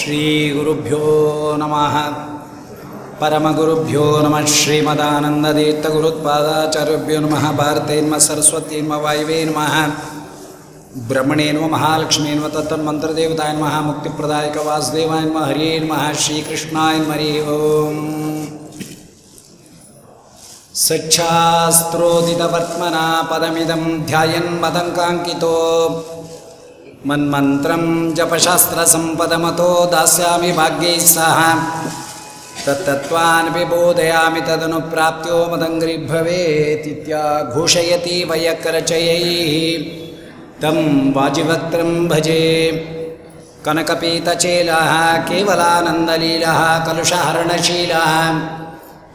ಶ್ರೀ ಗುರುಭ್ಯೋ ನಮಃ ಪರಮಗುರುಭ್ಯೋ ನಮಃ ಶ್ರೀಮದಾನಂದತೀರ್ಥಗುರುತ್ಪಾದಾಚಾರ್ಯಭ್ಯೋ ನಮಃ ಭಾರತೇನ್ಮ ಸರಸ್ವತೀನ್ಮ ವಾಯುವೇ ನಮಃ ಬ್ರಹ್ಮಣೇನ್ವ ಮಹಾಲಕ್ಷ್ಮೀನ್ವ ತತ್ತನ್ಮಂತ್ರದೇವತಾಯ ನಮಃ ಮುಕ್ತಿಪ್ರದಾಯಕ ವಾಸುದೇವಾಯ ನಮಃ ಹರಿಯೇ ನಮಃ ಶ್ರೀಕೃಷ್ಣಾಯ ನಮಃ ಹರಿ ಓಂ ಸಚ್ಛಾಸ್ತ್ರೋದಿತವರ್ತ್ಮನಾ ಪದಮಿದಂ ಧ್ಯಾಯನ್ ಮದಂಕಾಂಕಿತೋ ಮನ್ಮಂತ್ರಂ ಜಪಶಾಸ್ತ್ರಸಂಪದಮತೋ ದಾಸ್ಯಾಮಿ ಭಾಗ್ಯೈಃ ಸಹ ತತ್ತತ್ವಾನ್ ಬೋಧಯಾಮಿ ತದನು ಪ್ರಾಪ್ತ್ಯೋ ಮದಂಗ್ರಿಭವೇತಿತ್ಯಾಘೋಷಯತಿ ವಯಕರಚಯೈಃ ತಂ ವಾಜಿವಕ್ತ್ರಂ ಭಜೆ ಕನಕಪೀತಚೇಲಃ ಕೇವಲಾನಂದಲೀಲಃ ಕಲುಷಹರಣಶೀಲಃ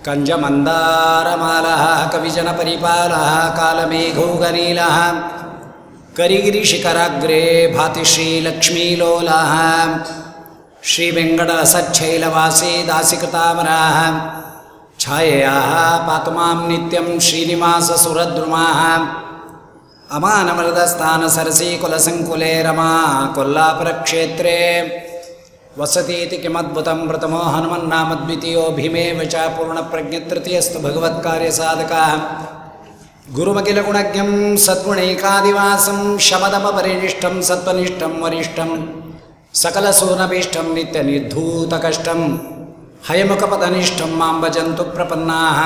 ಕಂಜಮಂದಾರಮಾಲಃ ಕವಿಜನಪರಿಪಾಲಃ ಕಾಲಮೇಘೌಗನೀಲಃ ಕರಿಗಿರಿಶಿಖರಾಗ್ರೇ ಭಾತಿ ಶ್ರೀಲಕ್ಷ್ಮೀಲೋಲಃ ಶ್ರೀವೆಂಕಟರಸಚ್ಛೈಲವಾಸಿ ದಾಸಿಕೃತಾಮರಾಃ ಛಾಯೆಯಾಃ ಪಾತು ಮಾಂ ನಿತ್ಯಂ ಶ್ರೀನಿವಾಸಸುರದ್ರುಮಾಃ ಅಮಾನವರದಸ್ಥಾನಸರಸಿ ಕುಲಸಂಕುಲೆ ರಮಾ ಕೊಲ್ಲಾಪುರಕ್ಷೇತ್ರೇ ವಸತೀತಿ ಕಿಮದ್ಭುತಂ ಪ್ರಥಮೋ ಹನುಮನ್ನಾಮದ್ವಿತೀಯೋ ಭೀಮೇವ ಚ ಪೂರ್ಣಪ್ರಜ್ಞತೃತೀಯಸ್ತು ಭಗವತ್ಕಾರ್ಯಸಾಧಕಃ ಗುರುಮಖಿಲಗುಣಜ್ಞಂ ಸದ್ಗುಣೈಕಾದಿವಾಸಂ ಶಮದಮಪರಿನಿಷ್ಠಂ ಸತ್ವನಿಷ್ಠಂ ವರಿಷ್ಠಂ ಸಕಲಸೂನಭೀಷ್ಟಂ ನಿತ್ಯನಿರ್ಧೂತಕಷ್ಟಂ ಹಯಮುಖಪದನಿಷ್ಠಂ ಮಾಂ ಭಜಂತು ಪ್ರಪನ್ನಾಃ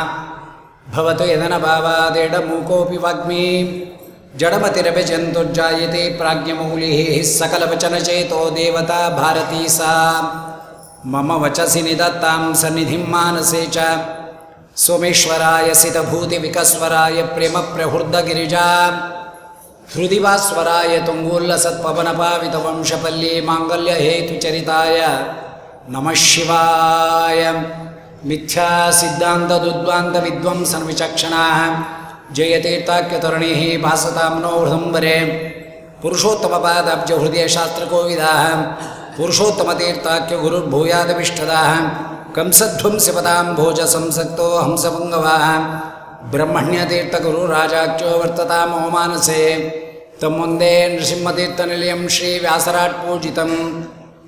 ಭವತು ಯದನಭಾವಾದೇಡಮೂಕೋऽಪಿ ವಾಗ್ಮೀ ಜಡಮತಿರಭಿಜಂತುರ್ಜಾಯತೆ ಪ್ರಾಜ್ಞಮೌಲಿಃ ಸಕಲವಚನಚೇತೋ ದೇವತಾ ಭಾರತೀ ಸಾ ಮಮ ವಚಸಿ ನಿದತ್ತಾಂ ಸನ್ನಿಧಿಂ ಮಾನಸೇ ಚ ಸೋಮೇಶ್ವರಾಯ ಸಿತಭೂತಿವಿಕಸ್ವರಾಯ ಪ್ರೇಮಪ್ರಹೃದಗಿರಿಜಾ ಹೃದಿವಾಸ್ವರಾಯ ತುಂಗೋಲ್ಲಸತ್ಪವನಪಾವಿತವಂಶಪಲ್ಯೇ ಮಾಂಗಲ್ಯಹೇತುಚರಿತಾಯ ನಮಃ ಶಿವಾಯ ಮಿಥ್ಯಾಸಿದ್ಧಾಂತದುದ್ವಾಂತವಿದ್ವಂಸನ್ವಿಚಕ್ಷಣಾಃ ಜಯತೀರ್ಥಾಖ್ಯತರುಣಿಃ ಭಾಸತಾಂ ನೋ ಹೃದಂಬರೆ ಪುರುಷೋತ್ತಮಪಾದಾಬ್ಜಹೃದಯಶಾಸ್ತ್ರಕೋವಿದಾಃ ಪುರುಷೋತ್ತಮತೀರ್ಥಾಖ್ಯಗುರುರ್ಭೂಯಾದಭಿಷ್ಟದಾಃ ಕಂಸಧ್ವಂಸಿಪದಾಂ ಭೋಜ ಸಂಸಕ್ತೋ ಹಂಸಪುಂಗವಾಃ ಬ್ರಹ್ಮಣ್ಯತೀರ್ಥಗುರುರಾಜಾಖ್ಯೋ ವರ್ತತಾಂ ಮಮ ಮಾನಸೇ ತಂ ವಂದೇ ನೃಸಿಂಹತೀರ್ಥನಿಲಯಂ ಶ್ರೀವ್ಯಾಸರಾಟ್ ಪೂಜಿತಂ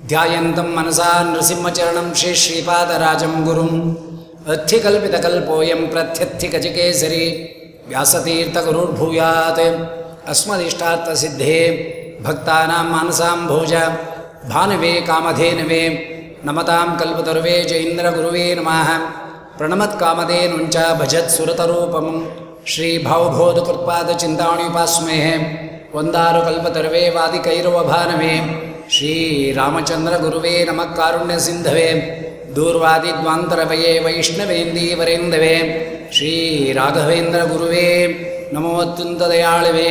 ಧ್ಯಾಯಂತಂ ಮನಸಾ ನೃಸಿಂಹಚರಣಂ ಶ್ರೀಪಾದರಾಜಂ ಗುರುಂ ಅರ್ಥಿಕಲ್ಪಿತಕಲ್ಪೋಯಂ ಪ್ರತ್ಯರ್ಥಿಕಚಿಕೇಸರಿ ವ್ಯಾಸತೀರ್ಥಗುರುರ್ಭೂಯಾತ್ ಅಸ್ಮದಿಷ್ಟಾರ್ಥಸಿದ್ಧೇ ಭಕ್ತಾನಾಂ ಮಾನಸಾಂ ಭೋಜ ಭಾನವೇ ಕಾಮಧೇನವೇ ನಮತಾಂ ಕಲ್ಪತರುವೇ ಜೈಂದ್ರಗುರುವೇ ನಮಃ ಪ್ರಣಮತ್ಕಾಮಧೇನುಂಚ ಭಜತ್ ಸುರತರೂಪಂ ಶ್ರೀಭಾವಬೋಧಕೃತ್ಪಾದಚಿಂತಾಮಣಿಪಾಸ್ಮೇ ವಂದಾರು ಕಲ್ಪತರುವೇ ವಾದಿಕೈರವಭಾನವೇ ಶ್ರೀರಾಮಚಂದ್ರಗುರುವೇ ನಮಃ ಕಾರುಣ್ಯಸಿಂಧವೇ ದೂರ್ವಾದಿದ್ವಾಂತರವಯೇ ವೈಷ್ಣವೇಂದೀವರೇಂದವೇ ಶ್ರೀರಾಘವೇಂದ್ರಗುರುವೇ ನಮೋತ್ಯುಂತದಯಾಳವೇ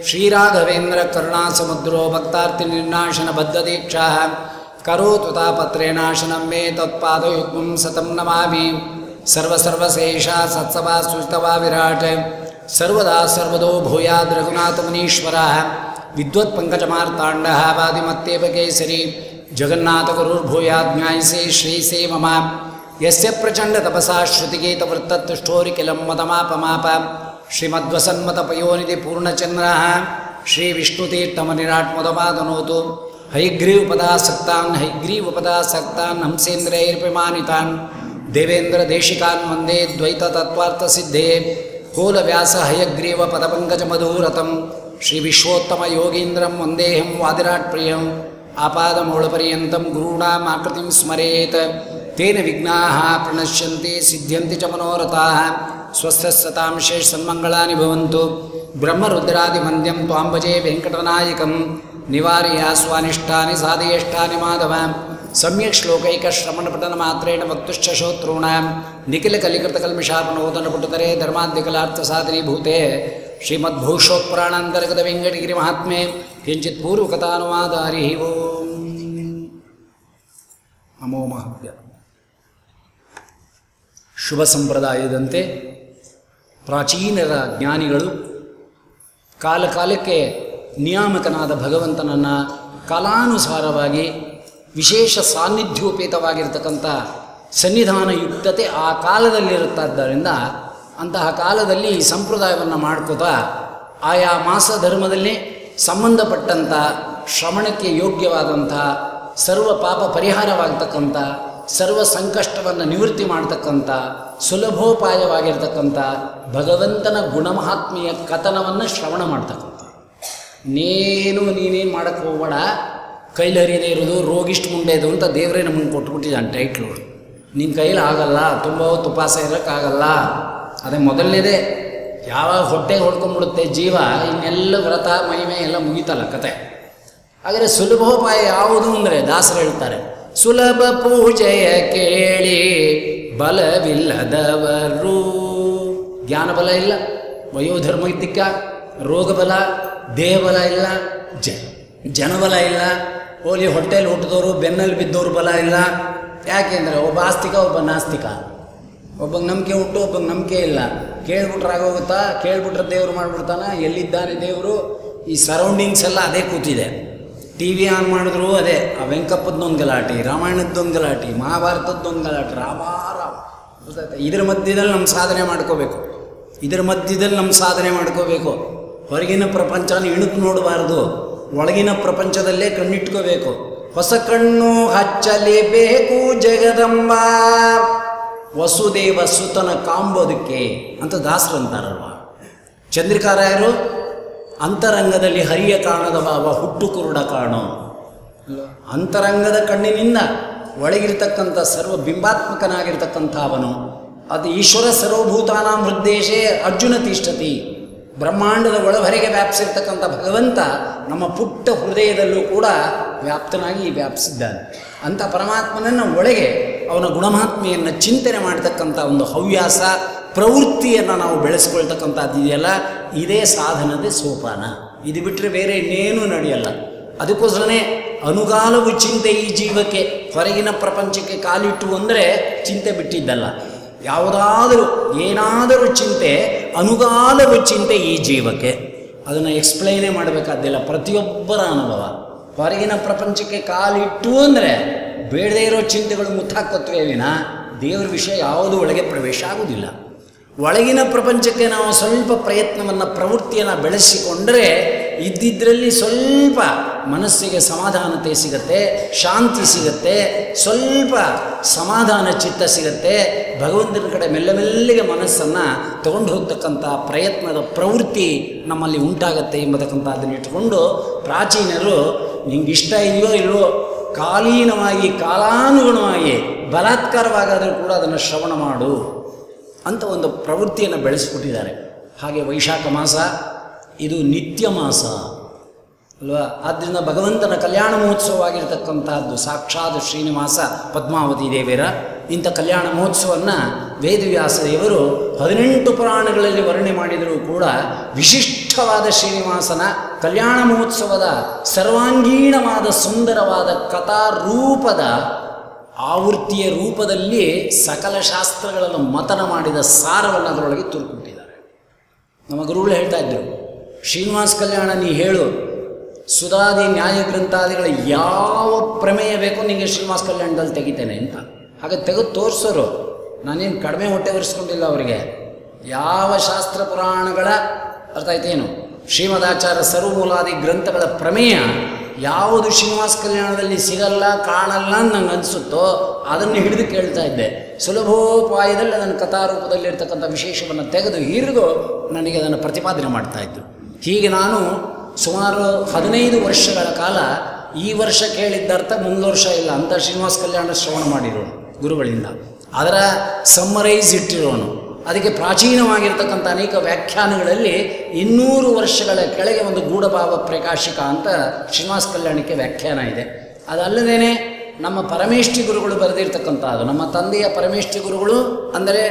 ಶ್ರೀರಾಘವೇಂದ್ರ ಕರುಣಾಸಮುದ್ರೋ ಭಕ್ತಾರ್ತಿನಿರ್ನಾಶನ ಬದ್ಧದೀಕ್ಷಾಃ ಕರೋತು ತಾಪತ್ರಯನಾಶನಂ ಮೇ ತತ್ಪಾದಯುಗ್ಮಂ ಸತಂ ನಮಾಮಿ ಸರ್ವಸರ್ವಶೇಷಾ ಸತ್ಸಭಾ ಸುಸ್ತವಾ ವಿರಾಟ್ ಸರ್ವದಾ ಸರ್ವದೋ ಭೂಯಾದ್ ರಘುನಾಥಮುನೀಶ್ವರಃ ವಿದ್ವತ್ಪಂಕಜಮಾರ್ತಾಂಡಃ ವಾದಿಮತ್ತೇವ ಕೇಸರಿ ಜಗನ್ನಾಥಗುರುರ್ಭೂಯಾದ್ ಜ್ಞಾಯಸೇ ಶ್ರೀಸೇ ಮಮ ಯಸ್ಯ ಪ್ರಚಂಡ ತಪಸಾ ಶ್ರುತಿಗೀತವೃತ್ತತ್ತುಷ್ಟೋರಿಕಿಲಂ ಮತಮಾಪಮಾಪ ಶ್ರೀಮದ್ವಸನ್ಮತಪಯೋನಿಧಿ ಪೂರ್ಣಚಂದ್ರಃ ಶ್ರೀವಿಷ್ಣುತೀರ್ಥಮನಿರಾಟ್ಮದಪಾದನೋತು ಹೈಗ್ರೀವಪದಾಸಕ್ತಾನ್ ಹಂಸೇಂದ್ರೈರ್ಪಿಮಾನಿತಾನ್ ದೇವೇಂದ್ರದೇಶಿಕಾನ್ ವಂದೇ ದ್ವೈತತತ್ವಾರ್ಥಸಿದ್ಧೇ ಕೋಲವ್ಯಾಸ ಹಯಗ್ರೀವ ಪದಪಂಕಜಮಧೂರತಂ ಶ್ರೀವಿಶ್ವೋತ್ತಮಯೋಗೀಂದ್ರಂ ವಂದೇಹಂ ವಾದಿರಾಟ್ ಪ್ರಿಯಂ ಆಪಾದಮೂಳಪರ್ಯಂతం ಗುರುಣಾಂ ಆಕೃತಿಂ ಸ್ಮರೇತ್ ತೇನ ವಿಘ್ನಾಃ ಪ್ರಣಶ್ಯಂತಿ ಸಿದ್ಧ್ಯಂತಿ ಚ ಮನೋರಥಾಃ ಸ್ವಸ್ಥಸ್ಸತಾಂ ಸನ್ಮಂಗಳಾನಿ ಭವಂತು ಬ್ರಹ್ಮರುದ್ರಾದಿವಂದ್ಯಂ ತ್ವಾಂ ಭಜೆ ವೆಂಕಟನಾಯಕಂ ನಿವಾರ್ಯ ಸ್ವಾನಿಷ್ಟಾನಿ ಸಾಧಯೇಷ್ಟಾನಿ ಮಾಧವ ಸಮ್ಯಕ್ ಶ್ಲೋಕೈಕಶ್ರವಣಪಠನಮಾತ್ರೇಣ ವಕ್ತುಶ್ಚ ಶ್ರೋತॄಣಾಂ ನಿಖಿಲಕಲಿಕೃತಕಲ್ಮಿಷಾಪನೋದನಪುಟತರೆ ಧರ್ಮಾದ್ಯಕಲಾರ್ಥಸಾಧನೀಭೂತೆ ಶ್ರೀಮದ್ಭೂಷೋತ್ಪುರಾಣಾಂತರ್ಗತ ವೆಂಕಟಗಿರಿ ಮಹಾತ್ಮೆ ಕಿಂಚಿತ್ ಪೂರ್ವಕಥಾನುವಾದ ಹರಿ ಓಂ ನಮೋ ಮಹಾಭ್ಯ. ಶುಭ ಸಂಪ್ರದಾಯದಂತೆ ಪ್ರಾಚೀನರ ಜ್ಞಾನಿಗಳು ಕಾಲಕಾಲಕ್ಕೆ ನಿಯಾಮಕನಾದ ಭಗವಂತನನ್ನು ಕಾಲಾನುಸಾರವಾಗಿ ವಿಶೇಷ ಸಾನ್ನಿಧ್ಯೋಪೇತವಾಗಿರ್ತಕ್ಕಂಥ ಸನ್ನಿಧಾನಯುಕ್ತತೆ ಆ ಕಾಲದಲ್ಲಿರುತ್ತಾದ್ದರಿಂದ ಅಂತಹ ಕಾಲದಲ್ಲಿ ಈ ಸಂಪ್ರದಾಯವನ್ನು ಮಾಡ್ಕೋತಾ ಆಯಾ ಮಾಸ ಧರ್ಮದಲ್ಲಿ ಸಂಬಂಧಪಟ್ಟಂಥ ಶ್ರವಣಕ್ಕೆ ಯೋಗ್ಯವಾದಂಥ ಸರ್ವ ಪಾಪ ಪರಿಹಾರವಾಗತಕ್ಕಂಥ, ಸರ್ವ ಸಂಕಷ್ಟವನ್ನು ನಿವೃತ್ತಿ ಮಾಡ್ತಕ್ಕಂಥ, ಸುಲಭೋಪಾಯವಾಗಿರ್ತಕ್ಕಂಥ ಭಗವಂತನ ಗುಣಮಹಾತ್ಮೆಯ ಕಥನವನ್ನು ಶ್ರವಣ ಮಾಡ್ತಕ್ಕಂಥ. ನೀನೇನು ಮಾಡೋಕ್ಕೆ ಹೋಗಬೇಡ, ಕೈಲಿ ಹರಿಯದೇ ಇರೋದು ರೋಗಿಷ್ಟು ಮುಂಡೆದು ಅಂತ ದೇವರೇ ನಮಗೆ ಕೊಟ್ಬಿಟ್ಟಿದ್ದಾನೆ ಟೈಟ್ಲು. ನಿನ್ನ ಕೈಲಿ ಆಗಲ್ಲ, ತುಂಬ ಹೊತ್ತು ಉಪವಾಸ ಇರೋಕ್ಕಾಗಲ್ಲ. ಅದೇ ಮೊದಲನೇದೇ, ಯಾವಾಗ ಹೊಟ್ಟೆಗೆ ಹೊಡ್ಕೊಂಡ್ಬಿಡುತ್ತೆ ಜೀವ, ಇನ್ನೆಲ್ಲ ವ್ರತ ಮಹಿಮೆ ಎಲ್ಲ ಮುಗೀತಲ್ಲ ಕತೆ. ಹಾಗಾದರೆ ಸುಲಭೋಪಾಯ ಯಾವುದು ಅಂದರೆ ದಾಸರು ಹೇಳ್ತಾರೆ, ಸುಲಭ ಪೂಜೆಯ ಕೇಳಿ ಬಲವಿಲ್ಲದವರು. ಜ್ಞಾನಬಲ ಇಲ್ಲ, ವಯೋಧರ್ಮೈತಿಕ, ರೋಗಬಲ, ದೇಹಬಲ ಇಲ್ಲ, ಜನಬಲ ಇಲ್ಲ, ಹೋಲಿ ಹೊಟ್ಟೆಯಲ್ಲಿ ಹುಟ್ಟಿದವರು ಬೆನ್ನಲ್ಲಿ ಬಿದ್ದವರು ಬಲ ಇಲ್ಲ. ಯಾಕೆಂದರೆ ಒಬ್ಬ ಆಸ್ತಿಕ, ಒಬ್ಬ ನಾಸ್ತಿಕ, ಒಬ್ಬಂಗೆ ನಂಬಿಕೆ ಉಂಟು, ಒಬ್ಬಂಗೆ ನಂಬಿಕೆ ಇಲ್ಲ. ಕೇಳ್ಬಿಟ್ರೆ ಆಗೋಗುತ್ತಾ, ಕೇಳ್ಬಿಟ್ರೆ ದೇವರು ಮಾಡಿಬಿಡ್ತಾನೆ. ಎಲ್ಲಿದ್ದಾನೆ ದೇವರು? ಈ ಸರೌಂಡಿಂಗ್ಸ್ ಎಲ್ಲ ಅದೇ ಕೂತಿದೆ. ಟಿ ವಿ ಆನ್ ಮಾಡಿದ್ರು ಅದೇ, ಆ ವೆಂಕಪ್ಪದೊಂದು ಗಲಾಟೆ, ರಾಮಾಯಣದ್ದೊಂದು ಗಲಾಟೆ, ಮಹಾಭಾರತದ್ದೊಂದು ಗಲಾಟೆ, ರಾಮಾರಾಮ. ಗೊತ್ತಾಯ್ತಾ? ಇದರ ಮಧ್ಯದಲ್ಲಿ ನಮ್ಮ ಸಾಧನೆ ಮಾಡ್ಕೋಬೇಕು, ಇದರ ಮಧ್ಯದಲ್ಲಿ ನಮ್ಮ ಸಾಧನೆ ಮಾಡ್ಕೋಬೇಕು. ಹೊರಗಿನ ಪ್ರಪಂಚನ ಇಣುಕು ನೋಡಬಾರ್ದು, ಒಳಗಿನ ಪ್ರಪಂಚದಲ್ಲೇ ಕಣ್ಣಿಟ್ಕೋಬೇಕು. ಹೊಸ ಕಣ್ಣು ಹಚ್ಚಲೇಬೇಕು ಜಗದಂಬ, ವಸುದೇವ ಸುತನ ಕಾಂಬೋದಕ್ಕೆ ಅಂತ ದಾಸರು ಅಂತಾರಲ್ವ. ಚಂದ್ರಿಕಾರಾಯರು ಅಂತರಂಗದಲ್ಲಿ ಹರಿಯ ಕಾಣದ ಭಾವ ಹುಟ್ಟು ಕುರುಡ ಕಾಣೋ. ಅಂತರಂಗದ ಕಣ್ಣಿನಿಂದ ಒಳಗಿರ್ತಕ್ಕಂಥ ಸರ್ವ ಬಿಂಬಾತ್ಮಕನಾಗಿರ್ತಕ್ಕಂಥ ಅವನು, ಅದು ಈಶ್ವರ ಸರ್ವಭೂತಾನಾಂ ಹೃದ್ದೇಶೇ ಅರ್ಜುನ ತಿಷ್ಠತಿ. ಬ್ರಹ್ಮಾಂಡದ ಒಳಹೊರಗೆ ವ್ಯಾಪಿಸಿರ್ತಕ್ಕಂಥ ಭಗವಂತ ನಮ್ಮ ಪುಟ್ಟ ಹೃದಯದಲ್ಲೂ ಕೂಡ ವ್ಯಾಪ್ತನಾಗಿ ವ್ಯಾಪಿಸಿದ್ದಾನೆ. ಅಂಥ ಪರಮಾತ್ಮನನ್ನು ಒಳಗೆ ಅವನ ಗುಣಮಹಾತ್ಮೆಯನ್ನು ಚಿಂತನೆ ಮಾಡತಕ್ಕಂಥ ಒಂದು ಹವ್ಯಾಸ ಪ್ರವೃತ್ತಿಯನ್ನು ನಾವು ಬೆಳೆಸ್ಕೊಳ್ತಕ್ಕಂಥದ್ದು ಇದೆಯಲ್ಲ, ಇದೇ ಸಾಧನದ ಸೋಪಾನ. ಇದು ಬಿಟ್ಟರೆ ಬೇರೆ ಇನ್ನೇನೂ ನಡೆಯಲ್ಲ. ಅದಕ್ಕೋಸ್ಕರನೇ ಅನುಗಾಲವು ಚಿಂತೆ ಈ ಜೀವಕ್ಕೆ. ಹೊರಗಿನ ಪ್ರಪಂಚಕ್ಕೆ ಕಾಲಿಟ್ಟು ಅಂದರೆ ಚಿಂತೆ ಬಿಟ್ಟಿದ್ದಲ್ಲ. ಯಾವುದಾದರೂ ಏನಾದರೂ ಚಿಂತೆ, ಅನುಗಾಲವು ಚಿಂತೆ ಈ ಜೀವಕ್ಕೆ. ಅದನ್ನು ಎಕ್ಸ್ಪ್ಲೈನೇ ಮಾಡಬೇಕಾದ್ದಿಲ್ಲ, ಪ್ರತಿಯೊಬ್ಬರ ಅನುಭವ. ಹೊರಗಿನ ಪ್ರಪಂಚಕ್ಕೆ ಕಾಲಿಟ್ಟು ಅಂದರೆ ಬೇಡದೇ ಇರೋ ಚಿಂತೆಗಳು ಮುತ್ತಾಕತ್ವೇ ವಿನ ದೇವರ ವಿಷಯ ಯಾವುದೂ ಒಳಗೆ ಪ್ರವೇಶ ಆಗುವುದಿಲ್ಲ. ಒಳಗಿನ ಪ್ರಪಂಚಕ್ಕೆ ನಾವು ಸ್ವಲ್ಪ ಪ್ರಯತ್ನವನ್ನು, ಪ್ರವೃತ್ತಿಯನ್ನು ಬೆಳೆಸಿಕೊಂಡರೆ ಇದ್ದಿದ್ದರಲ್ಲಿ ಸ್ವಲ್ಪ ಮನಸ್ಸಿಗೆ ಸಮಾಧಾನತೆ ಸಿಗತ್ತೆ, ಶಾಂತಿ ಸಿಗತ್ತೆ, ಸ್ವಲ್ಪ ಸಮಾಧಾನ ಚಿತ್ತ ಸಿಗತ್ತೆ. ಭಗವಂತನ ಕಡೆ ಮೆಲ್ಲಮೆಲ್ಲಿಗೆ ಮನಸ್ಸನ್ನು ತಗೊಂಡು ಹೋಗ್ತಕ್ಕಂಥ ಪ್ರಯತ್ನದ ಪ್ರವೃತ್ತಿ ನಮ್ಮಲ್ಲಿ ಉಂಟಾಗತ್ತೆ ಎಂಬತಕ್ಕಂಥದ್ದನ್ನು ಇಟ್ಟುಕೊಂಡು ಪ್ರಾಚೀನರು ನಿಂಗೆ ಇಷ್ಟ ಇದೆಯೋ ಇಲ್ವೋ ಕಾಲೀನವಾಗಿ ಕಾಲಾನುಗುಣವಾಗಿ ಬಲಾತ್ಕಾರವಾಗಾದರೂ ಕೂಡ ಅದನ್ನು ಶ್ರವಣ ಮಾಡು ಅಂತ ಒಂದು ಪ್ರವೃತ್ತಿಯನ್ನು ಬೆಳೆಸಿಕೊಟ್ಟಿದ್ದಾರೆ. ಹಾಗೆ ವೈಶಾಖ ಮಾಸ ಇದು ನಿತ್ಯ ಮಾಸ ಅಲ್ವಾ. ಆದ್ದರಿಂದ ಭಗವಂತನ ಕಲ್ಯಾಣ ಮಹೋತ್ಸವವಾಗಿರ್ತಕ್ಕಂಥದ್ದು ಸಾಕ್ಷಾತ್ ಶ್ರೀನಿವಾಸ ಪದ್ಮಾವತಿ ದೇವಿಯರ ಇಂಥ ಕಲ್ಯಾಣ ಮಹೋತ್ಸವವನ್ನು ವೇದವ್ಯಾಸ ದೇವರು 18 ಪುರಾಣಗಳಲ್ಲಿ ವರ್ಣನೆ ಮಾಡಿದರೂ ಕೂಡ ವಿಶಿಷ್ಟವಾದ ಶ್ರೀನಿವಾಸನ ಕಲ್ಯಾಣ ಮಹೋತ್ಸವದ ಸರ್ವಾಂಗೀಣವಾದ ಸುಂದರವಾದ ಕಥಾರೂಪದ ಆವೃತ್ತಿಯ ರೂಪದಲ್ಲಿ ಸಕಲ ಶಾಸ್ತ್ರಗಳನ್ನು ಮತನ ಮಾಡಿದ ಸಾರವನ್ನು ಅದರೊಳಗೆ ತುರುಕಿಬಿಟ್ಟಿದ್ದಾರೆ. ನಮ್ಮ ಗುರುಗಳು ಹೇಳ್ತಾ ಇದ್ದರು, ಶ್ರೀನಿವಾಸ ಕಲ್ಯಾಣ ನೀ ಹೇಳು, ಸುಧಾದಿ ನ್ಯಾಯ ಗ್ರಂಥಾದಿಗಳ ಯಾವ ಪ್ರಮೇಯ ಬೇಕೋ ನಿಮಗೆ ಶ್ರೀನಿವಾಸ ಕಲ್ಯಾಣದಲ್ಲಿ ತೆಗಿತೇನೆ ಅಂತ. ಹಾಗೆ ತೆಗೆದು ತೋರಿಸೋರು. ನಾನೇನು ಕಡಿಮೆ ಹೊಟ್ಟೆ ಒರೆಸ್ಕೊಂಡಿಲ್ಲ ಅವರಿಗೆ. ಯಾವ ಶಾಸ್ತ್ರ ಪುರಾಣಗಳ ಅರ್ಥ ಆಯ್ತೇನು, ಶ್ರೀಮದಾಚಾರ್ಯ ಸರ್ವಮೂಲಾದಿ ಗ್ರಂಥಗಳ ಪ್ರಮೇಯ ಯಾವುದು ಶ್ರೀನಿವಾಸ ಕಲ್ಯಾಣದಲ್ಲಿ ಸಿಗಲ್ಲ, ಕಾಣಲ್ಲ ಅಂತ ನಂಗೆ ಅನಿಸುತ್ತೋ ಅದನ್ನು ಹಿಡಿದು ಕೇಳ್ತಾ ಇದ್ದೆ. ಸುಲಭೋಪಾಯದಲ್ಲಿ ಅದನ್ನು ಕಥಾರೂಪದಲ್ಲಿರ್ತಕ್ಕಂಥ ವಿಶೇಷವನ್ನು ತೆಗೆದು ಹಿರಿದು ನನಗೆ ಅದನ್ನು ಪ್ರತಿಪಾದನೆ ಮಾಡ್ತಾಯಿದ್ರು. ಹೀಗೆ ನಾನು ಸುಮಾರು 15 ವರ್ಷಗಳ ಕಾಲ ಈ ವರ್ಷ ಕೇಳಿದ್ದರ್ಥ ಮುಂದೆ ವರ್ಷ ಇಲ್ಲ ಅಂತ ಶ್ರೀನಿವಾಸ ಕಲ್ಯಾಣ ಶ್ರವಣ ಮಾಡಿರೋನು ಗುರುಗಳಿಂದ. ಅದರ ಸಮ್ಮರೈಸ್ ಇಟ್ಟಿರೋನು. ಅದಕ್ಕೆ ಪ್ರಾಚೀನವಾಗಿರ್ತಕ್ಕಂಥ ಅನೇಕ ವ್ಯಾಖ್ಯಾನಗಳಲ್ಲಿ 200 ವರ್ಷಗಳ ಕೆಳಗೆ ಒಂದು ಗೂಢಭಾವ ಪ್ರಕಾಶಿಕ ಅಂತ ಶ್ರೀನಿವಾಸ ಕಲ್ಯಾಣಕ್ಕೆ ವ್ಯಾಖ್ಯಾನ ಇದೆ. ಅದಲ್ಲದೇ ನಮ್ಮ ಪರಮೇಷ್ಠಿ ಗುರುಗಳು ಬರೆದಿರ್ತಕ್ಕಂಥದ್ದು, ನಮ್ಮ ತಂದೆಯ ಪರಮೇಷ್ಠಿ ಗುರುಗಳು ಅಂದರೆ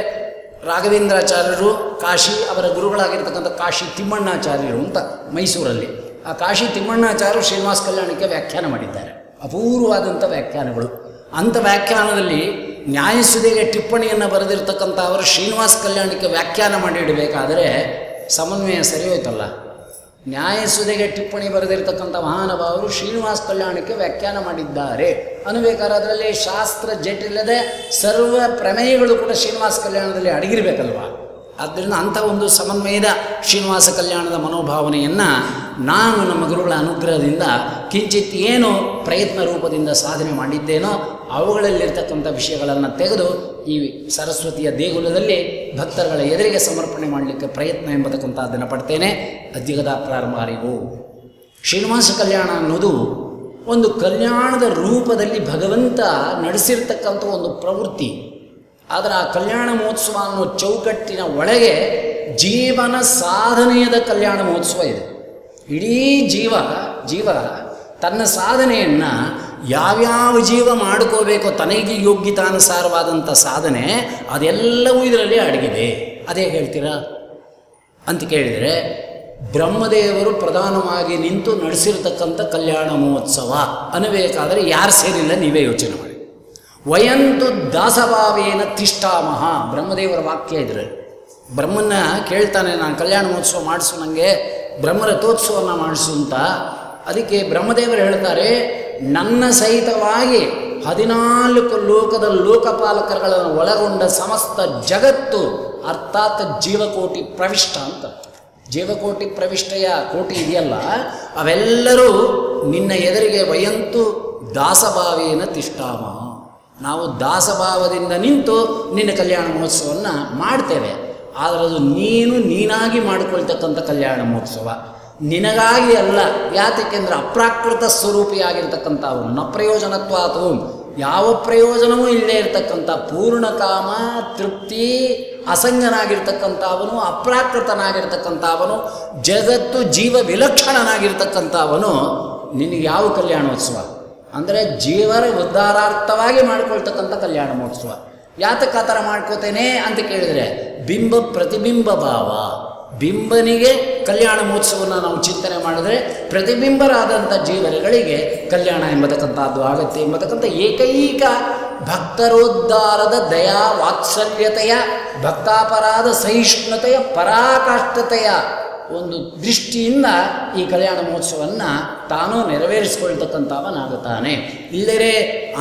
ರಾಘವೇಂದ್ರಾಚಾರ್ಯರು, ಕಾಶಿ ಅವರ ಗುರುಗಳಾಗಿರ್ತಕ್ಕಂಥ ಕಾಶಿ ತಿಮ್ಮಣ್ಣಾಚಾರ್ಯರು ಅಂತ ಮೈಸೂರಲ್ಲಿ. ಆ ಕಾಶಿ ತಿಮ್ಮಣ್ಣಾಚಾರ್ಯರು ಶ್ರೀನಿವಾಸ ಕಲ್ಯಾಣಕ್ಕೆ ವ್ಯಾಖ್ಯಾನ ಮಾಡಿದ್ದಾರೆ. ಅಪೂರ್ವವಾದಂಥ ವ್ಯಾಖ್ಯಾನಗಳು. ಅಂಥ ವ್ಯಾಖ್ಯಾನದಲ್ಲಿ ನ್ಯಾಯಸುದೆಗೆ ಟಿಪ್ಪಣಿಯನ್ನು ಬರೆದಿರ್ತಕ್ಕಂಥ ಅವರು ಶ್ರೀನಿವಾಸ ಕಲ್ಯಾಣಕ್ಕೆ ವ್ಯಾಖ್ಯಾನ ಮಾಡಿಡಬೇಕಾದರೆ ಸಮನ್ವಯ ಸರಿ ಹೋಯ್ತಲ್ಲ. ನ್ಯಾಯಸುದೆಗೆ ಟಿಪ್ಪಣಿ ಬರೆದಿರ್ತಕ್ಕಂಥ ಮಹಾನುಭಾವರು ಶ್ರೀನಿವಾಸ ಕಲ್ಯಾಣಕ್ಕೆ ವ್ಯಾಖ್ಯಾನ ಮಾಡಿದ್ದಾರೆ ಅನ್ನಬೇಕಾದ್ರೆ ಅದರಲ್ಲಿ ಶಾಸ್ತ್ರ ಜಟಿಲದೆ ಸರ್ವ ಪ್ರಮೇಯಗಳು ಕೂಡ ಶ್ರೀನಿವಾಸ ಕಲ್ಯಾಣದಲ್ಲಿ ಅಡಗಿರಬೇಕಲ್ವ. ಆದ್ದರಿಂದ ಅಂಥ ಒಂದು ಸಮನ್ವಯದ ಶ್ರೀನಿವಾಸ ಕಲ್ಯಾಣದ ಮನೋಭಾವನೆಯನ್ನು ನಾನು ನಮ್ಮ ಗುರುಗಳ ಅನುಗ್ರಹದಿಂದ ಕಿಂಚಿತ್ ಏನು ಪ್ರಯತ್ನ ರೂಪದಿಂದ ಸಾಧನೆ ಮಾಡಿದ್ದೇನೋ ಅವುಗಳಲ್ಲಿರ್ತಕ್ಕಂಥ ವಿಷಯಗಳನ್ನು ತೆಗೆದು ಈ ಸರಸ್ವತಿಯ ದೇಗುಲದಲ್ಲಿ ಭಕ್ತರುಗಳ ಎದುರಿಗೆ ಸಮರ್ಪಣೆ ಮಾಡಲಿಕ್ಕೆ ಪ್ರಯತ್ನ ಎಂಬತಕ್ಕಂಥದ್ದನ್ನು ಪಡ್ತೇನೆ. ಅದ್ಯಗದ ಪ್ರಾರಂಭ ಅರಿವು. ಶ್ರೀನಿವಾಸ ಕಲ್ಯಾಣ ಅನ್ನೋದು ಒಂದು ಕಲ್ಯಾಣದ ರೂಪದಲ್ಲಿ ಭಗವಂತ ನಡೆಸಿರ್ತಕ್ಕಂಥ ಒಂದು ಪ್ರವೃತ್ತಿ. ಆದರೆ ಆ ಕಲ್ಯಾಣ ಮಹೋತ್ಸವ ಅನ್ನೋ ಚೌಕಟ್ಟಿನ ಒಳಗೆ ಜೀವನ ಸಾಧನೆಯದ ಕಲ್ಯಾಣ ಮಹೋತ್ಸವ ಇದೆ. ಇಡೀ ಜೀವ ತನ್ನ ಸಾಧನೆಯನ್ನು ಯಾವ್ಯಾವ ಜೀವ ಮಾಡ್ಕೋಬೇಕೋ ತನಗೆ ಯೋಗ್ಯತಾನುಸಾರವಾದಂಥ ಸಾಧನೆ ಅದೆಲ್ಲವೂ ಇದರಲ್ಲಿ ಅಡಗಿದೆ. ಅದೇ ಹೇಳ್ತೀರಾ ಅಂತ ಕೇಳಿದರೆ, ಬ್ರಹ್ಮದೇವರು ಪ್ರಧಾನವಾಗಿ ನಿಂತು ನಡೆಸಿರ್ತಕ್ಕಂಥ ಕಲ್ಯಾಣ ಮಹೋತ್ಸವ ಅನ್ನಬೇಕಾದರೆ ಯಾರು ಸೇರಿಲ್ಲ, ನೀವೇ ಯೋಚನೆ ಮಾಡಿ. ವಯಂತು ದಾಸಭಾವೇನ ತಿಷ್ಠಾಮಹ, ಬ್ರಹ್ಮದೇವರ ವಾಕ್ಯ ಇದ್ರೆ. ಬ್ರಹ್ಮನ್ನ ಕೇಳ್ತಾನೆ, ನಾನು ಕಲ್ಯಾಣ ಮಹೋತ್ಸವ ಮಾಡಿಸು, ನನಗೆ ಬ್ರಹ್ಮರಥೋತ್ಸವವನ್ನು ಮಾಡಿಸು ಅಂತ. ಅದಕ್ಕೆ ಬ್ರಹ್ಮದೇವರು ಹೇಳ್ತಾರೆ, ನನ್ನ ಸಹಿತವಾಗಿ 14 ಲೋಕದ ಲೋಕಪಾಲಕರುಗಳನ್ನು ಒಳಗೊಂಡ ಸಮಸ್ತ ಜಗತ್ತು ಅರ್ಥಾತ್ ಜೀವಕೋಟಿ ಪ್ರವಿಷ್ಟ ಅಂತ. ಜೀವಕೋಟಿ ಪ್ರವಿಷ್ಟಯ ಕೋಟಿ ಇದೆಯಲ್ಲ, ಅವೆಲ್ಲರೂ ನಿನ್ನ ಎದುರಿಗೆ ವಯಂತು ದಾಸಭಾವೇನ ತಿಷ್ಠಾಮ, ನಾವು ದಾಸಭಾವದಿಂದ ನಿಂತು ನಿನ್ನ ಕಲ್ಯಾಣ ಮಹೋತ್ಸವವನ್ನು ಮಾಡ್ತೇವೆ. ಆದರೆ ಅದು ನೀನಾಗಿ ಮಾಡಿಕೊಳ್ತಕ್ಕಂಥ ಕಲ್ಯಾಣ ಮಹೋತ್ಸವ, ನಿನಗಾಗಿ ಅಲ್ಲ. ಯಾತಕ್ಕೆಂದರೆ ಅಪ್ರಾಕೃತ ಸ್ವರೂಪಿಯಾಗಿರ್ತಕ್ಕಂಥವನು, ನ ಪ್ರಯೋಜನತ್ವಾತು, ಯಾವ ಪ್ರಯೋಜನವೂ ಇಲ್ಲದೆ ಇರತಕ್ಕಂಥ ಪೂರ್ಣಕಾಮ ತೃಪ್ತಿ ಅಸಂಗನಾಗಿರ್ತಕ್ಕಂಥವನು, ಅಪ್ರಾಕೃತನಾಗಿರ್ತಕ್ಕಂಥವನು, ಜಗತ್ತು ಜೀವ ವಿಲಕ್ಷಣನಾಗಿರ್ತಕ್ಕಂಥವನು ನಿನಗೆ ಯಾವ ಕಲ್ಯಾಣೋತ್ಸವ ಅಂದರೆ ಜೀವರ ಉದ್ಧಾರಾರ್ಥವಾಗಿ ಮಾಡಿಕೊಳ್ತಕ್ಕಂಥ ಕಲ್ಯಾಣ ಮಹೋತ್ಸವ. ಯಾತಕ್ಕೆ ಆ ಥರ ಮಾಡ್ಕೋತೇನೆ ಅಂತ ಕೇಳಿದರೆ, ಬಿಂಬ ಪ್ರತಿಬಿಂಬ ಭಾವ. ಬಿಂಬನಿಗೆ ಕಲ್ಯಾಣ ಮಹೋತ್ಸವವನ್ನು ನಾವು ಚಿಂತನೆ ಮಾಡಿದ್ರೆ ಪ್ರತಿಬಿಂಬರಾದಂಥ ಜೀವರುಗಳಿಗೆ ಕಲ್ಯಾಣ ಎಂಬತಕ್ಕಂಥದ್ದು ಆಗುತ್ತೆ ಎಂಬತಕ್ಕಂಥ ಏಕೈಕ ಭಕ್ತರೋದ್ಧಾರದ ದಯಾ ವಾತ್ಸಲ್ಯತೆಯ, ಭಕ್ತಾಪರಾಧ ಸಹಿಷ್ಣುತೆಯ, ಪರಾಕಾಷ್ಠತೆಯ ಒಂದು ದೃಷ್ಟಿಯಿಂದ ಈ ಕಲ್ಯಾಣ ಮಹೋತ್ಸವವನ್ನು ತಾನು ನೆರವೇರಿಸಿಕೊಳ್ತಕ್ಕಂಥವನಾಗುತ್ತಾನೆ. ಇಲ್ಲದೇ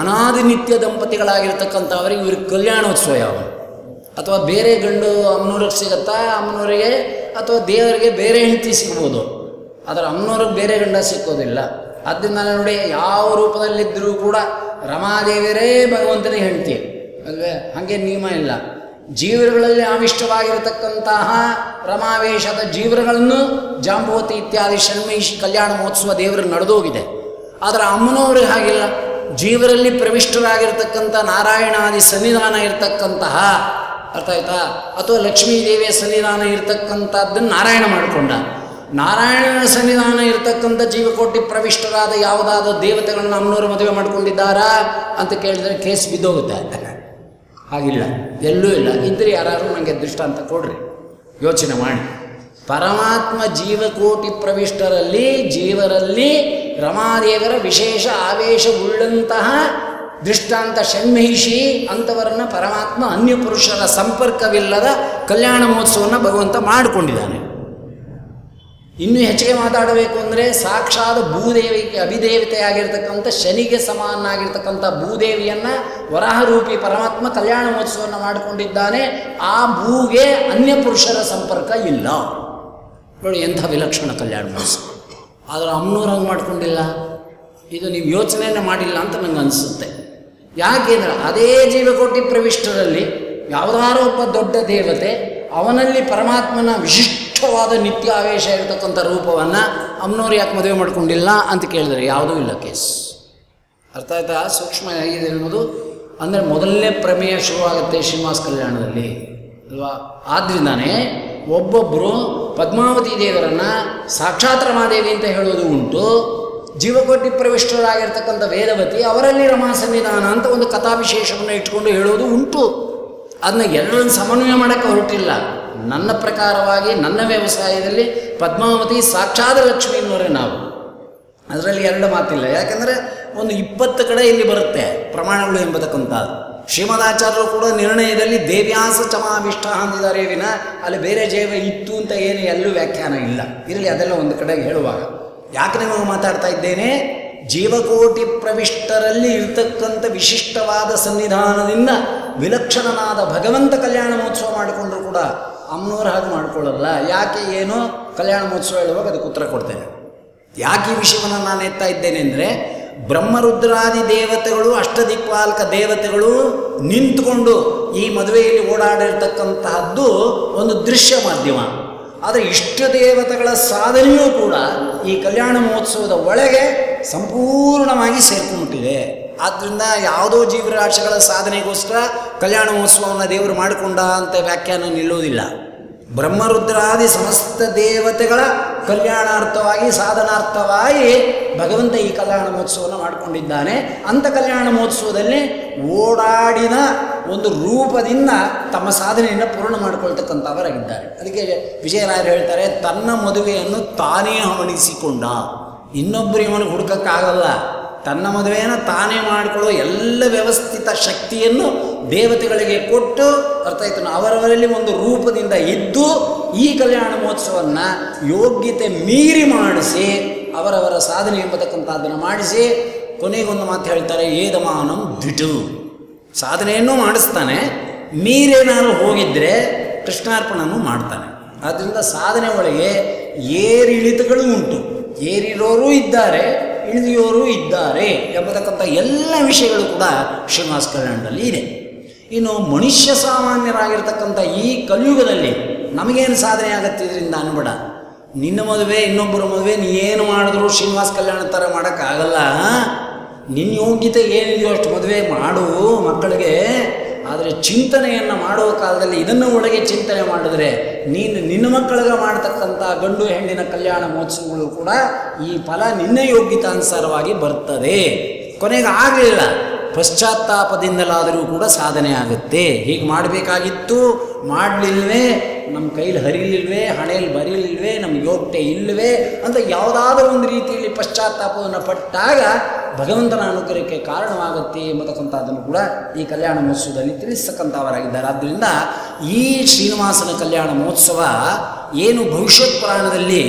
ಅನಾದಿ ನಿತ್ಯ ದಂಪತಿಗಳಾಗಿರ್ತಕ್ಕಂಥವರಿಗೆ ಇವ್ರಿಗೆ ಕಲ್ಯಾಣೋತ್ಸವ ಯಾವ, ಅಥವಾ ಬೇರೆ ಗಂಡು ಅಮ್ಮನವ್ರಿಗೆ ಸಿಗುತ್ತಾ ಅಮ್ಮನವರಿಗೆ, ಅಥವಾ ದೇವರಿಗೆ ಬೇರೆ ಹೆಂಡತಿ ಸಿಗ್ಬೋದು, ಆದರೆ ಅಮ್ಮನವ್ರಿಗೆ ಬೇರೆ ಗಂಡ ಸಿಕ್ಕೋದಿಲ್ಲ. ಆದ್ದರಿಂದ ನೋಡಿ, ಯಾವ ರೂಪದಲ್ಲಿದ್ದರೂ ಕೂಡ ರಮಾದೇವಿಯರೇ ಭಗವಂತನೇ ಹೆಂಡತಿ ಅಲ್ವೇ, ಹಾಗೆ ನಿಯಮ ಇಲ್ಲ. ಜೀವರುಗಳಲ್ಲಿ ಆವಿಷ್ಟವಾಗಿರತಕ್ಕಂತಹ ರಮಾವೇಶದ ಜೀವರುಗಳನ್ನು ಜಾಂಬವತಿ ಇತ್ಯಾದಿ ಷಣ್ಮಹಿಷಿ ಕಲ್ಯಾಣ ಮಹೋತ್ಸವ ದೇವರಿಗೆ ನಡೆದೋಗಿದೆ. ಆದರೆ ಅಮ್ಮನವ್ರಿಗೆ ಹಾಗಿಲ್ಲ. ಜೀವರಲ್ಲಿ ಪ್ರವಿಷ್ಟರಾಗಿರ್ತಕ್ಕಂಥ ನಾರಾಯಣಾದಿ ಸನ್ನಿಧಾನ ಇರತಕ್ಕಂತಹ, ಅರ್ಥ ಆಯ್ತಾ, ಅಥವಾ ಲಕ್ಷ್ಮೀದೇವಿಯ ಸನ್ನಿಧಾನ ಇರತಕ್ಕಂಥದ್ದನ್ನು ನಾರಾಯಣ ಮಾಡಿಕೊಂಡ. ನಾರಾಯಣನ ಸನ್ನಿಧಾನ ಇರತಕ್ಕಂಥ ಜೀವಕೋಟಿ ಪ್ರವಿಷ್ಟರಾದ ಯಾವುದಾದ ದೇವತೆಗಳನ್ನ ಅಮ್ಮನವರು ಮದುವೆ ಮಾಡ್ಕೊಂಡಿದ್ದಾರಾ ಅಂತ ಕೇಳಿದರೆ ಕೇಸ್ ಬಿದ್ದೋಗುತ್ತೆ. ಹಾಗಿಲ್ಲ, ಎಲ್ಲೂ ಇಲ್ಲ. ಇದ್ದರೆ ಯಾರು ನನಗೆ ದೃಷ್ಟಾಂತ ಕೊಡ್ರಿ, ಯೋಚನೆ ಮಾಡಿ. ಪರಮಾತ್ಮ ಜೀವಕೋಟಿ ಪ್ರವಿಷ್ಟರಲ್ಲಿ ಜೀವರಲ್ಲಿ ರಮಾದೇವರ ವಿಶೇಷ ಆವೇಶವುಳ್ಳಂತಹ ದೃಷ್ಟಾಂತ ಷಣ್ಮಹಿಷಿ ಅಂಥವರನ್ನು ಪರಮಾತ್ಮ ಅನ್ಯ ಪುರುಷರ ಸಂಪರ್ಕವಿಲ್ಲದ ಕಲ್ಯಾಣ ಮಹೋತ್ಸವವನ್ನು ಭಗವಂತ ಮಾಡಿಕೊಂಡಿದ್ದಾನೆ. ಇನ್ನೂ ಹೆಚ್ಚಿಗೆ ಮಾತಾಡಬೇಕು ಅಂದರೆ, ಸಾಕ್ಷಾತ್ ಭೂದೇವಿಗೆ ಅಭಿದೇವತೆಯಾಗಿರ್ತಕ್ಕಂಥ ಶನಿಗೆ ಸಮಾನಾಗಿರ್ತಕ್ಕಂಥ ಭೂದೇವಿಯನ್ನು ವರಾಹರೂಪಿ ಪರಮಾತ್ಮ ಕಲ್ಯಾಣ ಮಹೋತ್ಸವವನ್ನು ಮಾಡಿಕೊಂಡಿದ್ದಾನೆ. ಆ ಭೂಗೆ ಅನ್ಯ ಪುರುಷರ ಸಂಪರ್ಕ ಇಲ್ಲ. ನೋಡಿ ಎಂಥ ವಿಲಕ್ಷಣ ಕಲ್ಯಾಣ ಮಹೋತ್ಸವ. ಆದರೆ ಅಮ್ಮನವ್ರು ಹಂಗೆ ಮಾಡ್ಕೊಂಡಿಲ್ಲ. ಇದು ನೀವು ಯೋಚನೆಯನ್ನು ಮಾಡಿಲ್ಲ ಅಂತ ನಂಗೆ ಅನಿಸುತ್ತೆ. ಯಾಕೆಂದರೆ ಅದೇ ಜೀವಕೋಟಿ ಪ್ರವಿಷ್ಟರಲ್ಲಿ ಯಾವುದಾರೋ ಒಬ್ಬ ದೊಡ್ಡ ದೇವತೆ, ಅವನಲ್ಲಿ ಪರಮಾತ್ಮನ ವಿಶಿಷ್ಟವಾದ ನಿತ್ಯ ಆವೇಶ ಇರತಕ್ಕಂಥ ರೂಪವನ್ನು ಅಮ್ಮನವ್ರು ಯಾಕೆ ಮದುವೆ ಮಾಡ್ಕೊಂಡಿಲ್ಲ ಅಂತ ಕೇಳಿದರೆ ಯಾವುದೂ ಇಲ್ಲ ಕೇಸ್. ಅರ್ಥ ಆಯ್ತಾ? ಸೂಕ್ಷ್ಮ ಹೇಗಿದೆ ಅನ್ನೋದು. ಅಂದರೆ ಮೊದಲನೇ ಪ್ರಮೇಯ ಶುರುವಾಗುತ್ತೆ ಶ್ರೀನಿವಾಸ ಕಲ್ಯಾಣದಲ್ಲಿ ಅಲ್ವಾ. ಆದ್ದರಿಂದಾನೇ ಒಬ್ಬೊಬ್ಬರು ಪದ್ಮಾವತಿ ದೇವರನ್ನು ಸಾಕ್ಷಾತ್ ರಮಾದೇವಿ ಅಂತ ಹೇಳೋದು ಉಂಟು. ಜೀವಕೋಟಿ ಪ್ರವಿಷ್ಟರಾಗಿರ್ತಕ್ಕಂಥ ವೇದವತಿ ಅವರಲ್ಲಿ ರಮಾ ಸನ್ನಿಧಾನ ಅಂತ ಒಂದು ಕಥಾವಿಶೇಷವನ್ನು ಇಟ್ಕೊಂಡು ಹೇಳೋದು ಉಂಟು. ಅದನ್ನ ಎಲ್ಲರನ್ನು ಸಮನ್ವಯ ಮಾಡೋಕ್ಕೆ ಹೊರಟಿಲ್ಲ. ನನ್ನ ಪ್ರಕಾರವಾಗಿ ನನ್ನ ವ್ಯವಸಾಯದಲ್ಲಿ ಪದ್ಮಾವತಿ ಸಾಕ್ಷಾತ್ ಲಕ್ಷ್ಮೀನವರೇ ನಾವು. ಅದರಲ್ಲಿ ಎರಡು ಮಾತಿಲ್ಲ. ಯಾಕೆಂದರೆ ಒಂದು 20 ಕಡೆ ಇಲ್ಲಿ ಬರುತ್ತೆ ಪ್ರಮಾಣಗಳು ಎಂಬತಕ್ಕಂಥದ್ದು. ಶ್ರೀಮದಾಚಾರ್ಯರು ಕೂಡ ನಿರ್ಣಯದಲ್ಲಿ ದೇವ್ಯಾಸ ಚಮಾವಿಷ್ಟ ಅಂದಿದ್ದಾರೆ ವಿನ ಅಲ್ಲಿ ಬೇರೆ ಜೈವ ಇತ್ತು ಅಂತ ಏನು ಎಲ್ಲೂ ವ್ಯಾಖ್ಯಾನ ಇಲ್ಲ. ಇರಲಿ, ಅದೆಲ್ಲ ಒಂದು ಕಡೆಗೆ ಹೇಳುವಾಗ ಯಾಕೆ ನಿಮಗೆ ಮಾತಾಡ್ತಾ ಇದ್ದೇನೆ, ಜೀವಕೋಟಿ ಪ್ರವಿಷ್ಟರಲ್ಲಿ ಇರ್ತಕ್ಕಂಥ ವಿಶಿಷ್ಟವಾದ ಸನ್ನಿಧಾನದಿಂದ ವಿಲಕ್ಷಣನಾದ ಭಗವಂತ ಕಲ್ಯಾಣ ಮಹೋತ್ಸವ ಮಾಡಿಕೊಂಡ್ರು ಕೂಡ ಅಮ್ಮನವ್ರು ಹಾಗೆ ಮಾಡ್ಕೊಳ್ಳಲ್ಲ. ಯಾಕೆ ಏನು ಕಲ್ಯಾಣ ಮಹೋತ್ಸವ ಹೇಳುವಾಗ ಅದಕ್ಕೆ ಉತ್ತರ ಕೊಡ್ತೇನೆ. ಯಾಕೆ ಈ ವಿಷಯವನ್ನು ನಾನು ಎತ್ತಾ ಇದ್ದೇನೆ ಅಂದರೆ, ಬ್ರಹ್ಮರುದ್ರಾದಿ ದೇವತೆಗಳು, ಅಷ್ಟದಿಕ್ಪಾಲಕ ದೇವತೆಗಳು ನಿಂತುಕೊಂಡು ಈ ಮದುವೆಯಲ್ಲಿ ಓಡಾಡಿರ್ತಕ್ಕಂತಹದ್ದು ಒಂದು ದೃಶ್ಯ ಮಾಧ್ಯಮ. ಆದರೆ ಇಷ್ಟ ದೇವತೆಗಳ ಸಾಧನೆಯೂ ಕೂಡ ಈ ಕಲ್ಯಾಣ ಮಹೋತ್ಸವದ ಒಳಗೆ ಸಂಪೂರ್ಣವಾಗಿ ಸೇರ್ಕೊಂಡ್ಬಿಟ್ಟಿದೆ. ಆದ್ದರಿಂದ ಯಾವುದೋ ಜೀವರಾಶಿಗಳ ಸಾಧನೆಗೋಸ್ಕರ ಕಲ್ಯಾಣ ಮಹೋತ್ಸವವನ್ನು ದೇವರು ಮಾಡಿಕೊಂಡ ಅಂತ ವ್ಯಾಖ್ಯಾನ ನಿಲ್ಲೋದಿಲ್ಲ. ಬ್ರಹ್ಮರುದ್ರಾದಿ ಸಮಸ್ತ ದೇವತೆಗಳ ಕಲ್ಯಾಣಾರ್ಥವಾಗಿ, ಸಾಧನಾರ್ಥವಾಗಿ ಭಗವಂತ ಈ ಕಲ್ಯಾಣ ಮಹೋತ್ಸವವನ್ನು ಮಾಡಿಕೊಂಡಿದ್ದಾನೆ. ಅಂಥ ಕಲ್ಯಾಣ ಮಹೋತ್ಸವದಲ್ಲಿ ಓಡಾಡಿನ ಒಂದು ರೂಪದಿಂದ ತಮ್ಮ ಸಾಧನೆಯನ್ನು ಪೂರ್ಣ ಮಾಡಿಕೊಳ್ತಕ್ಕಂಥವರಾಗಿದ್ದಾರೆ. ಅದಕ್ಕೆ ವಿಜಯರಾಯರು ಹೇಳ್ತಾರೆ, ತನ್ನ ಮದುವೆಯನ್ನು ತಾನೇ ಹವಣಿಸಿಕೊಂಡ. ಇನ್ನೊಬ್ಬರು ಇವನಿಗೆ ಹುಡುಕಕ್ಕಾಗಲ್ಲ. ತನ್ನ ಮದುವೆಯನ್ನು ತಾನೇ ಮಾಡಿಕೊಳ್ಳುವ ಎಲ್ಲ ವ್ಯವಸ್ಥಿತ ಶಕ್ತಿಯನ್ನು ದೇವತೆಗಳಿಗೆ ಕೊಟ್ಟು, ಅರ್ಥ ಆಯ್ತು, ಅವರವರಲ್ಲಿ ಒಂದು ರೂಪದಿಂದ ಇದ್ದು ಈ ಕಲ್ಯಾಣ ಮಹೋತ್ಸವವನ್ನು ಯೋಗ್ಯತೆ ಮೀರಿ ಮಾಡಿಸಿ ಅವರವರ ಸಾಧನೆ ಎಂಬತಕ್ಕಂಥದ್ದನ್ನು ಮಾಡಿಸಿ ಕೊನೆಗೊಂದು ಮಾತು ಹೇಳ್ತಾರೆ, ಏದಮಾನಂ ದ್ವಿಟು. ಸಾಧನೆಯನ್ನು ಮಾಡಿಸ್ತಾನೆ, ಮೀರೇನಾದ್ರು ಹೋಗಿದ್ದರೆ ಕೃಷ್ಣಾರ್ಪಣನೂ ಮಾಡ್ತಾನೆ. ಆದ್ದರಿಂದ ಸಾಧನೆ ಒಳಗೆ ಏರಿಳಿತಗಳು ಉಂಟು. ಏರಿರೋರು ಇದ್ದಾರೆ, ಇಳಿದಿಯೋರು ಇದ್ದಾರೆ ಎಂಬತಕ್ಕಂಥ ಎಲ್ಲ ವಿಷಯಗಳು ಕೂಡ ಶ್ರೀನಿವಾಸ ಕಲ್ಯಾಣದಲ್ಲಿ ಇದೆ. ಇನ್ನು ಮನುಷ್ಯ ಸಾಮಾನ್ಯರಾಗಿರ್ತಕ್ಕಂಥ ಈ ಕಲಿಯುಗದಲ್ಲಿ ನಮಗೇನು ಸಾಧನೆ ಆಗತ್ತೆ ಇದರಿಂದ ಅನ್ಬೇಡ. ನಿನ್ನ ಮದುವೆ, ಇನ್ನೊಬ್ಬರ ಮದುವೆ ನೀ ಏನು ಮಾಡಿದ್ರು ಶ್ರೀನಿವಾಸ ಕಲ್ಯಾಣ ಥರ ಮಾಡೋಕ್ಕಾಗಲ್ಲ. ನಿನ್ನ ಯೋಗ್ಯತೆ ಏನಿದೆಯೋ ಅಷ್ಟು ಮದುವೆ ಮಾಡು ಮಕ್ಕಳಿಗೆ. ಆದರೆ ಚಿಂತನೆಯನ್ನು ಮಾಡುವ ಕಾಲದಲ್ಲಿ ಇದನ್ನು ಒಳಗೆ ಚಿಂತನೆ ಮಾಡಿದ್ರೆ ನಿನ್ನ ಮಕ್ಕಳಿಗೆ ಮಾಡ್ತಕ್ಕಂಥ ಗಂಡು ಹೆಣ್ಣಿನ ಕಲ್ಯಾಣ ಮಹೋತ್ಸವಗಳು ಕೂಡ ಈ ಫಲ ನಿನ್ನ ಯೋಗ್ಯತಾನುಸಾರವಾಗಿ ಬರ್ತದೆ. ಕೊನೆಗೆ ಆಗಲಿಲ್ಲ, ಪಶ್ಚಾತ್ತಾಪದಿಂದಲಾದರೂ ಕೂಡ ಸಾಧನೆ ಆಗುತ್ತೆ. ಹೀಗೆ ಮಾಡಬೇಕಾಗಿತ್ತು, ಮಾಡಲಿಲ್ವೇ, ನಮ್ಮ ಕೈಲಿ ಹರಿಲಿಲ್ವೇ, ಹಣೆಯಲ್ಲಿ ಬರೀಲಿಲ್ವೇ, ನಮ್ಗೆ ಯೋಗ್ಯತೆ ಇಲ್ಲವೇ ಅಂತ ಯಾವುದಾದ್ರೂ ಒಂದು ರೀತಿಯಲ್ಲಿ ಪಶ್ಚಾತ್ತಾಪವನ್ನು ಪಟ್ಟಾಗ ಭಗವಂತನ ಅನುಗ್ರಹಕ್ಕೆ ಕಾರಣವಾಗುತ್ತೆ ಎಂಬತಕ್ಕಂಥದ್ದನ್ನು ಕೂಡ ಈ ಕಲ್ಯಾಣ ಮಹೋತ್ಸವದಲ್ಲಿ ತಿಳಿಸ್ತಕ್ಕಂಥವರಾಗಿದ್ದಾರೆ. ಆದ್ದರಿಂದ ಈ ಶ್ರೀನಿವಾಸನ ಕಲ್ಯಾಣ ಮಹೋತ್ಸವ ಏನು ಭವಿಷ್ಯತ್ ಪುರಾಣದಲ್ಲಿ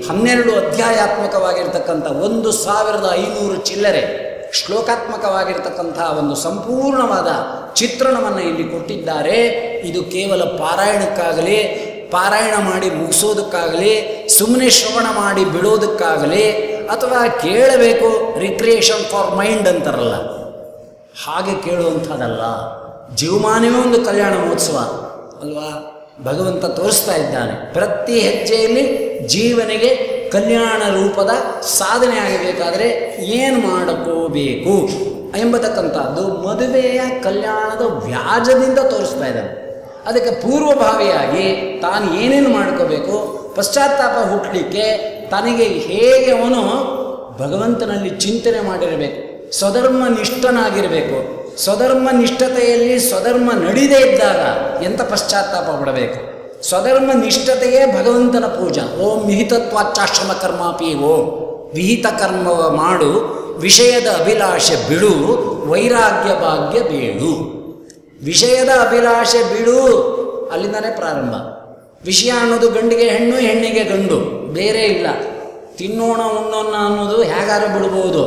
12 ಅಧ್ಯಾಯಾತ್ಮಕವಾಗಿರ್ತಕ್ಕಂಥ 1500 ಚಿಲ್ಲರೆ ಶ್ಲೋಕಾತ್ಮಕವಾಗಿರ್ತಕ್ಕಂಥ ಒಂದು ಸಂಪೂರ್ಣವಾದ ಚಿತ್ರಣವನ್ನು ಇಲ್ಲಿ ಕೊಟ್ಟಿದ್ದಾರೆ. ಇದು ಕೇವಲ ಪಾರಾಯಣಕ್ಕಾಗಲಿ, ಪಾರಾಯಣ ಮಾಡಿ ಮುಗಿಸೋದಕ್ಕಾಗಲಿ, ಸುಮ್ಮನೆ ಶ್ರವಣ ಮಾಡಿ ಬಿಡೋದಕ್ಕಾಗಲಿ, ಅಥವಾ ಕೇಳಬೇಕು ರಿಕ್ರಿಯೇಷನ್ ಫಾರ್ ಮೈಂಡ್ ಅಂತಾರಲ್ಲ ಹಾಗೆ ಕೇಳುವಂಥದ್ದಲ್ಲ. ಜೀವಮಾನವೇ ಒಂದು ಕಲ್ಯಾಣ ಮಹೋತ್ಸವ ಅಲ್ವಾ? ಭಗವಂತ ತೋರಿಸ್ತಾ ಇದ್ದಾನೆ, ಪ್ರತಿ ಹೆಜ್ಜೆಯಲ್ಲಿ ಜೀವನಿಗೆ ಕಲ್ಯಾಣ ರೂಪದ ಸಾಧನೆ ಆಗಬೇಕಾದ್ರೆ ಏನು ಮಾಡಕೋಬೇಕು ಎಂಬತಕ್ಕಂಥದ್ದು ಮದುವೆಯ ಕಲ್ಯಾಣದ ವ್ಯಾಜದಿಂದ ತೋರಿಸ್ತಾ ಇದ್ದಾನೆ. ಅದಕ್ಕೆ ಪೂರ್ವಭಾವಿಯಾಗಿ ತಾನು ಏನೇನು ಮಾಡ್ಕೋಬೇಕು, ಪಶ್ಚಾತ್ತಾಪ ಹುಟ್ಟಲಿಕ್ಕೆ ತನಗೆ ಹೇಗೆ ಅವನು ಭಗವಂತನಲ್ಲಿ ಚಿಂತನೆ ಮಾಡಿರಬೇಕು, ಸ್ವಧರ್ಮ ನಿಷ್ಠನಾಗಿರಬೇಕು. ಸ್ವಧರ್ಮ ನಿಷ್ಠತೆಯಲ್ಲಿ ಸ್ವಧರ್ಮ ನಡೀದೇ ಇದ್ದಾಗ ಎಂಥ ಪಶ್ಚಾತ್ತಾಪ ಪಡಬೇಕು. ಸ್ವಧರ್ಮ ನಿಷ್ಠತೆಯೇ ಭಗವಂತನ ಪೂಜಾ. ಓಂ ವಿಹಿತತ್ವಾಚಾಶ್ರಮ ಕರ್ಮಾಪಿ ಓಂ, ವಿಹಿತ ಕರ್ಮವ ಮಾಡು, ವಿಷಯದ ಅಭಿಲಾಷೆ ಬಿಡು, ವೈರಾಗ್ಯ ಭಾಗ್ಯ ಬೇಡು. ವಿಷಯದ ಅಭಿಲಾಷೆ ಬಿಡು, ಅಲ್ಲಿಂದನೇ ಪ್ರಾರಂಭ. ವಿಷಯ ಅನ್ನೋದು ಗಂಡಿಗೆ ಹೆಣ್ಣು, ಹೆಣ್ಣಿಗೆ ಗಂಡು, ಬೇರೆ ಇಲ್ಲ. ತಿನ್ನೋಣ ಉಣ್ಣೋಣ ಅನ್ನೋದು ಹೇಗಾರು ಬಿಡ್ಬೋದು.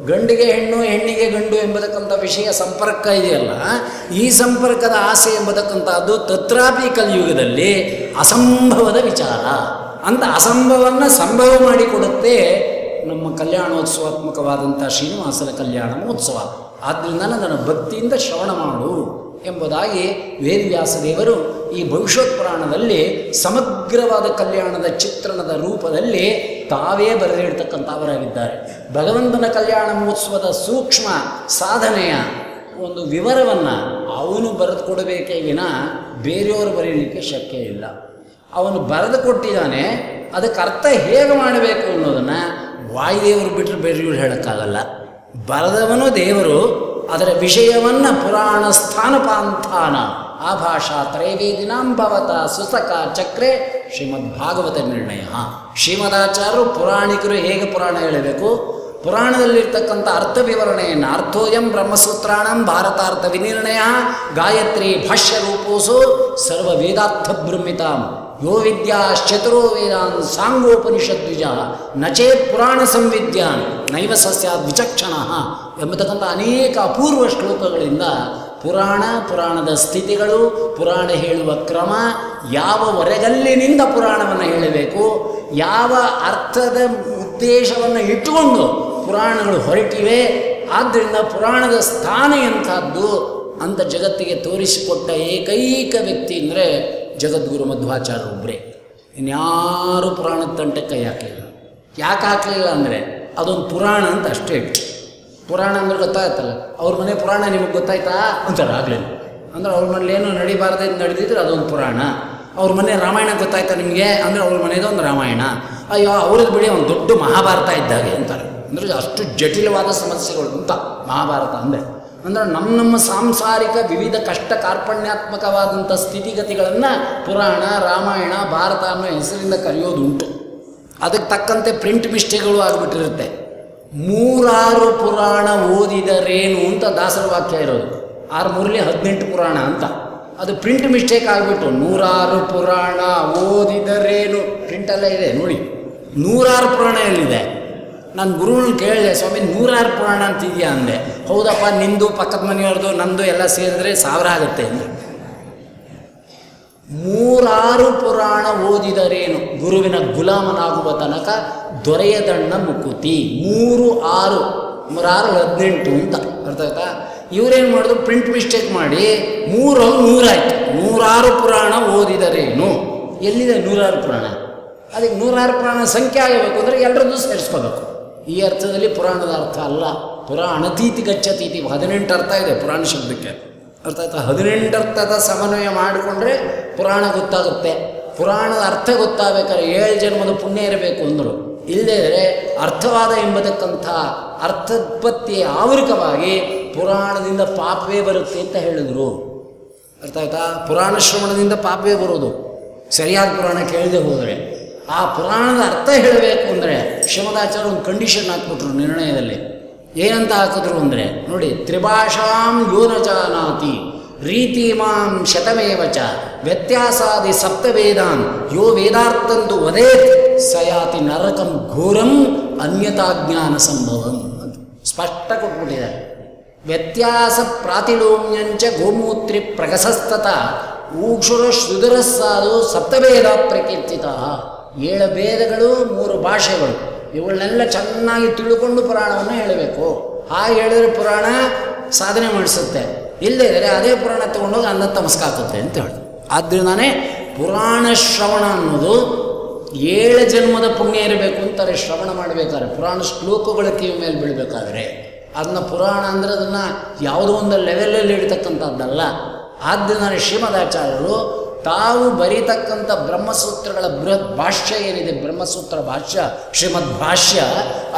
ಗಂಡಿಗೆ ಹೆಣ್ಣು, ಹೆಣ್ಣಿಗೆ ಗಂಡು ಎಂಬತಕ್ಕಂಥ ವಿಷಯ ಸಂಪರ್ಕ ಇದೆಯಲ್ಲ, ಈ ಸಂಪರ್ಕದ ಆಸೆ ಎಂಬತಕ್ಕಂಥದ್ದು ತತ್ರಾಪಿ ಕಲಿಯುಗದಲ್ಲಿ ಅಸಂಭವದ ವಿಚಾರ. ಅಂತ ಅಸಂಭವವನ್ನು ಸಂಭವ ಮಾಡಿಕೊಡುತ್ತೆ ನಮ್ಮ ಕಲ್ಯಾಣೋತ್ಸವಾತ್ಮಕವಾದಂಥ ಶ್ರೀನಿವಾಸನ ಕಲ್ಯಾಣ ಮಹೋತ್ಸವ. ಆದ್ದರಿಂದ ನನ್ನ ಭಕ್ತಿಯಿಂದ ಶ್ರವಣ ಮಾಡು ಎಂಬುದಾಗಿ ವೇದವ್ಯಾಸ ದೇವರು ಈ ಭವಿಷ್ಯೋತ್ ಪುರಾಣದಲ್ಲಿ ಸಮಗ್ರವಾದ ಕಲ್ಯಾಣದ ಚಿತ್ರಣದ ರೂಪದಲ್ಲಿ ತಾವೇ ಬರೆದಿಡ್ತಕ್ಕಂಥವರಾಗಿದ್ದಾರೆ. ಭಗವಂತನ ಕಲ್ಯಾಣ ಮಹೋತ್ಸವದ ಸೂಕ್ಷ್ಮ ಸಾಧನೆಯ ಒಂದು ವಿವರವನ್ನು ಅವನು ಬರೆದು ಕೊಡಬೇಕೇ ವಿನ ಬೇರೆಯವರು ಬರೀಲಿಕ್ಕೆ ಶಕ್ಯ ಇಲ್ಲ. ಅವನು ಬರೆದು ಕೊಟ್ಟಿದ್ದಾನೆ, ಅದಕ್ಕೆ ಅರ್ಥ ಹೇಗೆ ಮಾಡಬೇಕು ಅನ್ನೋದನ್ನು ವಾಯುದೇವರು ಬಿಟ್ಟರೆ ಬೇರೆಯವರು ಹೇಳೋಕ್ಕಾಗಲ್ಲ. ಬರೆದವನು ದೇವರು, ಅದರ ವಿಷಯವನ್ನು ಪುರಾಣ ಸ್ಥಾನಪಾಂಥಾನ ಆಭಾಷಾ ತ್ರೈವೇದಿನಾಂ ಭವತ ಸುಸಕ ಚಕ್ರೆ ಶ್ರೀಮದ್ಭಾಗವತ ನಿರ್ಣಯ. ಶ್ರೀಮದಾಚಾರ್ಯರು ಪುರಾಣಿಕರು ಹೇಗೆ ಪುರಾಣ ಹೇಳಬೇಕು, ಪುರಾಣದಲ್ಲಿರ್ತಕ್ಕಂಥ ಅರ್ಥ ವಿವರಣೆಯನ್ನು ಅರ್ಥೋಯಂ ಬ್ರಹ್ಮಸೂತ್ರಾಣಂ ಭಾರತಾರ್ಥ ವಿನಿರ್ಣಯ ಗಾಯತ್ರಿ ಭಾಷ್ಯ ರೂಪೋಸು ಸರ್ವ ವೇದಾರ್ಥ ಬ್ರಹ್ಮಿತಾಂ ಯೋ ವಿದ್ಯಾಶ್ಚತುರೋ ವೇದಾನ್ ಸಾಂಗೋಪನಿಷದ್ವಿಜ ನಚೇತ್ ಪುರಾಣ ಸಂವಿದ್ಯಾನ್ ನೈವ ಸಸ್ಯಾದ್ ವಿಚಕ್ಷಣ ಎಂಬತಕ್ಕಂಥ ಅನೇಕ ಅಪೂರ್ವ ಶ್ಲೋಕಗಳಿಂದ ಪುರಾಣ, ಪುರಾಣದ ಸ್ಥಿತಿಗಳು, ಪುರಾಣ ಹೇಳುವ ಕ್ರಮ, ಯಾವ ಹೊರಗಲ್ಲಿನಿಂದ ಪುರಾಣವನ್ನು ಹೇಳಬೇಕು, ಯಾವ ಅರ್ಥದ ಉದ್ದೇಶವನ್ನು ಇಟ್ಟುಕೊಂಡು ಪುರಾಣಗಳು ಹೊರಟಿವೆ. ಆದ್ದರಿಂದ ಪುರಾಣದ ಸ್ಥಾನ ಎಂಥದ್ದು ಅಂತ ಜಗತ್ತಿಗೆ ತೋರಿಸಿಕೊಟ್ಟ ಏಕೈಕ ವ್ಯಕ್ತಿ ಅಂದರೆ ಜಗದ್ಗುರು ಮಧ್ವಾಚಾರ್ಯರೊಬ್ಬರೇ. ಇನ್ಯಾರೂ ಪುರಾಣದ ತಂಟೆ ಕೈ ಹಾಕಲಿಲ್ಲ. ಯಾಕೆ ಹಾಕಲಿಲ್ಲ ಅಂದರೆ ಅದೊಂದು ಪುರಾಣ ಅಂತ ಅಷ್ಟೇ ಇಟ್ಟು. ಪುರಾಣ ಅಂದ್ರೆ ಗೊತ್ತಾಯ್ತಲ್ಲ, ಅವ್ರ ಮನೆ ಪುರಾಣ ನಿಮಗೆ ಗೊತ್ತಾಯ್ತಾ ಅಂತಾರೆ. ಆಗಲಿಲ್ಲ ಅಂದ್ರೆ ಅವ್ರ ಮನೇಲಿ ಏನೋ ನಡಿಬಾರ್ದು ನಡೆದಿದ್ರೆ ಅದೊಂದು ಪುರಾಣ. ಅವ್ರ ಮನೆ ರಾಮಾಯಣ ಗೊತ್ತಾಯ್ತಾ ನಿಮಗೆ ಅಂದರೆ ಅವ್ರ ಮನೆಯದೊಂದು ರಾಮಾಯಣ. ಅಯ್ಯೋ ಅವ್ರದ್ದು ಬಿಡಿ ಒಂದು ದೊಡ್ಡ ಮಹಾಭಾರತ ಇದ್ದಾಗೆ ಅಂತಾರೆ. ಅಂದರೆ ಅಷ್ಟು ಜಟಿಲವಾದ ಸಮಸ್ಯೆಗಳು ಅಂತ ಮಹಾಭಾರತ ಅಂದರೆ. ಅಂದರೆ ನಮ್ಮ ಸಾಂಸಾರಿಕ ವಿವಿಧ ಕಷ್ಟ ಕಾರ್ಪಣ್ಯಾತ್ಮಕವಾದಂಥ ಸ್ಥಿತಿಗತಿಗಳನ್ನು ಪುರಾಣ, ರಾಮಾಯಣ, ಭಾರತ ಅನ್ನೋ ಹೆಸರಿಂದ ಕರೆಯೋದುಂಟು. ಅದಕ್ಕೆ ತಕ್ಕಂತೆ ಪ್ರಿಂಟ್ ಮಿಸ್ಟೇಕ್ಗಳು ಆಗಿಬಿಟ್ಟಿರುತ್ತೆ. 3-6 ಪುರಾಣ ಓದಿದರೇನು ಅಂತ ದಾಸರ ವಾಕ್ಯ ಇರೋದು. 6×3 ಪುರಾಣ ಅಂತ. ಅದು ಪ್ರಿಂಟ್ ಮಿಸ್ಟೇಕ್ ಆಗಿಬಿಟ್ಟು 106 ಪುರಾಣ ಓದಿದರೇನು ಪ್ರಿಂಟಲ್ಲೇ ಇದೆ ನೋಡಿ. 106 ಪುರಾಣ ಎಲ್ಲಿದೆ? ನಾನು ಗುರುಗಳನ್ನ ಕೇಳಿದೆ, ಸ್ವಾಮಿ 106 ಪುರಾಣ ಅಂತಿದೆಯಾ ಅಂದೆ. ಹೌದಪ್ಪ, ನಿಂದು ಪಕ್ಕದ ಮನೆಯವ್ರದ್ದು ನಂದು ಎಲ್ಲ ಸೇರಿದ್ರೆ 1000 ಆಗುತ್ತೆ ಅಂದರೆ. 3-6 ಪುರಾಣ ಓದಿದರೇನು ಗುರುವಿನ ಗುಲಾಮನಾಗುವ ತನಕ ದೊರೆಯದಣ್ಣ ಮುಕುತಿ. 3-6 18 ಅಂತ ಅರ್ಥ ಆಯ್ತಾ? ಇವರೇನು ಮಾಡಿದ್ರು, ಪ್ರಿಂಟ್ ಮಿಸ್ಟೇಕ್ ಮಾಡಿ 3 ಆಯಿತು. 106 ಪುರಾಣ ಓದಿದರೇನು ಎಲ್ಲಿದೆ 106 ಪುರಾಣ? ಅದಕ್ಕೆ 106 ಪುರಾಣ ಸಂಖ್ಯೆ ಆಗಬೇಕು ಅಂದರೆ ಎಲ್ಲರದ್ದು ಸೇರಿಸ್ಕೋಬೇಕು. ಈ ಅರ್ಥದಲ್ಲಿ ಪುರಾಣದ ಅರ್ಥ ಅಲ್ಲ. ಪುರಾಣತೀತಿ ಗಚ್ಚತೀತಿ 18 ಅರ್ಥ ಇದೆ ಪುರಾಣ ಶಬ್ದಕ್ಕೆ. ಅರ್ಥ ಆಯ್ತಾ? 18 ಅರ್ಥದ ಸಮನ್ವಯ ಮಾಡಿಕೊಂಡ್ರೆ ಪುರಾಣ ಗೊತ್ತಾಗುತ್ತೆ. ಪುರಾಣದ ಅರ್ಥ ಗೊತ್ತಾಗಬೇಕಾದ್ರೆ 7 ಜನ್ಮದ ಪುಣ್ಯ ಇರಬೇಕು ಅಂದರು. ಇಲ್ಲದೇ ಇದ್ದರೆ ಅರ್ಥವಾದ ಎಂಬತಕ್ಕಂಥ ಅರ್ಥೋತ್ಪತ್ತಿಯ ಆವೃಕವಾಗಿ ಪುರಾಣದಿಂದ ಪಾಪವೇ ಬರುತ್ತೆ ಅಂತ ಹೇಳಿದರು. ಅರ್ಥ ಆಯ್ತಾ? ಪುರಾಣ ಶ್ರವಣದಿಂದ ಪಾಪವೇ ಬರೋದು, ಸರಿಯಾದ ಪುರಾಣ ಕೇಳದೆ ಹೋದರೆ. ಆ ಪುರಾಣದ ಅರ್ಥ ಹೇಳಬೇಕು ಅಂದರೆ ಶ್ರೀಮದಾಚಾರ್ಯ ಒಂದು ಕಂಡೀಷನ್ ಹಾಕ್ಬಿಟ್ರು ನಿರ್ಣಯದಲ್ಲಿ. ಏನಂತ ಹಾಕಿದ್ರು ಅಂದರೆ ನೋಡಿ, ತ್ರಿಭಾಷಾಂ ಯೋ ನ ಜಾನಾತಿ ರೀತಿಮಾಂ ಶತಮೇವಚ ವ್ಯತ್ಯಾಸಾದಿ ಸಪ್ತವೇದಾನ್ ಯೋ ವೇದಾರ್ಥಂತು ವದೇತ್ ಸಯಾತಿ ನರಕಂ ಘೋರಂ ಅನ್ಯತಾಜ್ಞಾನ ಸಂಭವಂ ಅಂತ ಸ್ಪಷ್ಟ ಕೊಟ್ಬಿಟ್ಟಿದ್ದಾರೆ. ವ್ಯತ್ಯಾಸ ಪ್ರಾತಿಲೋಮ್ಯಂಚ ಗೋಮೂತ್ರಿ ಪ್ರಗಸಸ್ತತ ಊಕ್ಷುರ ಶ್ರುದರಸ್ಸಾದು ಸಪ್ತಭೇದ ಪ್ರಕೀರ್ತಿತ. 7 ಭೇದಗಳು 3 ಭಾಷೆಗಳು, ಇವುಗಳನ್ನೆಲ್ಲ ಚೆನ್ನಾಗಿ ತಿಳ್ಕೊಂಡು ಪುರಾಣವನ್ನು ಹೇಳಬೇಕು. ಹಾಗೆ ಹೇಳಿದ್ರೆ ಪುರಾಣ ಸಾಧನೆ ಮಾಡಿಸುತ್ತೆ. ಇಲ್ಲದೇ ಇದ್ದರೆ ಅದೇ ಪುರಾಣ ತೊಗೊಂಡೋಗಿ ಅನ್ನ ತಮಸ್ಕಾಕುತ್ತೆ ಅಂತ ಹೇಳಿ. ಆದ್ದರಿಂದಾನೇ ಪುರಾಣ ಶ್ರವಣ ಅನ್ನೋದು 7 ಜನ್ಮದ ಪುಣ್ಯ ಇರಬೇಕು ಅಂತಾರೆ. ಶ್ರವಣ ಮಾಡಬೇಕಾದ್ರೆ ಪುರಾಣ ಶ್ಲೋಕಗಳ ಕಿವಿ ಮೇಲೆ ಬೀಳಬೇಕಾದ್ರೆ ಅದನ್ನು ಪುರಾಣ ಅಂದರೆ ಅದನ್ನು ಯಾವುದೋ ಒಂದು ಲೆವೆಲಲ್ಲಿ ಇಡ್ತಕ್ಕಂಥದ್ದಲ್ಲ. ಆದ್ದರಿಂದ ಶ್ರೀಮದಾಚಾರ್ಯರು ತಾವು ಬರೀತಕ್ಕಂಥ ಬ್ರಹ್ಮಸೂತ್ರಗಳ ಬೃಹತ್ ಭಾಷ್ಯ ಏನಿದೆ, ಬ್ರಹ್ಮಸೂತ್ರ ಭಾಷ್ಯ, ಶ್ರೀಮದ್ ಭಾಷ್ಯ,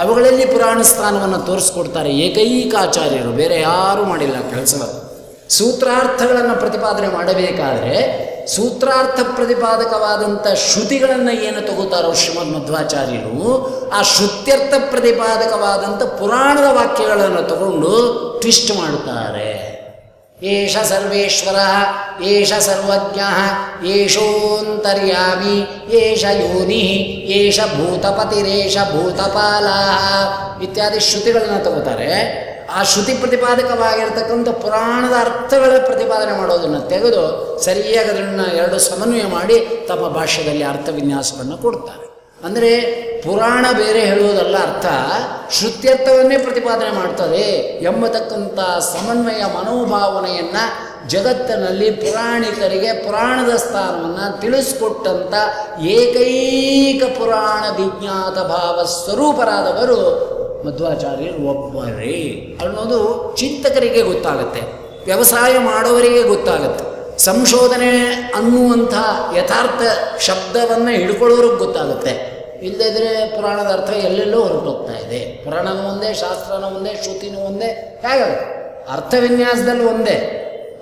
ಅವುಗಳಲ್ಲಿ ಪುರಾಣ ಸ್ಥಾನವನ್ನು ತೋರಿಸ್ಕೊಡ್ತಾರೆ. ಏಕೈಕ ಆಚಾರ್ಯರು, ಬೇರೆ ಯಾರೂ ಮಾಡಿಲ್ಲ ಕೆಲಸವನ್ನು. ಸೂತ್ರಾರ್ಥಗಳನ್ನು ಪ್ರತಿಪಾದನೆ ಮಾಡಬೇಕಾದ್ರೆ ಸೂತ್ರಾರ್ಥ ಪ್ರತಿಪಾದಕವಾದಂಥ ಶ್ರುತಿಗಳನ್ನು ಏನು ತಗೋತಾರೋ ಶ್ರೀಮದ್ ಮಧ್ವಾಚಾರ್ಯರು, ಆ ಶ್ರುತ್ಯರ್ಥ ಪ್ರತಿಪಾದಕವಾದಂಥ ಪುರಾಣದ ವಾಕ್ಯಗಳನ್ನು ತಗೊಂಡು ಟ್ವಿಸ್ಟ್ ಮಾಡುತ್ತಾರೆ. ಏಷ ಸರ್ವೇಶ್ವರ, ಏಷ ಸರ್ವಜ್ಞ, ಏಷೋಂತರ್ಯಾಮಿ, ಏಷ ಯೋನಿ, ಏಷ ಭೂತಪತಿರೇಷ ಭೂತಪಾಲ ಇತ್ಯಾದಿ ಶ್ರುತಿಗಳನ್ನು ತಗೋತಾರೆ. ಆ ಶ್ರುತಿ ಪ್ರತಿಪಾದಕವಾಗಿರ್ತಕ್ಕಂಥ ಪುರಾಣದ ಅರ್ಥಗಳ ಪ್ರತಿಪಾದನೆ ಮಾಡೋದನ್ನು ತೆಗೆದು ಸರಿಯಾಗಿ ಅದನ್ನು 2 ಸಮನ್ವಯ ಮಾಡಿ ತಮ್ಮ ಭಾಷ್ಯದಲ್ಲಿ ಅರ್ಥವಿನ್ಯಾಸವನ್ನು ಕೊಡ್ತಾರೆ. ಅಂದರೆ ಪುರಾಣ ಬೇರೆ ಹೇಳುವುದಲ್ಲ, ಅರ್ಥ ಶ್ರುತ್ಯರ್ಥವನ್ನೇ ಪ್ರತಿಪಾದನೆ ಮಾಡ್ತದೆ ಎಂಬತಕ್ಕಂಥ ಸಮನ್ವಯ ಮನೋಭಾವನೆಯನ್ನು ಜಗತ್ತಿನಲ್ಲಿ ಪುರಾಣಿಕರಿಗೆ ಪುರಾಣದ ಸ್ಥಾನವನ್ನು ತಿಳಿಸ್ಕೊಟ್ಟಂಥ ಏಕೈಕ ಪುರಾಣ ವಿಜ್ಞಾತ ಭಾವ ಸ್ವರೂಪರಾದವರು ಮಧ್ವಾಚಾರ್ಯರು ಒಬ್ಬರೇ ಅನ್ನೋದು ಚಿಂತಕರಿಗೆ ಗೊತ್ತಾಗುತ್ತೆ, ವ್ಯವಸಾಯ ಮಾಡೋವರಿಗೆ ಗೊತ್ತಾಗುತ್ತೆ, ಸಂಶೋಧನೆ ಅನ್ನುವಂಥ ಯಥಾರ್ಥ ಶಬ್ದವನ್ನು ಹಿಡ್ಕೊಳ್ಳೋರಿಗೆ ಗೊತ್ತಾಗುತ್ತೆ. ಇಲ್ಲದಿದ್ದರೆ ಪುರಾಣದ ಅರ್ಥ ಎಲ್ಲೆಲ್ಲೋ ಹೊರಟೋಗ್ತಾ ಇದೆ. ಪುರಾಣನೂ ಒಂದೇ, ಶಾಸ್ತ್ರನೂ ಒಂದೇ, ಶ್ರುತಿನೂ ಒಂದೇ, ಹೇಗಾಗುತ್ತೆ? ಅರ್ಥವಿನ್ಯಾಸದಲ್ಲಿ ಒಂದೇ,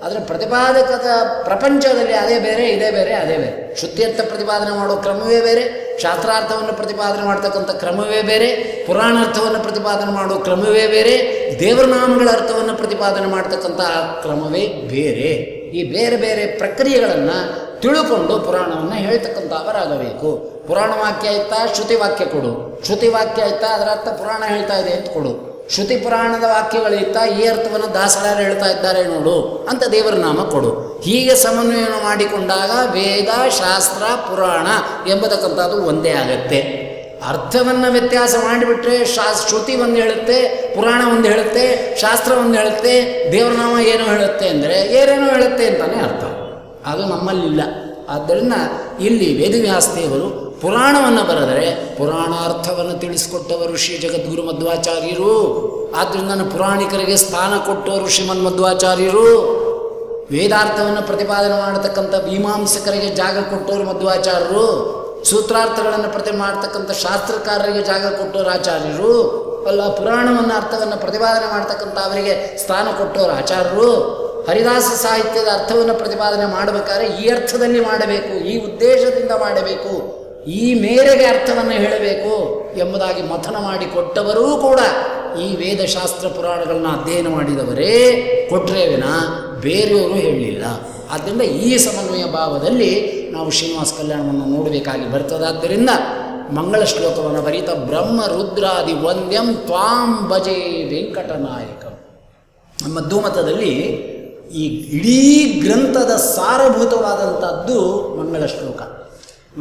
ಆದರೆ ಪ್ರತಿಪಾದಕದ ಪ್ರಪಂಚದಲ್ಲಿ ಅದೇ ಬೇರೆ, ಇದೇ ಬೇರೆ, ಅದೇ ಬೇರೆ. ಶ್ರುತ್ಯರ್ಥ ಪ್ರತಿಪಾದನೆ ಮಾಡೋ ಕ್ರಮವೇ ಬೇರೆ, ಶಾಸ್ತ್ರಾರ್ಥವನ್ನು ಪ್ರತಿಪಾದನೆ ಮಾಡ್ತಕ್ಕಂಥ ಕ್ರಮವೇ ಬೇರೆ, ಪುರಾಣಾರ್ಥವನ್ನು ಪ್ರತಿಪಾದನೆ ಮಾಡೋ ಕ್ರಮವೇ ಬೇರೆ, ದೇವರನಾಮಗಳ ಅರ್ಥವನ್ನು ಪ್ರತಿಪಾದನೆ ಮಾಡ್ತಕ್ಕಂಥ ಕ್ರಮವೇ ಬೇರೆ. ಈ ಬೇರೆ ಬೇರೆ ಪ್ರಕ್ರಿಯೆಗಳನ್ನು ತಿಳ್ಕೊಂಡು ಪುರಾಣವನ್ನು ಹೇಳ್ತಕ್ಕಂಥವರಾಗಬೇಕು. ಪುರಾಣ ವಾಕ್ಯ ಆಯ್ತಾ ಶ್ರುತಿ ವಾಕ್ಯ ಕೊಡು, ಶ್ರುತಿ ವಾಕ್ಯ ಆಯ್ತಾ ಅದರ ಅರ್ಥ ಪುರಾಣ ಹೇಳ್ತಾ ಇದೆ ಅಂತ ಕೊಡು, ಶ್ರುತಿ ಪುರಾಣದ ವಾಕ್ಯಗಳಿತ್ತ ಈ ಅರ್ಥವನ್ನು ದಾಸರಾಯರು ಹೇಳ್ತಾ ಇದ್ದಾರೆ ನೋಡು ಅಂತ ದೇವರ ನಾಮ ಕೊಡು. ಹೀಗೆ ಸಮನ್ವಯವನ್ನು ಮಾಡಿಕೊಂಡಾಗ ವೇದ, ಶಾಸ್ತ್ರ, ಪುರಾಣ ಎಂಬತಕ್ಕಂಥದ್ದು ಒಂದೇ ಆಗತ್ತೆ. ಅರ್ಥವನ್ನು ವ್ಯತ್ಯಾಸ ಮಾಡಿಬಿಟ್ರೆ ಶ್ರುತಿ ಒಂದು ಹೇಳುತ್ತೆ, ಪುರಾಣ ಒಂದು ಹೇಳುತ್ತೆ, ಶಾಸ್ತ್ರ ಒಂದು ಹೇಳುತ್ತೆ, ದೇವರ ನಾಮ ಏನೋ ಹೇಳುತ್ತೆ ಅಂದರೆ ಏನೇನೋ ಹೇಳುತ್ತೆ ಅಂತಲೇ ಅರ್ಥ. ಅದು ನಮ್ಮಲ್ಲಿಲ್ಲ. ಆದ್ದರಿಂದ ಇಲ್ಲಿ ವೇದವ್ಯಾಸದೇವರು ಪುರಾಣವನ್ನು ಬರೆದರೆ ಪುರಾಣಾರ್ಥವನ್ನು ತಿಳಿಸಿಕೊಟ್ಟವರು ಶ್ರೀ ಜಗದ್ಗುರು ಮಧ್ವಾಚಾರ್ಯರು. ಆದ್ದರಿಂದ ಪುರಾಣಿಕರಿಗೆ ಸ್ಥಾನ ಕೊಟ್ಟವರು ಶ್ರೀಮನ್ ಮಧ್ವಾಚಾರ್ಯರು. ವೇದಾರ್ಥವನ್ನು ಪ್ರತಿಪಾದನೆ ಮಾಡತಕ್ಕಂಥ ಮೀಮಾಂಸಕರಿಗೆ ಜಾಗ ಕೊಟ್ಟವರು ಮಧ್ವಾಚಾರ್ಯರು. ಸೂತ್ರಾರ್ಥಗಳನ್ನು ಮಾಡ್ತಕ್ಕಂಥ ಶಾಸ್ತ್ರಕಾರರಿಗೆ ಜಾಗ ಕೊಟ್ಟವರು ಆಚಾರ್ಯರು. ಅಲ್ಲ, ಪುರಾಣವನ್ನು ಅರ್ಥವನ್ನು ಪ್ರತಿಪಾದನೆ ಮಾಡ್ತಕ್ಕಂಥ ಅವರಿಗೆ ಸ್ಥಾನ ಕೊಟ್ಟವರು ಆಚಾರ್ಯರು. ಹರಿದಾಸ ಸಾಹಿತ್ಯದ ಅರ್ಥವನ್ನು ಪ್ರತಿಪಾದನೆ ಮಾಡಬೇಕಾದ್ರೆ ಈ ಅರ್ಥದಲ್ಲಿ ಮಾಡಬೇಕು, ಈ ಉದ್ದೇಶದಿಂದ ಮಾಡಬೇಕು, ಈ ಮೇರೆಗೆ ಅರ್ಥವನ್ನು ಹೇಳಬೇಕು ಎಂಬುದಾಗಿ ಮಥನ ಮಾಡಿ ಕೊಟ್ಟವರೂ ಕೂಡ ಈ ವೇದಶಾಸ್ತ್ರ ಪುರಾಣಗಳನ್ನ ಅಧ್ಯಯನ ಮಾಡಿದವರೇ ಕೊಟ್ಟರೆ ವಿನ ಬೇರೆಯವರು ಹೇಳಲಿಲ್ಲ. ಆದ್ದರಿಂದ ಈ ಸಮನ್ವಯ ಭಾವದಲ್ಲಿ ನಾವು ಶ್ರೀನಿವಾಸ ಕಲ್ಯಾಣವನ್ನು ನೋಡಬೇಕಾಗಿ ಬರ್ತದೆ. ಆದ್ದರಿಂದ ಮಂಗಳ ಶ್ಲೋಕವನ್ನು ಬರೀತ ಬ್ರಹ್ಮ ರುದ್ರಾದಿ ವಂದ್ಯಂ ತ್ವಾಂ ಭಜೆ ವೆಂಕಟನಾಯಕಂ. ನಮ್ಮ ಮಧ್ವಮತದಲ್ಲಿ ಈ ಇಡೀ ಗ್ರಂಥದ ಸಾರಭೂತವಾದಂಥದ್ದು ಮಂಗಳ ಶ್ಲೋಕ.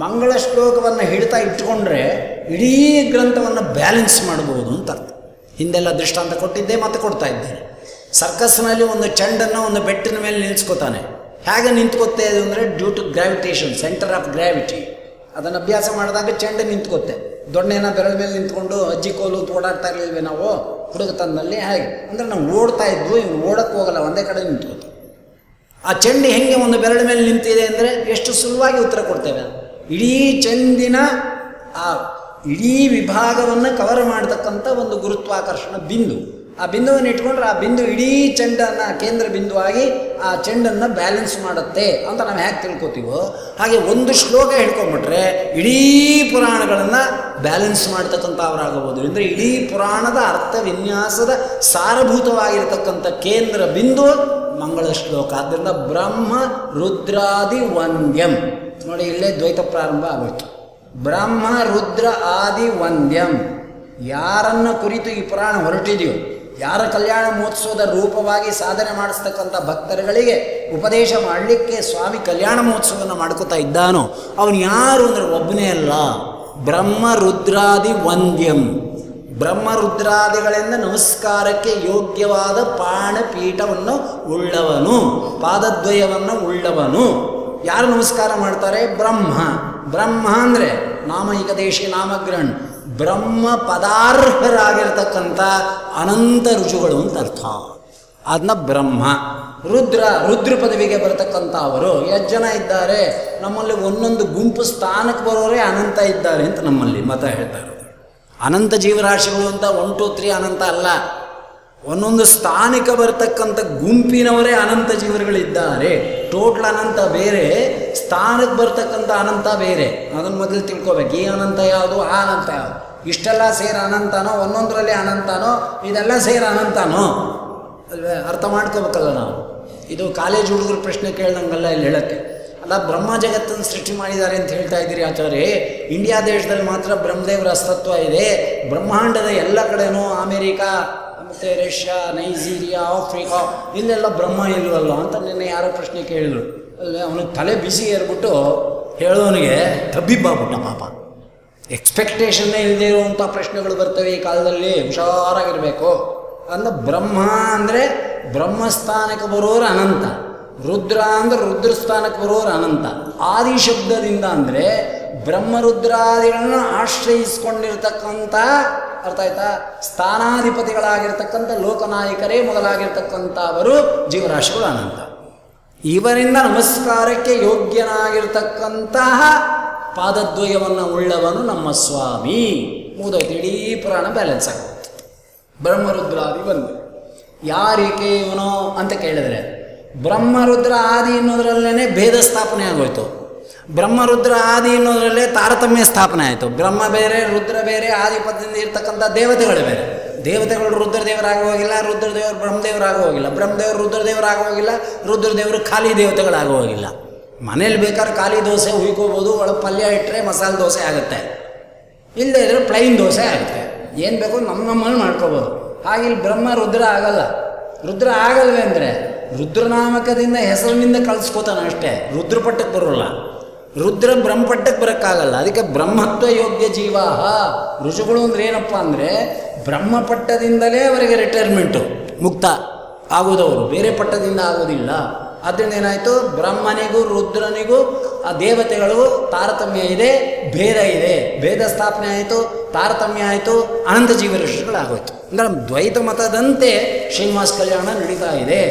ಮಂಗಳ ಶ್ಲೋಕವನ್ನು ಹಿಡಿತಾ ಇಟ್ಟುಕೊಂಡ್ರೆ ಇಡೀ ಗ್ರಂಥವನ್ನು ಬ್ಯಾಲೆನ್ಸ್ ಮಾಡಬಹುದು ಅಂತ ಅರ್ಥ. ಹಿಂದೆಲ್ಲ ದೃಷ್ಟಾಂತ ಕೊಟ್ಟಿದ್ದೆ, ಮತ್ತೆ ಕೊಡ್ತಾ ಇದ್ದೇನೆ. ಸರ್ಕಸ್ನಲ್ಲಿ ಒಂದು ಚೆಂಡನ್ನು ಒಂದು ಬೆಟ್ಟಿನ ಮೇಲೆ ನಿಲ್ಲಿಸ್ಕೋತಾನೆ. ಹೇಗೆ ನಿಂತ್ಕೋತೆ ಅದು ಅಂದರೆ due to gravitation, centre of gravity. ಅದನ್ನು ಅಭ್ಯಾಸ ಮಾಡಿದಾಗ ಚೆಂಡು ನಿಂತ್ಕೋತೆ. ದೊಣ್ಣೆನ ಬೆರಳ ಮೇಲೆ ನಿಂತ್ಕೊಂಡು ಅಜ್ಜಿ ಕೋಲು ಓಡಾಡ್ತಾ ಇರಲಿಲ್ವೇ ನಾವು ಹುಡುಗತನದಲ್ಲಿ? ಹೇಗೆ ಅಂದರೆ ನಾವು ಓಡ್ತಾ ಇದ್ವು, ಇವ್ನು ಓಡಕ್ಕೆ ಹೋಗಲ್ಲ, ಒಂದೇ ಕಡೆ ನಿಂತ್ಕೋತ. ಆ ಚೆಂಡು ಹೆಂಗೆ ಒಂದು ಬೆರಳ ಮೇಲೆ ನಿಂತಿದೆ ಅಂದರೆ ಎಷ್ಟು ಸುಲಭವಾಗಿ ಉತ್ತರ ಕೊಡ್ತೇವೆ. ಇಡೀ ಚೆಂಡಿನ ಆ ಇಡೀ ವಿಭಾಗವನ್ನು ಕವರ್ ಮಾಡತಕ್ಕಂಥ ಒಂದು ಗುರುತ್ವಾಕರ್ಷಣ ಬಿಂದು. ಆ ಬಿಂದುವನ್ನು ಇಟ್ಕೊಂಡ್ರೆ ಆ ಬಿಂದು ಇಡೀ ಚೆಂಡನ್ನು ಕೇಂದ್ರ ಬಿಂದುವಾಗಿ ಆ ಚೆಂಡನ್ನು ಬ್ಯಾಲೆನ್ಸ್ ಮಾಡುತ್ತೆ ಅಂತ ನಾವು ಹೇಗೆ ತಿಳ್ಕೊತೀವೋ ಹಾಗೆ ಒಂದು ಶ್ಲೋಕ ಹಿಡ್ಕೊಂಡ್ಬಿಟ್ರೆ ಇಡೀ ಪುರಾಣಗಳನ್ನು ಬ್ಯಾಲೆನ್ಸ್ ಮಾಡ್ತಕ್ಕಂಥವರಾಗಬಹುದು. ಅಂದರೆ ಇಡೀ ಪುರಾಣದ ಅರ್ಥ ವಿನ್ಯಾಸದ ಸಾರಭೂತವಾಗಿರತಕ್ಕಂಥ ಕೇಂದ್ರ ಬಿಂದು ಮಂಗಳ ಶ್ಲೋಕ. ಆದ್ದರಿಂದ ಬ್ರಹ್ಮ ರುದ್ರಾದಿ ವಂದ್ಯಂ. ನೋಡಿ, ಇಲ್ಲೇ ದ್ವೈತ ಪ್ರಾರಂಭ ಆಗೋಯ್ತು. ಬ್ರಹ್ಮ ರುದ್ರ ಆದಿ ವಂದ್ಯಂ. ಯಾರನ್ನ ಕುರಿತು ಈ ಪುರಾಣ ಹೊರಟಿದೆಯೋ, ಯಾರ ಕಲ್ಯಾಣ ಮಹೋತ್ಸವದ ರೂಪವಾಗಿ ಸಾಧನೆ ಮಾಡಿಸ್ತಕ್ಕಂಥ ಭಕ್ತರುಗಳಿಗೆ ಉಪದೇಶ ಮಾಡಲಿಕ್ಕೆ ಸ್ವಾಮಿ ಕಲ್ಯಾಣ ಮಹೋತ್ಸವವನ್ನು ಮಾಡ್ಕೋತಾ ಇದ್ದಾನೋ ಅವನು ಯಾರು ಅಂದರೆ ಒಬ್ಬನೇ ಅಲ್ಲ, ಬ್ರಹ್ಮ ರುದ್ರಾದಿ ವಂದ್ಯಂ. ಬ್ರಹ್ಮ ರುದ್ರಾದಿಗಳಿಂದ ನಮಸ್ಕಾರಕ್ಕೆ ಯೋಗ್ಯವಾದ ಪಾಣಪೀಠವನ್ನು ಉಳ್ಳವನು, ಪಾದದ್ವಯವನ್ನು ಉಳ್ಳವನು. ಯಾರು ನಮಸ್ಕಾರ ಮಾಡ್ತಾರೆ? ಬ್ರಹ್ಮ. ಬ್ರಹ್ಮ ಅಂದರೆ ನಾಮೈಕ ದೇಶಿ ನಾಮಗ್ರಹಣ್, ಬ್ರಹ್ಮ ಪದಾರ್ಹರಾಗಿರ್ತಕ್ಕಂಥ ಅನಂತ ರುಜುಗಳು ಅಂತ ಅರ್ಥ. ಅದನ್ನ ಬ್ರಹ್ಮ. ರುದ್ರ ಪದವಿಗೆ ಬರತಕ್ಕಂಥ ಅವರು ಎಷ್ಟು ಜನ ಇದ್ದಾರೆ? ನಮ್ಮಲ್ಲಿ ಒಂದೊಂದು ಗುಂಪು ಸ್ಥಾನಕ್ಕೆ ಬರೋರೇ ಅನಂತ ಇದ್ದಾರೆ ಅಂತ ನಮ್ಮಲ್ಲಿ ಮತ ಹೇಳ್ತಾರೆ. ಅನಂತ ಜೀವರಾಶಿಗಳು ಅಂತ 1 2 3 ಅನಂತ ಅಲ್ಲ, ಒಂದೊಂದು ಸ್ಥಾನಕ್ಕೆ ಬರ್ತಕ್ಕಂಥ ಗುಂಪಿನವರೇ ಅನಂತ ಜೀವರುಗಳಿದ್ದಾರೆ. ಟೋಟಲ್ ಅನಂತ ಬೇರೆ, ಸ್ಥಾನಕ್ಕೆ ಬರ್ತಕ್ಕಂಥ ಅನಂತ ಬೇರೆ. ಅದನ್ನು ಮೊದಲು ತಿಳ್ಕೊಬೇಕು. ಈ ಅನಂತ ಯಾವುದು, ಆ ಅನಂತ ಯಾವುದು? ಇಷ್ಟೆಲ್ಲ ಸೇರಿ ಅನಂತನೋ, ಒಂದೊಂದರಲ್ಲಿ ಅನಂತನೋ, ಇದೆಲ್ಲ ಸೇರಿ ಅನಂತನೋ ಅಲ್ವೇ? ಅರ್ಥ ಮಾಡ್ಕೋಬೇಕಲ್ಲ ನಾವು. ಇದು ಕಾಲೇಜ್ ಹುಡುಗರು ಪ್ರಶ್ನೆ ಕೇಳ್ದಂಗಲ್ಲ ಇಲ್ಲಿ ಹೇಳಕ್ಕೆ. ಅಲ್ಲ, ಬ್ರಹ್ಮ ಜಗತ್ತನ್ನು ಸೃಷ್ಟಿ ಮಾಡಿದ್ದಾರೆ ಅಂತ ಹೇಳ್ತಾ ಇದ್ದೀರಿ ಆಚಾರ್ಯ. ಇಂಡಿಯಾ ದೇಶದಲ್ಲಿ ಮಾತ್ರ ಬ್ರಹ್ಮದೇವರ ಅಸ್ತಿತ್ವ ಇದೆ, ಬ್ರಹ್ಮಾಂಡದ ಎಲ್ಲ ಕಡೆನೂ ಅಮೇರಿಕಾ ಮತ್ತು ರಷ್ಯಾ, ನೈಜೀರಿಯಾ, ಆಫ್ರಿಕಾ ಇಲ್ಲೆಲ್ಲ ಬ್ರಹ್ಮ ಇಲ್ವಲ್ಲ ಅಂತ ನಿನ್ನೆ ಯಾರೋ ಪ್ರಶ್ನೆ ಕೇಳಿದ್ರು. ಅಲ್ಲೇ ಅವನಿಗೆ ತಲೆ ಬಿಸಿ ಏರ್ಬಿಟ್ಟು ಹೇಳೋನಿಗೆ ತಬ್ಬಿಬ್ಬಾಗ್ಬಿಟ್ಟ ಪಾಪ. ಎಕ್ಸ್ಪೆಕ್ಟೇಷನ್ನೇ ಇಲ್ಲದೆ ಇರುವಂಥ ಪ್ರಶ್ನೆಗಳು ಬರ್ತವೆ ಈ ಕಾಲದಲ್ಲಿ, ಹುಷಾರಾಗಿರಬೇಕು. ಅಂದ್ರೆ ಬ್ರಹ್ಮ ಅಂದರೆ ಬ್ರಹ್ಮಸ್ಥಾನಕ್ಕೆ ಬರೋರು ಅನಂತ, ರುದ್ರ ಅಂದರೆ ರುದ್ರಸ್ಥಾನಕ್ಕೆ ಬರೋರು ಅನಂತ. ಆದಿ ಶಬ್ದದಿಂದ ಅಂದರೆ ಬ್ರಹ್ಮರುದ್ರಾದಿಗಳನ್ನ ಆಶ್ರಯಿಸ್ಕೊಂಡಿರ್ತಕ್ಕಂಥ, ಅರ್ಥ ಆಯ್ತಾ, ಸ್ಥಾನಾಧಿಪತಿಗಳಾಗಿರ್ತಕ್ಕಂಥ ಲೋಕನಾಯಕರೇ ಮೊದಲಾಗಿರ್ತಕ್ಕಂಥವರು ಜೀವರಾಶಿಗಳು ಅನಂತ. ಇವರಿಂದ ನಮಸ್ಕಾರಕ್ಕೆ ಯೋಗ್ಯನಾಗಿರ್ತಕ್ಕಂತಹ ಪಾದದ್ವಯವನ್ನು ಉಳ್ಳವನು ನಮ್ಮ ಸ್ವಾಮಿ. ಮುಗಿದೋಯ್ತು, ಇಡೀ ಪುರಾಣ ಬ್ಯಾಲೆನ್ಸ್ ಆಗುತ್ತೆ. ಬ್ರಹ್ಮರುದ್ರಾದಿ ಬಂದು ಯಾರಿಕೆ ಇವನೋ ಅಂತ ಕೇಳಿದ್ರೆ ಬ್ರಹ್ಮರುದ್ರ ಆದಿ ಅನ್ನೋದ್ರಲ್ಲೇ ಭೇದ ಸ್ಥಾಪನೆ ಆಗೋಯ್ತು. ಬ್ರಹ್ಮರುದ್ರ ಆದಿ ಅನ್ನೋದ್ರಲ್ಲೇ ತಾರತಮ್ಯ ಸ್ಥಾಪನೆ ಆಯಿತು. ಬ್ರಹ್ಮ ಬೇರೆ, ರುದ್ರ ಬೇರೆ, ಆದಿಪದ್ಯದಿಂದ ಇರ್ತಕ್ಕಂಥ ದೇವತೆಗಳು ಬೇರೆ. ದೇವತೆಗಳು ರುದ್ರದೇವರಾಗಿ ಹೋಗಿಲ್ಲ, ರುದ್ರದೇವರು ಬ್ರಹ್ಮದೇವರಾಗಿ ಹೋಗಿಲ್ಲ, ಬ್ರಹ್ಮದೇವರು ರುದ್ರದೇವರಾಗಿ ಹೋಗಿಲ್ಲ, ರುದ್ರದೇವರು ಖಾಲಿ ದೇವತೆಗಳಾಗಿ ಹೋಗಿಲ್ಲ. ಮನೇಲಿ ಬೇಕಾದ್ರೆ ಖಾಲಿ ದೋಸೆ ಹುಯ್ಕೋಬೋದು, ಒಳಗೆ ಪಲ್ಯ ಇಟ್ಟರೆ ಮಸಾಲೆ ದೋಸೆ ಆಗುತ್ತೆ, ಇಲ್ಲದೇ ಇದ್ರೆ ಪ್ಲೈನ್ ದೋಸೆ ಆಗುತ್ತೆ. ಏನು ಬೇಕೋ ನಮ್ಮಲ್ಲಿ ಮಾಡ್ಕೋಬೋದು. ಹಾಗೆ ಇಲ್ಲಿ ಬ್ರಹ್ಮ ರುದ್ರ ಆಗಲ್ಲ. ರುದ್ರ ಆಗಲ್ವೇ ಅಂದರೆ ರುದ್ರನಾಮಕದಿಂದ ಹೆಸರಿನಿಂದ ಕಳಿಸ್ಕೋತಾನೆ ಅಷ್ಟೇ, ರುದ್ರಪಟ್ಟಕ್ಕೆ ಬರೋಲ್ಲ. ರುದ್ರ ಬ್ರಹ್ಮಪಟ್ಟಕ್ಕೆ ಬರೋಕ್ಕಾಗಲ್ಲ. ಅದಕ್ಕೆ ಬ್ರಹ್ಮತ್ವ ಯೋಗ್ಯ ಜೀವಾಹ ಋಷಿಗಳು ಅಂದ್ರೆ ಏನಪ್ಪ ಅಂದರೆ ಬ್ರಹ್ಮಪಟ್ಟದಿಂದಲೇ ಅವರಿಗೆ ರಿಟೈರ್ಮೆಂಟು, ಮುಕ್ತ ಆಗೋದವರು, ಬೇರೆ ಪಟ್ಟದಿಂದ ಆಗೋದಿಲ್ಲ. ಆದ್ದರಿಂದ ಏನಾಯಿತು, ಬ್ರಹ್ಮನಿಗೂ ರುದ್ರನಿಗೂ ಆ ದೇವತೆಗಳಿಗೂ ತಾರತಮ್ಯ ಇದೆ, ಭೇದ ಇದೆ. ಭೇದ ಸ್ಥಾಪನೆ ಆಯಿತು, ತಾರತಮ್ಯ ಆಯಿತು, ಅನಂತ ಜೀವ ಋಷಿಗಳಾಗೋಯ್ತು. ಅಂದರೆ ದ್ವೈತ ಮತದಂತೆ ಶ್ರೀನಿವಾಸ ಕಲ್ಯಾಣ ನಡೀತಾ ಇದೆ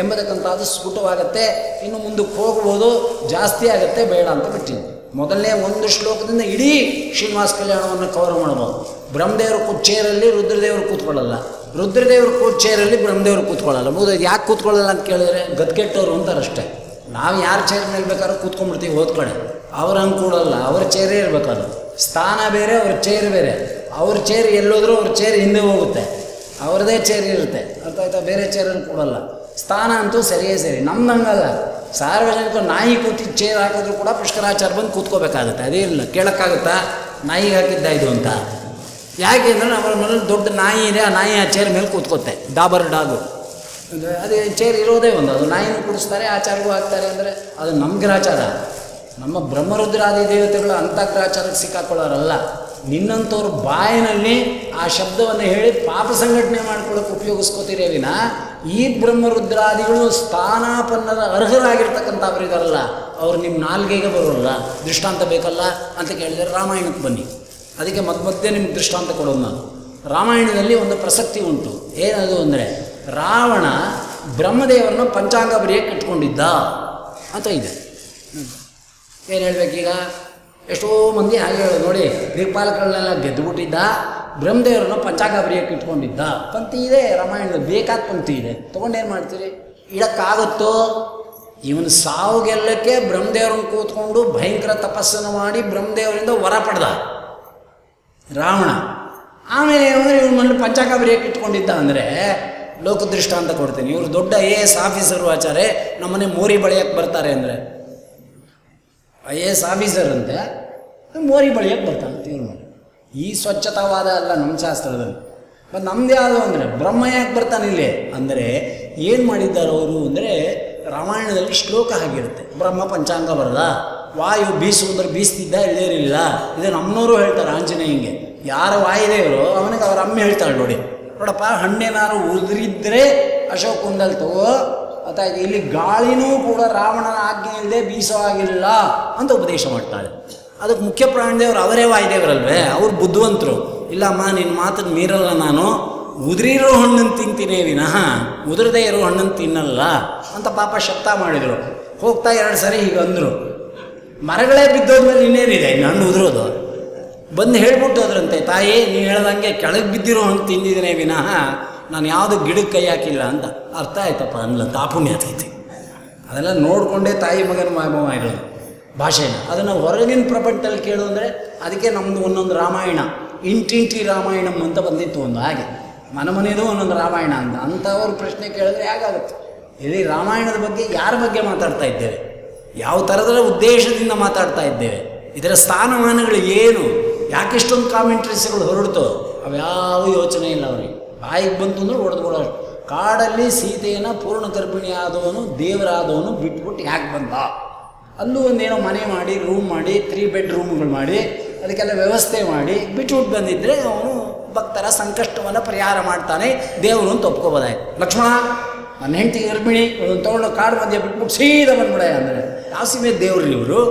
ಎಂಬತಕ್ಕಂಥದ್ದು ಸ್ಫುಟವಾಗತ್ತೆ. ಇನ್ನು ಮುಂದಕ್ಕೆ ಹೋಗ್ಬೋದು, ಜಾಸ್ತಿ ಆಗುತ್ತೆ, ಬೇಡ ಅಂತ ಬಿಟ್ಟಿದ್ದೆ. ಮೊದಲನೇ ಒಂದು ಶ್ಲೋಕದಿಂದ ಇಡೀ ಶ್ರೀನಿವಾಸ ಕಲ್ಯಾಣವನ್ನು ಕವರ್ ಮಾಡ್ಬೋದು. ಬ್ರಹ್ಮದೇವರು ಚೇರಲ್ಲಿ ರುದ್ರದೇವರು ಕೂತ್ಕೊಳ್ಳಲ್ಲ, ರುದ್ರದೇವರು ಚೇರಲ್ಲಿ ಬ್ರಹ್ಮದೇವರು ಕೂತ್ಕೊಳ್ಳಲ್ಲ. ಮುಗಿದು ಯಾಕೆ ಕೂತ್ಕೊಳ್ಳಲ್ಲ ಅಂತ ಕೇಳಿದ್ರೆ ಗದ್ಗೆಟ್ಟವರು ಅಂತಾರಷ್ಟೇ. ನಾವು ಯಾರ ಚೇರ್ ಮೇಲೆ ಬೇಕಾದ್ರೂ ಕೂತ್ಕೊಂಡ್ಬಿಡ್ತೀವಿ ಹೋದ ಕಡೆ, ಅವ್ರು ಹಂಗೆ ಕೂಡಲ್ಲ, ಅವ್ರ ಚೇರೇ ಇರಬೇಕದು. ಸ್ಥಾನ ಬೇರೆ, ಅವ್ರ ಚೇರ್ ಬೇರೆ. ಅವ್ರ ಚೇರ್ ಎಲ್ಲೋದ್ರೂ ಅವ್ರ ಚೇರ್ ಹಿಂದೆ ಹೋಗುತ್ತೆ, ಅವ್ರದ್ದೇ ಚೇರ್ ಇರುತ್ತೆ, ಅರ್ಥ ಆಯ್ತಾ? ಬೇರೆ ಚೇರಲ್ಲಿ ಕೂಡಲ್ಲ. ಸ್ಥಾನ ಅಂತೂ ಸರಿಯೇ ಸರಿ. ನಮ್ದು ಹಂಗಲ್ಲ, ಸಾರ್ವಜನಿಕ ನಾಯಿ ಕೂತಿದ್ದು ಚೇರ್ ಹಾಕಿದ್ರು ಕೂಡ ಪುಷ್ಕರಾಚಾರ ಬಂದು ಕೂತ್ಕೋಬೇಕಾಗುತ್ತೆ. ಅದೇ ಇಲ್ಲ, ಕೇಳೋಕ್ಕಾಗುತ್ತಾ ನಾಯಿಗೆ ಹಾಕಿದ್ದ ಇದು ಅಂತ? ಯಾಕೆ ಅಂದರೆ ನಮ್ಮ ಮನೇಲಿ ದೊಡ್ಡ ನಾಯಿ ಇದೆ, ಆ ನಾಯಿ ಆ ಚೇರ್ ಮೇಲೆ ಕೂತ್ಕೋತೆ, ಡಾಬರ್ ಡಾಗು. ಅದೇ ಚೇರ್ ಇರೋದೇ ಒಂದು, ಅದು ನಾಯಿನೂ ಕೂಡಿಸ್ತಾರೆ, ಆಚಾರಗೂ ಹಾಕ್ತಾರೆ. ಅಂದರೆ ಅದು ನಮ್ಮ ಗ್ರಾಚಾರ. ನಮ್ಮ ಬ್ರಹ್ಮರುದ್ರಾದಿ ದೇವತೆಗಳು ಅಂಥ ಗ್ರಾಚಾರಕ್ಕೆ ಸಿಕ್ಕಾಕೊಳ್ಳೋರಲ್ಲ. ನಿನ್ನಂಥವ್ರ ಬಾಯಿನಲ್ಲಿ ಆ ಶಬ್ದವನ್ನು ಹೇಳಿ ಪಾಪ ಸಂಘಟನೆ ಮಾಡ್ಕೊಳ್ಳೋಕೆ ಉಪಯೋಗಿಸ್ಕೋತೀರೇ ವಿನ ಈ ಬ್ರಹ್ಮರುದ್ರಾದಿಗಳು ಸ್ಥಾನಾಪನ್ನದ ಅರ್ಹರಾಗಿರ್ತಕ್ಕಂಥವ್ರಿದಾರಲ್ಲ, ಅವ್ರು ನಿಮ್ಮ ನಾಲ್ಗೆಗೆ ಬರೋಲ್ಲ. ದೃಷ್ಟಾಂತ ಬೇಕಲ್ಲ ಅಂತ ಕೇಳಿದರೆ ರಾಮಾಯಣಕ್ಕೆ ಬನ್ನಿ. ಅದಕ್ಕೆ ಮಧ್ಯೆ ನಿಮ್ಗೆ ದೃಷ್ಟಾಂತ ಕೊಡೋದು ನಾನು. ರಾಮಾಯಣದಲ್ಲಿ ಒಂದು ಪ್ರಸಕ್ತಿ ಉಂಟು. ಏನದು ಅಂದರೆ ರಾವಣ ಬ್ರಹ್ಮದೇವರನ್ನು ಪಂಚಾಂಗ ಬರೆಯಕ್ಕೆ ಇಟ್ಕೊಂಡಿದ್ದ ಅಂತ ಇದೆ. ಏನು ಹೇಳ್ಬೇಕೀಗ? ಎಷ್ಟೋ ಮಂದಿ ಹಾಗೆ ಹೇಳೋದು ನೋಡಿ, ದಿಕ್ಪಾಲಕಗಳನ್ನೆಲ್ಲ ಗೆದ್ದುಬಿಟ್ಟಿದ್ದ, ಬ್ರಹ್ಮದೇವರನ್ನು ಪಂಚಾಂಗ ಬರೆಯಕ್ಕೆ ಇಟ್ಕೊಂಡಿದ್ದ ಪಂಕ್ತಿ ಇದೆ ರಾಮಾಯಣದಲ್ಲಿ, ಬೇಕಾದ ಪಂಕ್ತಿ ಇದೆ. ತೊಗೊಂಡೇನು ಮಾಡ್ತೀರಿ? ಇಡಕ್ಕಾಗುತ್ತೋ? ಇವನು ಸಾವು ಗೆಲ್ಲಕ್ಕೆ ಬ್ರಹ್ಮದೇವರನ್ನು ಕೂತ್ಕೊಂಡು ಭಯಂಕರ ತಪಸ್ಸನ್ನು ಮಾಡಿ ಬ್ರಹ್ಮದೇವರಿಂದ ವರ ಪಡೆದ ರಾವಣ. ಆಮೇಲೆ ಏನಂದರೆ ಇವ್ರ ಮನೇಲಿ ಪಂಚಾಂಗ ಬರೆಯಕ್ಕೆ ಇಟ್ಕೊಂಡಿದ್ದ ಅಂದರೆ ಲೋಕದೃಷ್ಟ ಅಂತ ಕೊಡ್ತೀನಿ. ಇವರು ದೊಡ್ಡ AS ಆಫೀಸರು ಆಚಾರೆ, ನಮ್ಮನೆ ಮೋರಿ ಬಳಿಯಕ್ಕೆ ಬರ್ತಾರೆ ಅಂದರೆ IAS ಆಫೀಸರ್ ಅಂತೆ ಮೋರಿ ಬಳಿಯಕ್ಕೆ ಬರ್ತಾನಂತೆ ಇವ್ರ ಮನೆ. ಈ ಸ್ವಚ್ಛತಾವಾದ ಅಲ್ಲ ನಮ್ಮ ಶಾಸ್ತ್ರದಲ್ಲಿ. ಮತ್ತು ನಮ್ದು ಯಾವುದು ಅಂದರೆ ಬ್ರಹ್ಮ ಯಾಕೆ ಬರ್ತಾನೆ ಇಲ್ಲಿ ಅಂದರೆ ಏನು ಮಾಡಿದ್ದಾರೆ ಅವರು ಅಂದರೆ ರಾಮಾಯಣದಲ್ಲಿ ಶ್ಲೋಕ ಆಗಿರುತ್ತೆ. ಬ್ರಹ್ಮ ಪಂಚಾಂಗ ಬರದ, ವಾಯು ಬೀಸುವುದ್ರೆ ಬೀಸ್ತಿದ್ದ ಇಳ್ಳೇರಿಲ್ಲ. ಇದು ನಮ್ಮನವರು ಹೇಳ್ತಾರೆ ಆಂಜನೇಯಂಗೆ. ಯಾರು ವಾಯುದೇವರು ಅವನಿಗೆ ಅವ್ರ ಅಮ್ಮ ಹೇಳ್ತಾಳೆ ನೋಡಿ, ನೋಡಪ್ಪ ಹಣ್ಣೇನಾರು ಉದುರಿದ್ರೆ ಅಶೋಕ ಕುಂಡಲ್ಲಿ ತಗೋ, ಅಥವಾ ಇಲ್ಲಿ ಗಾಳಿನೂ ಕೂಡ ರಾವಣನ ಆಜ್ಞೆ ಇಲ್ಲದೆ ಬೀಸೋ ಆಗಿಲ್ಲ ಅಂತ ಉಪದೇಶ ಮಾಡ್ತಾಳೆ. ಅದಕ್ಕೆ ಮುಖ್ಯ ಪ್ರಾಣದೇವರು ಅವರೇ ವಾಯುದೇವರಲ್ವೇ, ಅವ್ರು ಬುದ್ಧಿವಂತರು. ಇಲ್ಲಮ್ಮ ನಿನ್ನ ಮಾತನ್ನು ಮೀರಲ್ಲ, ನಾನು ಉದುರಿರೋ ಹಣ್ಣನ್ನು ತಿಂತೀನಿ ವಿನಃ ಉದುರದೇ ಇರೋ ಹಣ್ಣನ್ನು ತಿನ್ನಲ್ಲ ಅಂತ ಪಾಪ ಶಬ್ದ ಮಾಡಿದರು. ಹೋಗ್ತಾ 2 ಸರಿ ಹೀಗೆ ಅಂದರು. ಮರಗಳೇ ಬಿದ್ದೋದ್ಮೇಲೆ ಇನ್ನೇನಿದೆ ಇನ್ನು ಹಣ್ಣು ಉದುರೋದು? ಬಂದು ಹೇಳ್ಬಿಟ್ಟು ಹೋದ್ರಂತೆ, ತಾಯಿ ನೀವು ಹೇಳ್ದಂಗೆ ಕೆಳಗೆ ಬಿದ್ದಿರೋ ಹಣ್ಣು ತಿಂದಿದ್ದೀನಿ ವಿನಃ ನಾನು ಯಾವುದು ಗಿಡಕ್ಕೆ ಕೈ ಹಾಕಿಲ್ಲ ಅಂತ. ಅರ್ಥ ಆಯ್ತಪ್ಪ ಅನ್ಲ ತಾಪುಣ್ಯ ಆಗ್ತೈತಿ. ಅದೆಲ್ಲ ನೋಡಿಕೊಂಡೇ ತಾಯಿ ಮಗನ ಮಾಮ ಇರೋದು ಭಾಷೆನ. ಅದನ್ನು ಹೊರಗಿನ ಪ್ರಪಂಚದಲ್ಲಿ ಕೇಳು ಅಂದರೆ ಅದಕ್ಕೆ ನಮ್ಮದು ಒಂದೊಂದು ರಾಮಾಯಣ, ಇಂಟಿಂಟಿ ರಾಮಾಯಣಂ ಅಂತ ಬಂದಿತ್ತು ಒಂದು. ಹಾಗೆ ಮನೆದು ಒಂದೊಂದು ರಾಮಾಯಣ ಅಂತ. ಅಂಥವ್ರ ಪ್ರಶ್ನೆ ಕೇಳಿದ್ರೆ ಹೇಗಾಗುತ್ತೆ? ಇಲ್ಲಿ ರಾಮಾಯಣದ ಬಗ್ಗೆ ಯಾರ ಬಗ್ಗೆ ಮಾತಾಡ್ತಾ ಇದ್ದೇವೆ? ಯಾವ ಥರದ ಉದ್ದೇಶದಿಂದ ಮಾತಾಡ್ತಾ ಇದ್ದೇವೆ? ಇದರ ಸ್ಥಾನಮಾನಗಳು ಏನು? ಯಾಕೆಷ್ಟೊಂದು ಕಾಮೆಂಟ್ರೀಸ್ಗಳು ಹೊರಡ್ತೋ ಅವ್ಯಾವ ಯೋಚನೆ ಇಲ್ಲ ಅವರಿಗೆ. ಬಾಯಿಗೆ ಬಂತು ಅಂದ್ರೆ ಹೊಡೆದ್ಬಿಡೋ. ಕಾಡಲ್ಲಿ ಸೀತೆಯನ್ನು ಪೂರ್ಣ ಗರ್ಭಿಣಿ ಆದವನು ದೇವರಾದವನು ಬಿಟ್ಬಿಟ್ಟು ಯಾಕೆ ಬಂದ? ಅಲ್ಲೂ ಒಂದೇನೋ ಮನೆ ಮಾಡಿ, ರೂಮ್ ಮಾಡಿ, 3 ಬೆಡ್ರೂಮ್ಗಳು ಮಾಡಿ, ಅದಕ್ಕೆಲ್ಲ ವ್ಯವಸ್ಥೆ ಮಾಡಿ ಬಿಟ್ಬಿಟ್ಟು ಬಂದಿದ್ದರೆ ಅವನು ಭಕ್ತರ ಸಂಕಷ್ಟವನ್ನು ಪರಿಹಾರ ಮಾಡ್ತಾನೆ ದೇವರು ಅಂತ ಒಪ್ಕೋಬೋದಾಯ್ತು. ಲಕ್ಷ್ಮಣ ನನ್ನ ಹೆಂಡತಿ ಗರ್ಭಿಣಿ ತೊಗೊಂಡು ಕಾಡು ಮಧ್ಯೆ ಬಿಟ್ಬಿಟ್ಟು ಸೀದಾ ಬಂದ್ಬಿಡ ಅಂದರೆ ಯಾವ ಸೀಮೆ ದೇವ್ರು ಇವರು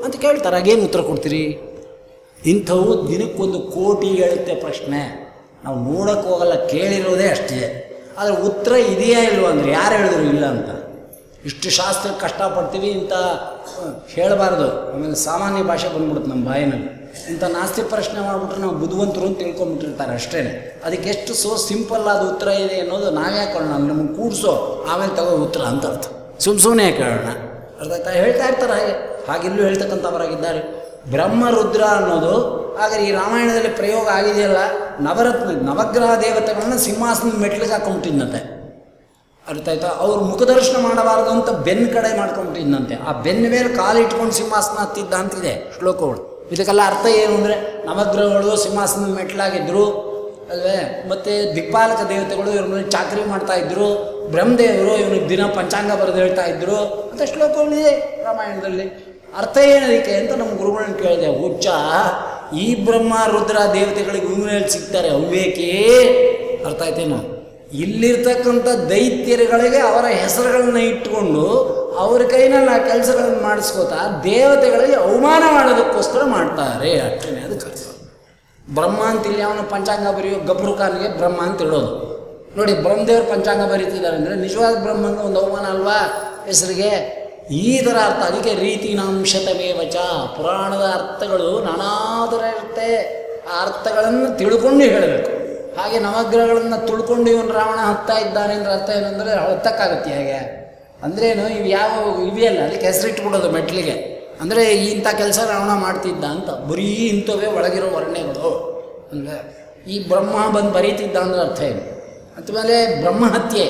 ಅಂತ ಕೇಳ್ತಾರೆ. ಹಾಗೇನು ಉತ್ತರ ಕೊಡ್ತೀರಿ? ಇಂಥವು ದಿನಕ್ಕೊಂದು ಕೋಟಿ ಹೇಳುತ್ತೆ ಪ್ರಶ್ನೆ. ನಾವು ನೋಡೋಕ್ಕೆ ಹೋಗಲ್ಲ, ಕೇಳಿರೋದೇ ಅಷ್ಟೇ. ಆದರೆ ಉತ್ತರ ಇದೆಯಾ ಇಲ್ವ ಅಂದರೆ ಯಾರು ಹೇಳಿದ್ರು ಇಲ್ಲ ಅಂತ. ಇಷ್ಟು ಶಾಸ್ತ್ರಕ್ಕೆ ಕಷ್ಟಪಡ್ತೀವಿ ಇಂಥ ಹೇಳಬಾರ್ದು. ಆಮೇಲೆ ಸಾಮಾನ್ಯ ಭಾಷೆ ಬಂದ್ಬಿಡುತ್ತೆ ನಮ್ಮ ಬಾಯಿನಲ್ಲಿ. ಇಂಥ ನಾಸ್ತಿ ಪ್ರಶ್ನೆ ಮಾಡಿಬಿಟ್ರೆ ನಾವು ಬುದ್ಧಿವಂತರು ಅಂತ ತಿಳ್ಕೊಂಬಿಟ್ಟಿರ್ತಾರೆ ಅಷ್ಟೇ. ಅದಕ್ಕೆ ಎಷ್ಟು ಸಿಂಪಲ್ ಆದ ಉತ್ತರ ಇದೆ ಅನ್ನೋದು ನಾವ್ಯಾಕೆ ಹೇಳೋಣ? ನಮಗೆ ಕೂಡಿಸೋ ಆಮೇಲೆ ತಗೋ ಉತ್ತರ ಅಂತ ಅರ್ಥ. ಸುಮ್ಮನೆ ಯಾಕೆ ಹೇಳೋಣ? ಅರ್ಥ ಆಯ್ತಾ? ಹೇಳ್ತಾ ಇರ್ತಾರೆ ಹಾಗೆಲ್ಲೂ ಹೇಳ್ತಕ್ಕಂಥವರಾಗಿದ್ದಾರೆ. ಬ್ರಹ್ಮರುದ್ರ ಅನ್ನೋದು ಹಾಗಾದ್ರೆ ಈ ರಾಮಾಯಣದಲ್ಲಿ ಪ್ರಯೋಗ ಆಗಿದೆಯಲ್ಲ, ನವಗ್ರಹ ದೇವತೆಗಳನ್ನ ಸಿಂಹಾಸನದ ಮೆಟ್ಲಿಗೆ ಹಾಕೊಂಬಿಟ್ಟಿದ್ದಂತೆ. ಅರ್ಥ ಆಯ್ತಾ? ಅವ್ರು ಮುಖದರ್ಶನ ಮಾಡಬಾರ್ದು ಅಂತ ಬೆನ್ನ ಕಡೆ ಮಾಡ್ಕೊಂಬಿಟ್ಟಿದ್ದಂತೆ. ಆ ಬೆನ್ನ ಮೇಲೆ ಕಾಲಿಟ್ಕೊಂಡು ಸಿಂಹಾಸನ ಹತ್ತಿದ್ದ ಅಂತಿದೆ ಶ್ಲೋಕಗಳು. ಇದಕ್ಕೆಲ್ಲ ಅರ್ಥ ಏನು ಅಂದರೆ ನವಗ್ರಹಗಳು ಸಿಂಹಾಸನದ ಮೆಟ್ಲಾಗಿದ್ದರು, ಅಲ್ವೇ? ಮತ್ತು ದಿಕ್ಪಾಲಕ ದೇವತೆಗಳು ಇವ್ರ ಮೇಲೆ ಚಾಕರಿ ಮಾಡ್ತಾಯಿದ್ರು, ಬ್ರಹ್ಮದೇವರು ಇವನಿಗೆ ದಿನ ಪಂಚಾಂಗ ಬರೆದು ಹೇಳ್ತಾ ಇದ್ರು ಅಂತ ಶ್ಲೋಕಗಳಿದೆ ರಾಮಾಯಣದಲ್ಲಿ. ಅರ್ಥ ಏನದಕ್ಕೆ ಅಂತ ನಮ್ಮ ಗುರುಗಳನ್ನ ಕೇಳಿದೆ. ಹುಚ್ಚ, ಈ ಬ್ರಹ್ಮ ರುದ್ರ ದೇವತೆಗಳಿಗೆ ಇವನಲ್ಲಿ ಸಿಗ್ತಾರೆ ಅವಿವೇಕಿ. ಅರ್ಥ ಆಯ್ತೇನೋ? ಇಲ್ಲಿರ್ತಕ್ಕಂಥ ದೈತ್ಯರುಗಳಿಗೆ ಅವರ ಹೆಸರುಗಳನ್ನ ಇಟ್ಟುಕೊಂಡು ಅವ್ರ ಕೈನಲ್ಲಿ ಆ ಕೆಲಸಗಳನ್ನು ಮಾಡಿಸ್ಕೋತಾ ದೇವತೆಗಳಿಗೆ ಅವಮಾನ ಮಾಡೋದಕ್ಕೋಸ್ಕರ ಮಾಡ್ತಾರೆ. ಅಷ್ಟೇ, ಅದಕ್ಕೆ ಬ್ರಹ್ಮ ಅಂತಿಲ್ಲ. ಅವನು ಪಂಚಾಂಗ ಬರೆಯೋ ಗಬ್ರುಖಾನ್ಗೆ ಬ್ರಹ್ಮ ಅಂತ ಹೇಳೋದು. ನೋಡಿ, ಬ್ರಹ್ಮದೇವರು ಪಂಚಾಂಗ ಬರೀತಿದ್ದಾರೆ ಅಂದರೆ ನಿಜವಾದ ಬ್ರಹ್ಮಂಗೆ ಒಂದು ಅವಮಾನ ಅಲ್ವಾ ಹೆಸರಿಗೆ? ಈ ಥರ ಅರ್ಥ. ಅದಕ್ಕೆ ರೀತಿನಾಂಶತಮೇವಚ, ಪುರಾಣದ ಅರ್ಥಗಳು ನಾನಾ ಥರ ಇರುತ್ತೆ. ಆ ಅರ್ಥಗಳನ್ನು ತಿಳ್ಕೊಂಡು ಹೇಳಬೇಕು. ಹಾಗೆ ನವಗ್ರಹಗಳನ್ನು ತುಳ್ಕೊಂಡು ಇವನು ರಾವಣ ಹತ್ತಾ ಇದ್ದಾನೆ ಅಂದರೆ ಅರ್ಥ ಏನಂದರೆ ಹತ್ತಕ್ಕಾಗತ್ತೆ ಹೇಗೆ? ಅಂದ್ರೇನು ಇವು ಯಾವ ಇವೆಯಲ್ಲ, ಅದಕ್ಕೆ ಹೆಸರಿಟ್ಬಿಡೋದು ಮೆಟ್ಲಿಗೆ. ಅಂದರೆ ಇಂಥ ಕೆಲಸ ರಾವಣ ಮಾಡ್ತಿದ್ದ ಅಂತ ಬರೀ ಇಂಥವೇ ಒಳಗಿರೋ ವರ್ಣೆಗಳು. ಅಂದರೆ ಈ ಬ್ರಹ್ಮ ಬಂದು ಬರೀತಿದ್ದ ಅಂದ್ರೆ ಅರ್ಥ ಏನು? ಅಂದಮೇಲೆ ಬ್ರಹ್ಮಹತ್ಯೆ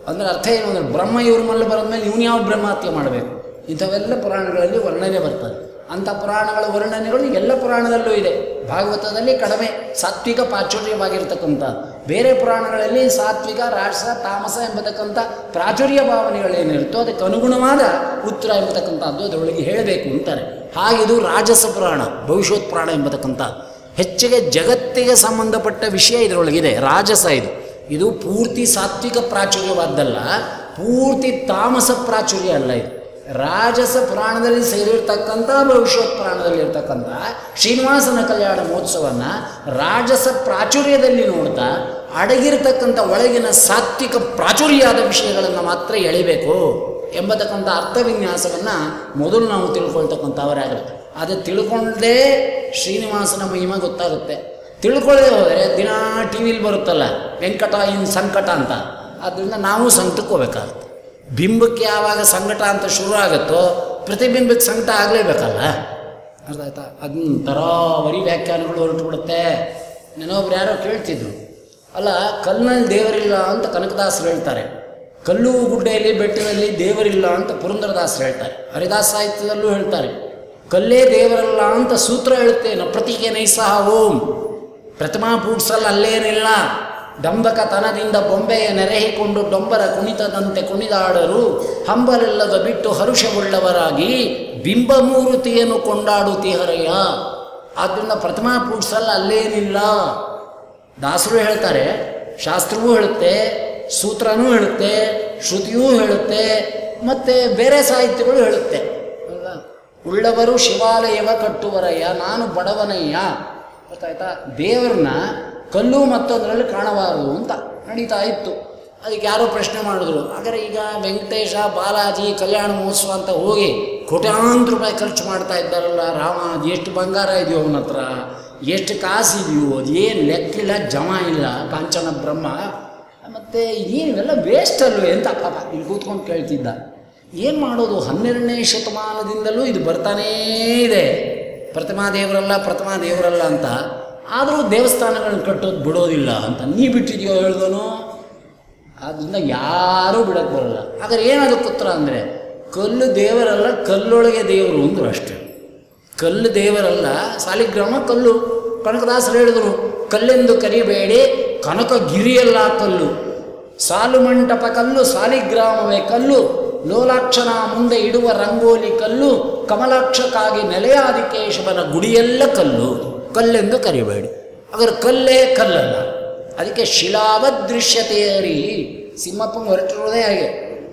ಅಂದರೆ ಅರ್ಥ ಏನು ಅಂದರೆ ಬ್ರಹ್ಮ ಇವ್ರ ಮೇಲೆ ಬರೋದ್ಮೇಲೆ ಇವನು ಯಾವ ಬ್ರಹ್ಮಹತ್ಯೆ ಮಾಡಬೇಕು? ಇಂಥವೆಲ್ಲ ಪುರಾಣಗಳಲ್ಲಿ ವರ್ಣನೆ ಬರ್ತದೆ. ಅಂಥ ಪುರಾಣಗಳ ವರ್ಣನೆಗಳು ಎಲ್ಲ ಪುರಾಣದಲ್ಲೂ ಇದೆ. ಭಾಗವತದಲ್ಲಿ ಕಡಿಮೆ ಸಾತ್ವಿಕ ಪ್ರಾಚುರ್ಯವಾಗಿರ್ತಕ್ಕಂಥದ್ದು. ಬೇರೆ ಪುರಾಣಗಳಲ್ಲಿ ಸಾತ್ವಿಕ, ರಾಜಸ, ತಾಮಸ ಎಂಬತಕ್ಕಂಥ ಪ್ರಾಚುರ್ಯ ಭಾವನೆಗಳೇನಿರುತ್ತೋ ಅದಕ್ಕೆ ಅನುಗುಣವಾದ ಉತ್ತರ ಎಂಬತಕ್ಕಂಥದ್ದು ಅದರೊಳಗೆ ಹೇಳಬೇಕು ಅಂತಾರೆ. ಹಾಗಿದು ರಾಜಸ ಪುರಾಣ, ಭವಿಷ್ಯೋತ್ ಪುರಾಣ ಎಂಬತಕ್ಕಂಥದ್ದು. ಹೆಚ್ಚಿಗೆ ಜಗತ್ತಿಗೆ ಸಂಬಂಧಪಟ್ಟ ವಿಷಯ ಇದರೊಳಗಿದೆ. ರಾಜಸ ಇದು ಪೂರ್ತಿ ಸಾತ್ವಿಕ ಪ್ರಾಚುರ್ಯವಾದ್ದಲ್ಲ, ಪೂರ್ತಿ ತಾಮಸ ಪ್ರಾಚುರ್ಯ ಅಲ್ಲ. ಇದು ರಾಜಸ ಪುರಾಣದಲ್ಲಿ ಸೇರಿರ್ತಕ್ಕಂಥ ಭವಿಷ್ಯೋತ್ ಪುರಾಣದಲ್ಲಿ ಇರ್ತಕ್ಕಂಥ ಶ್ರೀನಿವಾಸನ ಕಲ್ಯಾಣ ಮಹೋತ್ಸವವನ್ನು ರಾಜಸ ಪ್ರಾಚುರ್ಯದಲ್ಲಿ ನೋಡ್ತಾ ಅಡಗಿರ್ತಕ್ಕಂಥ ಒಳಗಿನ ಸಾತ್ವಿಕ ಪ್ರಾಚುರ್ಯಾದ ವಿಷಯಗಳನ್ನು ಮಾತ್ರ ಎಳಿಬೇಕು ಎಂಬತಕ್ಕಂಥ ಅರ್ಥವಿನ್ಯಾಸವನ್ನು ಮೊದಲು ನಾವು ತಿಳ್ಕೊಳ್ತಕ್ಕಂಥವರಾಗಿರುತ್ತೆ. ಅದು ತಿಳ್ಕೊಂಡೇ ಶ್ರೀನಿವಾಸನ ಮಹಿಮೆ ಗೊತ್ತಾಗುತ್ತೆ. ತಿಳ್ಕೊಳ್ಳದೆ ಹೋದರೆ ದಿನ ಟಿ ವಿಲಿ ಬರುತ್ತಲ್ಲ ವೆಂಕಟ ಇನ್ ಸಂಕಟ ಅಂತ, ಆದ್ದರಿಂದ ನಾವು ಸಂಕಟಕ್ಕೆ ಹೋಗ್ಬೇಕಾಗುತ್ತೆ. ಬಿಂಬಕ್ಕೆ ಯಾವಾಗ ಸಂಕಟ ಅಂತ ಶುರು ಆಗುತ್ತೋ ಪ್ರತಿಬಿಂಬಕ್ಕೆ ಸಂಕಟ ಆಗಲೇಬೇಕಲ್ಲ. ಅರ್ಥ ಆಯ್ತಾ? ಅದನ್ನ ತರಾವರಿ ವ್ಯಾಖ್ಯಾನಗಳು ಹೊರಟುಬಿಡುತ್ತೆ. ನಾನೊಬ್ರು ಯಾರೋ ಕೇಳ್ತಿದ್ರು, ಅಲ್ಲ ಕಲ್ಲಿನಲ್ಲಿ ದೇವರಿಲ್ಲ ಅಂತ ಕನಕದಾಸರು ಹೇಳ್ತಾರೆ, ಕಲ್ಲು ಗುಡ್ಡೆಯಲ್ಲಿ ಬೆಟ್ಟದಲ್ಲಿ ದೇವರಿಲ್ಲ ಅಂತ ಪುರಂದರದಾಸರು ಹೇಳ್ತಾರೆ, ಹರಿದಾಸ ಸಾಹಿತ್ಯದಲ್ಲೂ ಹೇಳ್ತಾರೆ. ಕಲ್ಲೇ ದೇವರಲ್ಲ ಅಂತ ಸೂತ್ರ ಹೇಳುತ್ತೆ. ನ ಪ್ರತಿಕೆ ನೈಸಹ ಓಂ, ಪ್ರತಿಮಾ ಪೂಡ್ಸಲ್ಲ ಅಲ್ಲೇನಿಲ್ಲ. ಡಂಬಕತನದಿಂದ ಬೊಂಬೆಯ ನೆರೆಹಿಕೊಂಡು ಡೊಂಬರ ಕುಣಿತದಂತೆ ಕುಣಿದಾಡರು, ಹಂಬಲಿಲ್ಲದ ಬಿಟ್ಟು ಹರುಷವುಳ್ಳವರಾಗಿ ಬಿಂಬಮೂರ್ತಿಯನ್ನು ಕೊಂಡಾಡುತ್ತೀಹರಯ್ಯ. ಆದ್ದರಿಂದ ಪ್ರತಿಮಾ ಪೂಡ್ಸಲ್ಲ ಅಲ್ಲೇನಿಲ್ಲ. ದಾಸರು ಹೇಳ್ತಾರೆ, ಶಾಸ್ತ್ರವೂ ಹೇಳುತ್ತೆ, ಸೂತ್ರನೂ ಹೇಳುತ್ತೆ, ಶ್ರುತಿಯೂ ಹೇಳುತ್ತೆ, ಮತ್ತು ಬೇರೆ ಸಾಹಿತ್ಯಗಳು ಹೇಳುತ್ತೆ. ಉಳ್ಳವರು ಶಿವಾಲಯವ ಕಟ್ಟುವರಯ್ಯ, ನಾನು ಬಡವನಯ್ಯ. ಗೊತ್ತಾಯ್ತಾ? ದೇವರನ್ನ ಕಲ್ಲು ಮತ್ತೊಂದರಲ್ಲಿ ಕಾಣಬಾರದು ಅಂತ ನಡೀತಾ ಇತ್ತು. ಅದಕ್ಕೆ ಯಾರೋ ಪ್ರಶ್ನೆ ಮಾಡಿದ್ರು, ಹಾಗಾದರೆ ಈಗ ವೆಂಕಟೇಶ, ಬಾಲಾಜಿ ಕಲ್ಯಾಣ ಮಹೋತ್ಸವ ಅಂತ ಹೋಗಿ ಕೋಟ್ಯಾಂತರ ರೂಪಾಯಿ ಖರ್ಚು ಮಾಡ್ತಾ ಇದ್ದಾರಲ್ಲ, ರಾಮ ಅದು ಎಷ್ಟು ಬಂಗಾರ ಇದೆಯೋ ಅವನ ಹತ್ರ, ಎಷ್ಟು ಕಾಸು ಇದೆಯೋ, ಅದು ಏನು ಲೆಕ್ಕಿಲ್ಲ, ಜಮ ಇಲ್ಲ, ಕಾಂಚನ ಬ್ರಹ್ಮ, ಮತ್ತು ಇವೆಲ್ಲ ವೇಸ್ಟ್ ಅಲ್ವೇ ಅಂತ ಪಾಪ ಇಲ್ಲಿ ಕೂತ್ಕೊಂಡು ಕೇಳ್ತಿದ್ದ. ಏನು ಮಾಡೋದು? 12ನೇ ಶತಮಾನದಿಂದಲೂ ಇದು ಬರ್ತಾನೇ ಇದೆ, ಪ್ರತಿಮಾ ದೇವರಲ್ಲ ಅಂತ. ಆದರೂ ದೇವಸ್ಥಾನಗಳನ್ನ ಕಟ್ಟೋದು ಬಿಡೋದಿಲ್ಲ ಅಂತ ನೀ ಬಿಟ್ಟಿದೆಯೋ ಹೇಳ್ದನು. ಆದ್ದರಿಂದ ಯಾರೂ ಬಿಡೋಕ್ಕೆ ಬರೋಲ್ಲ. ಹಾಗಾದ್ರೆ ಏನದಕ್ಕೆ ಉತ್ತರ ಅಂದರೆ, ಕಲ್ಲು ದೇವರಲ್ಲ, ಕಲ್ಲೊಳಗೆ ದೇವರು ಅಂದರು ಅಷ್ಟೇ. ಕಲ್ಲು ದೇವರಲ್ಲ, ಸಾಲಿಗ್ರಾಮ ಕಲ್ಲು. ಕನಕದಾಸರು ಹೇಳಿದರು, ಕಲ್ಲೆಂದು ಕರಿಬೇಡಿ ಕನಕಗಿರಿಯಲ್ಲ ಕಲ್ಲು, ಸಾಲು ಮಂಟಪ ಕಲ್ಲು ಸಾಲಿಗ್ರಾಮವೇ ಕಲ್ಲು, ಲೋಲಾಕ್ಷನ ಮುಂದೆ ಇಡುವ ರಂಗೋಲಿ ಕಲ್ಲು, ಕಮಲಾಕ್ಷಕ್ಕಾಗಿ ನೆಲೆಯಾದಿ ಕೇಶವನ ಗುಡಿಯೆಲ್ಲ ಕಲ್ಲು, ಕಲ್ಲೆಂದು ಕರಿಬೇಡಿ. ಹಾಗಾದ್ರೆ ಕಲ್ಲೇ ಕಲ್ಲಲ್ಲ. ಅದಕ್ಕೆ ಶಿಲಾವದೃಶ್ಯತೆಯರಿ ಸಿಂಹಪ್ಪಂಗೆ ಹೊರಟಿರೋದೇ ಹಾಗೆ.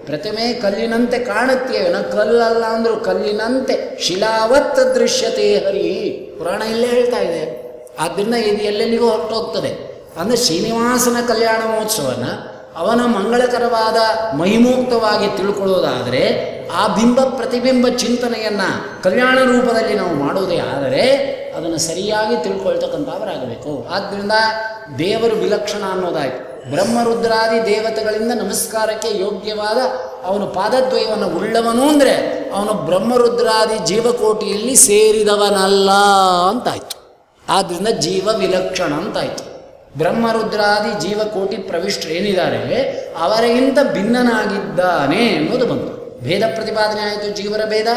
ಪ್ರತಿಮೆ ಕಲ್ಲಿನಂತೆ ಕಾಣುತ್ತೇವೆ, ಕಲ್ಲಲ್ಲ ಅಂದರು ಕಲ್ಲಿನಂತೆ ಶಿಲಾವತ್ ದೃಶ್ಯತೆ ಹರಿ, ಪುರಾಣ ಇಲ್ಲೇ ಹೇಳ್ತಾ ಇದೆ. ಆದ್ದರಿಂದ ಇದು ಎಲ್ಲೆಲ್ಲಿಗೂ ಹೊರಟೋಗ್ತದೆ. ಅಂದರೆ ಶ್ರೀನಿವಾಸನ ಕಲ್ಯಾಣ ಮಹೋತ್ಸವನ ಅವನ ಮಂಗಳಕರವಾದ ಮಹಿಮೋಕ್ತವಾಗಿ ತಿಳ್ಕೊಳ್ಳೋದಾದರೆ ಆ ಬಿಂಬ ಪ್ರತಿಬಿಂಬ ಚಿಂತನೆಯನ್ನು ಕಲ್ಯಾಣ ರೂಪದಲ್ಲಿ ನಾವು ಮಾಡೋದೇ ಆದರೆ ಅದನ್ನು ಸರಿಯಾಗಿ ತಿಳ್ಕೊಳ್ತಕ್ಕಂಥವರಾಗಬೇಕು. ಆದ್ದರಿಂದ ದೇವರು ವಿಲಕ್ಷಣ ಅನ್ನೋದಾಯಿತು. ಬ್ರಹ್ಮರುದ್ರಾದಿ ದೇವತೆಗಳಿಂದ ನಮಸ್ಕಾರಕ್ಕೆ ಯೋಗ್ಯವಾದ ಅವನು ಪಾದದ್ವಯವನ್ನು ಉಳ್ಳವನು ಅಂದರೆ ಅವನು ಬ್ರಹ್ಮರುದ್ರಾದಿ ಜೀವಕೋಟಿಯಲ್ಲಿ ಸೇರಿದವನಲ್ಲ ಅಂತಾಯಿತು. ಆದ್ದರಿಂದ ಜೀವ ವಿಲಕ್ಷಣ ಅಂತಾಯಿತು. ಬ್ರಹ್ಮರುದ್ರಾದಿ ಜೀವಕೋಟಿ ಪ್ರವಿಷ್ಠರು ಏನಿದ್ದಾರೆ ಅವರಿಗಿಂತ ಭಿನ್ನನಾಗಿದ್ದಾನೆ ಅನ್ನೋದು ಬಂತು. ಭೇದ ಪ್ರತಿಪಾದನೆ ಆಯಿತು, ಜೀವರ ಭೇದ,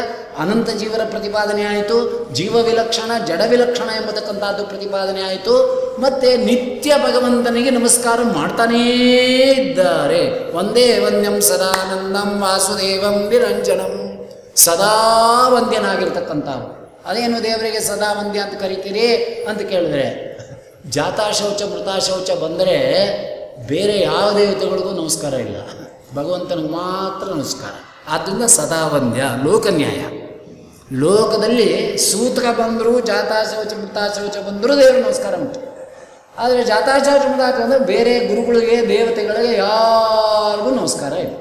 ಅನಂತ ಜೀವರ ಪ್ರತಿಪಾದನೆ ಆಯಿತು, ಜೀವ ವಿಲಕ್ಷಣ ಜಡ ವಿಲಕ್ಷಣ ಎಂಬತಕ್ಕಂಥದ್ದು ಪ್ರತಿಪಾದನೆ ಆಯಿತು. ಮತ್ತು ನಿತ್ಯ ಭಗವಂತನಿಗೆ ನಮಸ್ಕಾರ ಮಾಡ್ತಾನೇ ಇದ್ದಾರೆ. ಒಂದೇ ವಂದ್ಯಂ ಸದಾನಂದಂ ವಾಸುದೇವಂ ವಿರಂಜನಂ, ಸದಾ ವಂದ್ಯನಾಗಿರ್ತಕ್ಕಂಥವು. ಅದೇನು ದೇವರಿಗೆ ಸದಾ ವಂದ್ಯ ಅಂತ ಕರಿತೀರಿ ಅಂತ ಕೇಳಿದ್ರೆ, ಜಾತಾಶೌಚ ಮೃತಾಶೌಚ ಬಂದರೆ ಬೇರೆ ಯಾವ ದೇವತೆಗಳಿಗೂ ನಮಸ್ಕಾರ ಇಲ್ಲ, ಭಗವಂತನಿಗೆ ಮಾತ್ರ ನಮಸ್ಕಾರ. ಆದ್ದರಿಂದ ಸದಾ ವಂದ್ಯ. ಲೋಕನ್ಯಾಯ, ಲೋಕದಲ್ಲಿ ಸೂತಕ ಬಂದರೂ ಜಾತಾಶೌಚ ಮೃತಾಶೌಚ ಬಂದರೂ ದೇವರು ನಮಸ್ಕಾರ ಉಂಟು. ಆದರೆ ಜಾತಾಶೌಚ ಮೃತಾಶೌಚ ಅಂದರೆ ಬೇರೆ ಗುರುಗಳಿಗೆ ದೇವತೆಗಳಿಗೆ ಯಾರಿಗೂ ನಮಸ್ಕಾರ ಇಲ್ಲ.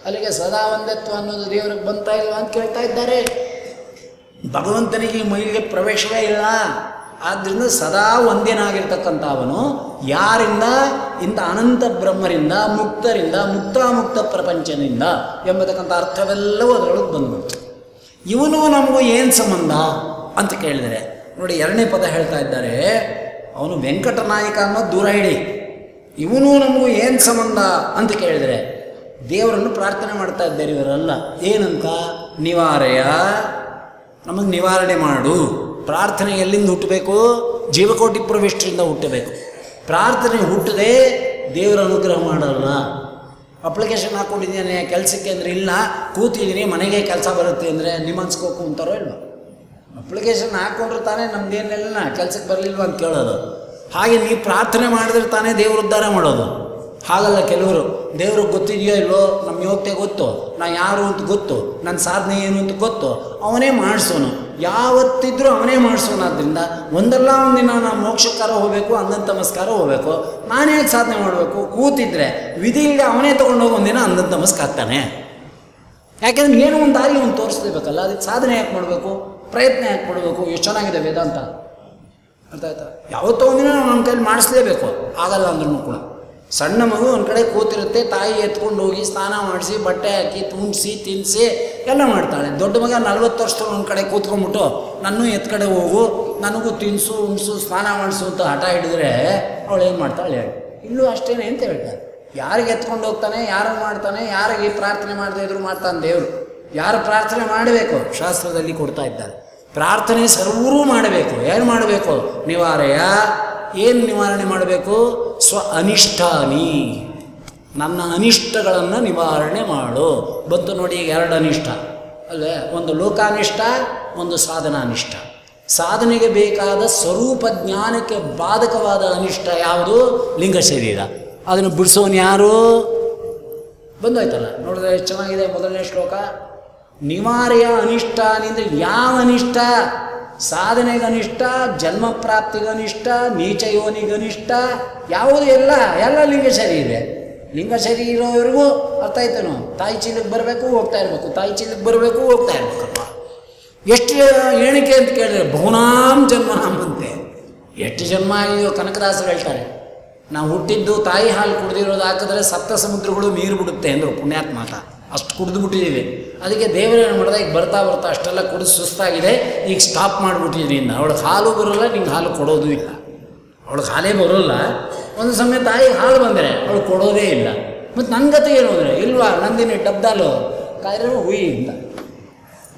ಅಲ್ಲಿಗೆ ಸದಾ ವಂದ್ಯತ್ವ ಅನ್ನೋದು ದೇವರಿಗೆ ಬಂತಾ ಇಲ್ವಾ ಅಂತ ಕೇಳ್ತಾ ಇದ್ದಾರೆ. ಭಗವಂತನಿಗೆ ಮೈಲಿಗೆ ಪ್ರವೇಶವೇ ಇಲ್ಲ. ಆದ್ದರಿಂದ ಸದಾ ವಂದ್ಯನಾಗಿರ್ತಕ್ಕಂಥ ಅವನು ಯಾರಿಂದ? ಇಂಥ ಅನಂತ ಬ್ರಹ್ಮರಿಂದ, ಮುಕ್ತರಿಂದ, ಮುಕ್ತಾಮುಕ್ತ ಪ್ರಪಂಚದಿಂದ ಎಂಬತಕ್ಕಂಥ ಅರ್ಥವೆಲ್ಲವೂ ಅದರೊಳಗೆ ಬಂದ್ಬಿಡ್ತು. ಇವನು ನಮಗೂ ಏನು ಸಂಬಂಧ ಅಂತ ಕೇಳಿದರೆ ನೋಡಿ, ಎರಡನೇ ಪದ ಹೇಳ್ತಾ ಇದ್ದಾರೆ, ಅವನು ವೆಂಕಟನಾಯಕ ಅನ್ನೋದು ದೂರ ಇಡಿ. ಇವನು ನಮಗೂ ಏನು ಸಂಬಂಧ ಅಂತ ಕೇಳಿದರೆ ದೇವರನ್ನು ಪ್ರಾರ್ಥನೆ ಮಾಡ್ತಾ ಇದ್ದಾರೆ ಇವರೆಲ್ಲ. ಏನಂತ? ನಿವಾರೆಯ, ನಮಗೆ ನಿವಾರಣೆ ಮಾಡು. ಪ್ರಾರ್ಥನೆ ಎಲ್ಲಿಂದ ಹುಟ್ಟಬೇಕು? ಜೀವಕೋಟಿ ಪ್ರವಿಷ್ಟರಿಂದ ಹುಟ್ಟಬೇಕು. ಪ್ರಾರ್ಥನೆ ಹುಟ್ಟದೆ ದೇವರ ಅನುಗ್ರಹ ಮಾಡಲ್ಲ. ಅಪ್ಲಿಕೇಶನ್ ಹಾಕ್ಕೊಂಡಿದ್ದೇನೆ ಕೆಲಸಕ್ಕೆ ಅಂದರೆ ಇಲ್ಲ, ಕೂತಿದ್ದೀನಿ ಮನೆಗೆ ಕೆಲಸ ಬರುತ್ತೆ ಅಂದರೆ ನಿಮ್ಮ ಅನ್ಸ್ಕೋಕು ಅಂತಾರೋ ಇಲ್ವ? ಅಪ್ಲಿಕೇಶನ್ ಹಾಕ್ಕೊಂಡ್ರೆ ತಾನೇ ನಮ್ದೇನೆಲ್ಲ ಕೆಲಸಕ್ಕೆ ಬರಲಿಲ್ವ ಅಂತ ಕೇಳೋದು. ಹಾಗೆ ನೀವು ಪ್ರಾರ್ಥನೆ ಮಾಡಿದ್ರೆ ತಾನೇ ದೇವ್ರ ಉದ್ಧಾರ ಮಾಡೋದು. ಹಾಗಲ್ಲ, ಕೆಲವರು ದೇವ್ರಿಗೆ ಗೊತ್ತಿದೆಯೋ ಇಲ್ವೋ, ನಮ್ಮ ಯೋಗ್ಯತೆ ಗೊತ್ತು, ನಾ ಯಾರು ಅಂತ ಗೊತ್ತು, ನನ್ನ ಸಾಧನೆ ಏನು ಅಂತ ಗೊತ್ತು, ಅವನೇ ಮಾಡಿಸೋನು. ಯಾವತ್ತಿದ್ರೂ ಅವನೇ ಮಾಡಿಸೋನಾದ್ರಿಂದ ಒಂದಲ್ಲ ಒಂದಿನ ನಾವು ಮೋಕ್ಷಕ್ಕಾರ ಹೋಗಬೇಕು, ಅಂದಂತ ನಮಸ್ಕಾರ ಹೋಗಬೇಕು. ನಾನೇ ಸಾಧನೆ ಮಾಡಬೇಕು? ಕೂತಿದ್ರೆ ವಿಧಿ ಇಲ್ಲದೆ ಅವನೇ ತೊಗೊಂಡೋಗಿ ಒಂದಿನ ಅಂದಂತ ನಮಸ್ಕಾರ ಆಗ್ತಾನೆ. ಯಾಕೆಂದ್ರೆ ಏನೋ ಒಂದು ದಾರಿ ಅವ್ನು ತೋರಿಸ್ಲೇಬೇಕಲ್ಲ, ಅದಕ್ಕೆ ಸಾಧನೆ ಯಾಕೆ ಮಾಡಬೇಕು, ಪ್ರಯತ್ನ ಯಾಕೆ ಮಾಡಬೇಕು? ಎಷ್ಟು ಚೆನ್ನಾಗಿದೆ ವೇದಾಂತ, ಅರ್ಥ ಆಯ್ತಾ? ಯಾವತ್ತೋ ಒಂದಿನ ನಾವು ನಮ್ಮ ಕೈಲಿ ಮಾಡಿಸ್ಲೇಬೇಕು. ಆಗಲ್ಲ ಅಂದ್ರೂ ಕೂಡ ಸಣ್ಣ ಮಗು ಒಂದು ಕಡೆ ಕೂತಿರುತ್ತೆ, ತಾಯಿ ಎತ್ಕೊಂಡು ಹೋಗಿ ಸ್ನಾನ ಮಾಡಿಸಿ ಬಟ್ಟೆ ಹಾಕಿ ತುಂಬಿಸಿ ತಿನ್ನಿಸಿ ಎಲ್ಲ ಮಾಡ್ತಾಳೆ. ದೊಡ್ಡ ಮಗ 40 ವರ್ಷದಲ್ಲಿ ಒಂದು ಕಡೆ ಕೂತ್ಕೊಂಡ್ಬಿಟ್ಟು ನನ್ನೂ ಎತ್ ಕಡೆ ಹೋಗು, ನನಗೂ ತಿನ್ನಿಸು ಉಣ್ಸು ಸ್ನಾನ ಮಾಡಿಸು ಅಂತ ಹಠ ಹಿಡಿದ್ರೆ ಅವಳು ಏನು ಮಾಡ್ತಾಳೆ ಹೇಳಿ? ಇಲ್ಲೂ ಅಷ್ಟೇನೆ ಅಂತ ಹೇಳ್ತಾರೆ. ಯಾರಿಗೆ ಎತ್ಕೊಂಡು ಹೋಗ್ತಾನೆ, ಯಾರು ಮಾಡ್ತಾನೆ, ಯಾರಿಗೆ ಪ್ರಾರ್ಥನೆ ಮಾಡದೇ ಇದ್ರು ಮಾಡ್ತಾನೆ ದೇವರು. ಯಾರು ಪ್ರಾರ್ಥನೆ ಮಾಡಬೇಕು ಶಾಸ್ತ್ರದಲ್ಲಿ ಕೊಡ್ತಾ ಇದ್ದಾರೆ. ಪ್ರಾರ್ಥನೆ ಸರ್ವರೂ ಮಾಡಬೇಕು. ಏನು ಮಾಡಬೇಕು? ನಿವಾರೆಯ. ಏನು ನಿವಾರಣೆ ಮಾಡಬೇಕು? ಸ್ವ ಅನಿಷ್ಟಾನಿ, ನನ್ನ ಅನಿಷ್ಟಗಳನ್ನು ನಿವಾರಣೆ ಮಾಡು. ಬಂತು ನೋಡಿ, ಈಗ 2 ಅನಿಷ್ಟ ಅಲ್ಲೇ, ಒಂದು ಲೋಕಾನಿಷ್ಟ, ಒಂದು ಸಾಧನಾನಿಷ್ಟ. ಸಾಧನೆಗೆ ಬೇಕಾದ ಸ್ವರೂಪ ಜ್ಞಾನಕ್ಕೆ ಬಾಧಕವಾದ ಅನಿಷ್ಟ ಯಾವುದು? ಲಿಂಗ ಶರೀರ. ಅದನ್ನು ಬಿಡಿಸೋನು ಯಾರು? ಬಂದೋಯ್ತಲ್ಲ, ನೋಡಿದ್ರೆ ಎಷ್ಟು ಚೆನ್ನಾಗಿದೆ ಮೊದಲನೇ ಶ್ಲೋಕ. ನಿವಾರೆಯ ಅನಿಷ್ಟಾನಿ ಅಂದರೆ ಯಾವ ಅನಿಷ್ಟ? ಸಾಧನೆಗೆ ಅನಿಷ್ಟ, ಜನ್ಮ ಪ್ರಾಪ್ತಿಗೆ ಅನಿಷ್ಟ, ನೀಚ ಯೋನಿಗನಿಷ್ಟ, ಯಾವುದು? ಎಲ್ಲ ಲಿಂಗ ಶರೀರ. ಲಿಂಗ ಶರೀರ ಇರೋವರೆಗೂ ಅರ್ಥ ಆಯ್ತೇನೋ, ತಾಯಿ ಚೀಲಕ್ಕೆ ಬರಬೇಕು ಹೋಗ್ತಾ ಇರಬೇಕು, ತಾಯಿ ಚೀಲಕ್ಕೆ ಬರಬೇಕು ಹೋಗ್ತಾ ಇರ್ಬೇಕಪ್ಪ. ಎಷ್ಟು ಎಣಿಕೆ ಅಂತ ಕೇಳಿದ್ರೆ ಬಹುನಾಂ ಜನ್ಮನಾಮ್ ಅಂತೆ. ಎಷ್ಟು ಜನ್ಮ ಆಗಿದೆಯೋ ಕನಕದಾಸರು ಹೇಳ್ತಾರೆ. ನಾವು ಹುಟ್ಟಿದ್ದು ತಾಯಿ ಹಾಲು ಕುಡಿದಿರೋದು ಹಾಕಿದ್ರೆ ಸಪ್ತ ಸಮುದ್ರಗಳು ನೀರು ಬಿಡುತ್ತೆ ಅಂದರು ಪುಣ್ಯಾತ್ಮಾತ. ಅಷ್ಟು ಕುಡಿದು ಬಿಟ್ಟಿದ್ದೀವಿ. ಅದಕ್ಕೆ ದೇವರೇನು ಮಾಡಿದ, ಈಗ ಬರ್ತಾ ಅಷ್ಟೆಲ್ಲ ಕುಡಿದು ಸುಸ್ತಾಗಿದೆ, ಈಗ ಸ್ಟಾಪ್ ಮಾಡಿಬಿಟ್ಟಿದ್ದೀನಿ. ಅವಳಿಗೆ ಹಾಲು ಬರೋಲ್ಲ, ನಿಂಗೆ ಹಾಲು ಕೊಡೋದು ಇಲ್ಲ. ಅವಳಿಗೆ ಹಾಲೇ ಬರೋಲ್ಲ. ಒಂದು ಸಮಯ ತಾಯಿಗೆ ಹಾಲು ಬಂದರೆ ಅವಳು ಕೊಡೋದೇ ಇಲ್ಲ. ಮತ್ತು ನನ್ನ ಗತಿ ಏನು ಅಂದರೆ, ಇಲ್ವಾ ನಂದಿನಿ ಡಬ್ದಾಲು ಕಾಯಿಲೆ ಹುಯಿ ಅಂತ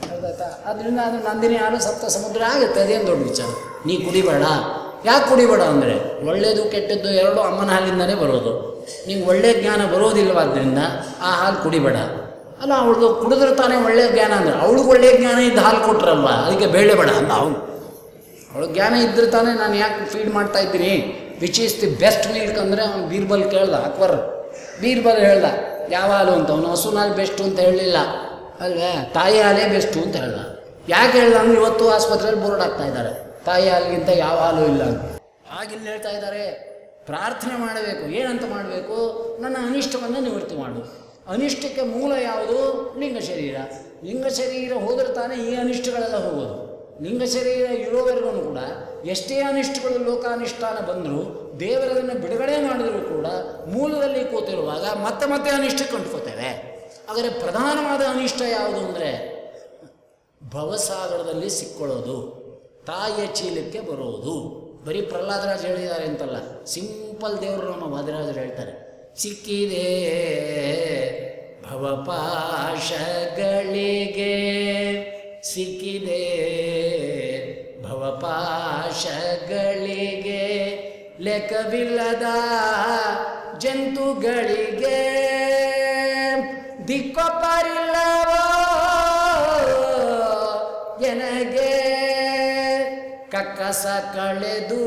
ಹೌದಾಯ್ತಾ? ಅದರಿಂದ ಅದು ನಂದಿನಿ ಹಾಲು ಸಪ್ತ ಸಮುದ್ರ ಆಗುತ್ತೆ. ಅದೇನು ದೊಡ್ಡ ವಿಚಾರ. ನೀ ಕುಡಿಬೇಡ. ಯಾಕೆ ಕುಡಿಬೇಡ ಅಂದರೆ, ಒಳ್ಳೆಯದು ಕೆಟ್ಟದ್ದು ಎರಡೂ ಅಮ್ಮನ ಹಾಲಿಂದಲೇ ಬರೋದು. ನಿಂಗೆ ಒಳ್ಳೆಯ ಜ್ಞಾನ ಬರೋದಿಲ್ಲವಾದ್ದರಿಂದ ಆ ಹಾಲು ಕುಡಿಬೇಡ. ಅಲ್ಲ, ಅವಳಿಗೆ ಕುಡಿದ್ರೆ ತಾನೇ ಒಳ್ಳೆಯ ಜ್ಞಾನ ಅಂದರೆ, ಅವಳಿಗೆ ಒಳ್ಳೆಯ ಜ್ಞಾನ ಇದ್ದು ಹಾಲು ಕೊಟ್ರಲ್ವ, ಅದಕ್ಕೆ ಬೇಡ ಅಂತ ಅವನು. ಅವಳಿಗೆ ಜ್ಞಾನ ಇದ್ರೆ ತಾನೇ ನಾನು ಯಾಕೆ ಫೀಡ್ ಮಾಡ್ತಾ ಇದ್ದೀನಿ. Which is the best milk ಅಂದರೆ ಅವನು ಬೀರ್ಬಲ್ ಕೇಳ್ದ, ಅಕ್ಬರ್ ಬೀರ್ಬಲ್ ಹೇಳ್ದ ಯಾವ ಹಾಲು ಅಂತ. ಅವನು ಹಸುನ ಹಾಲು ಬೆಸ್ಟು ಅಂತ ಹೇಳಲಿಲ್ಲ ಅಲ್ವೇ, ತಾಯಿ ಹಾಲೇ ಬೆಸ್ಟು ಅಂತ ಹೇಳ್ದ. ಯಾಕೆ ಹೇಳ್ದ ಅಂದರೆ ಇವತ್ತು ಆಸ್ಪತ್ರೆಯಲ್ಲಿ ಬೋರ್ಡ್ ಹಾಕ್ತಾ ಇದ್ದಾರೆ, ತಾಯಿ ಹಾಲಿಗಿಂತ ಯಾವ ಹಾಲು ಇಲ್ಲ ಅಂತ. ಹಾಗಿಲ್ಲಿ ಹೇಳ್ತಾ ಇದ್ದಾರೆ. ಪ್ರಾರ್ಥನೆ ಮಾಡಬೇಕು. ಏನಂತ ಮಾಡಬೇಕು? ನನ್ನ ಅನಿಷ್ಟವನ್ನು ನಿವೃತ್ತಿ ಮಾಡು. ಅನಿಷ್ಟಕ್ಕೆ ಮೂಲ ಯಾವುದು? ಲಿಂಗ ಶರೀರ. ಲಿಂಗ ಶರೀರ ಹೋದರೆ ತಾನೇ ಈ ಅನಿಷ್ಟಗಳೆಲ್ಲ ಹೋಗೋದು. ಲಿಂಗ ಶರೀರ ಇರೋವರೆಗೂ ಕೂಡ ಎಷ್ಟೇ ಅನಿಷ್ಟಗಳು ಲೋಕಾನಿಷ್ಠಾನ ಬಂದರೂ ದೇವರನ್ನು ಬಿಡುಗಡೆ ಮಾಡಿದರೂ ಕೂಡ ಮೂಲದಲ್ಲಿ ಕೂತಿರುವಾಗ ಮತ್ತೆ ಅನಿಷ್ಟಕ್ಕೆ ಅಂಟ್ಕೋತೇವೆ. ಆದರೆ ಪ್ರಧಾನವಾದ ಅನಿಷ್ಟ ಯಾವುದು ಅಂದರೆ ಭವಸಾಗರದಲ್ಲಿ ಸಿಕ್ಕೊಳ್ಳೋದು, ತಾಯಿಯ ಚೀಲಕ್ಕೆ ಬರೋದು. ಬರೀ ಪ್ರಹ್ಲಾದರಾಜ್ ಹೇಳಿದ್ದಾರೆ ಅಂತಲ್ಲ, ಸಿಂಪಲ್ ದೇವರು ನಮ್ಮ ವಾದಿರಾಜರು ಹೇಳ್ತಾರೆ. ಸಿಕ್ಕಿದೆ ಭವಪಾಶಗಳಿಗೆ, ಸಿಕ್ಕಿದೆ ಭವಪಾಶಗಳಿಗೆ, ಲೆಕ್ಕವಿಲ್ಲದ ಜಂತುಗಳಿಗೆ ದಿಕ್ಕೊಪ್ಪರಿಲ್ಲವೋ ಎನಗೆ ಕಕ್ಕಸ ಕಳೆದು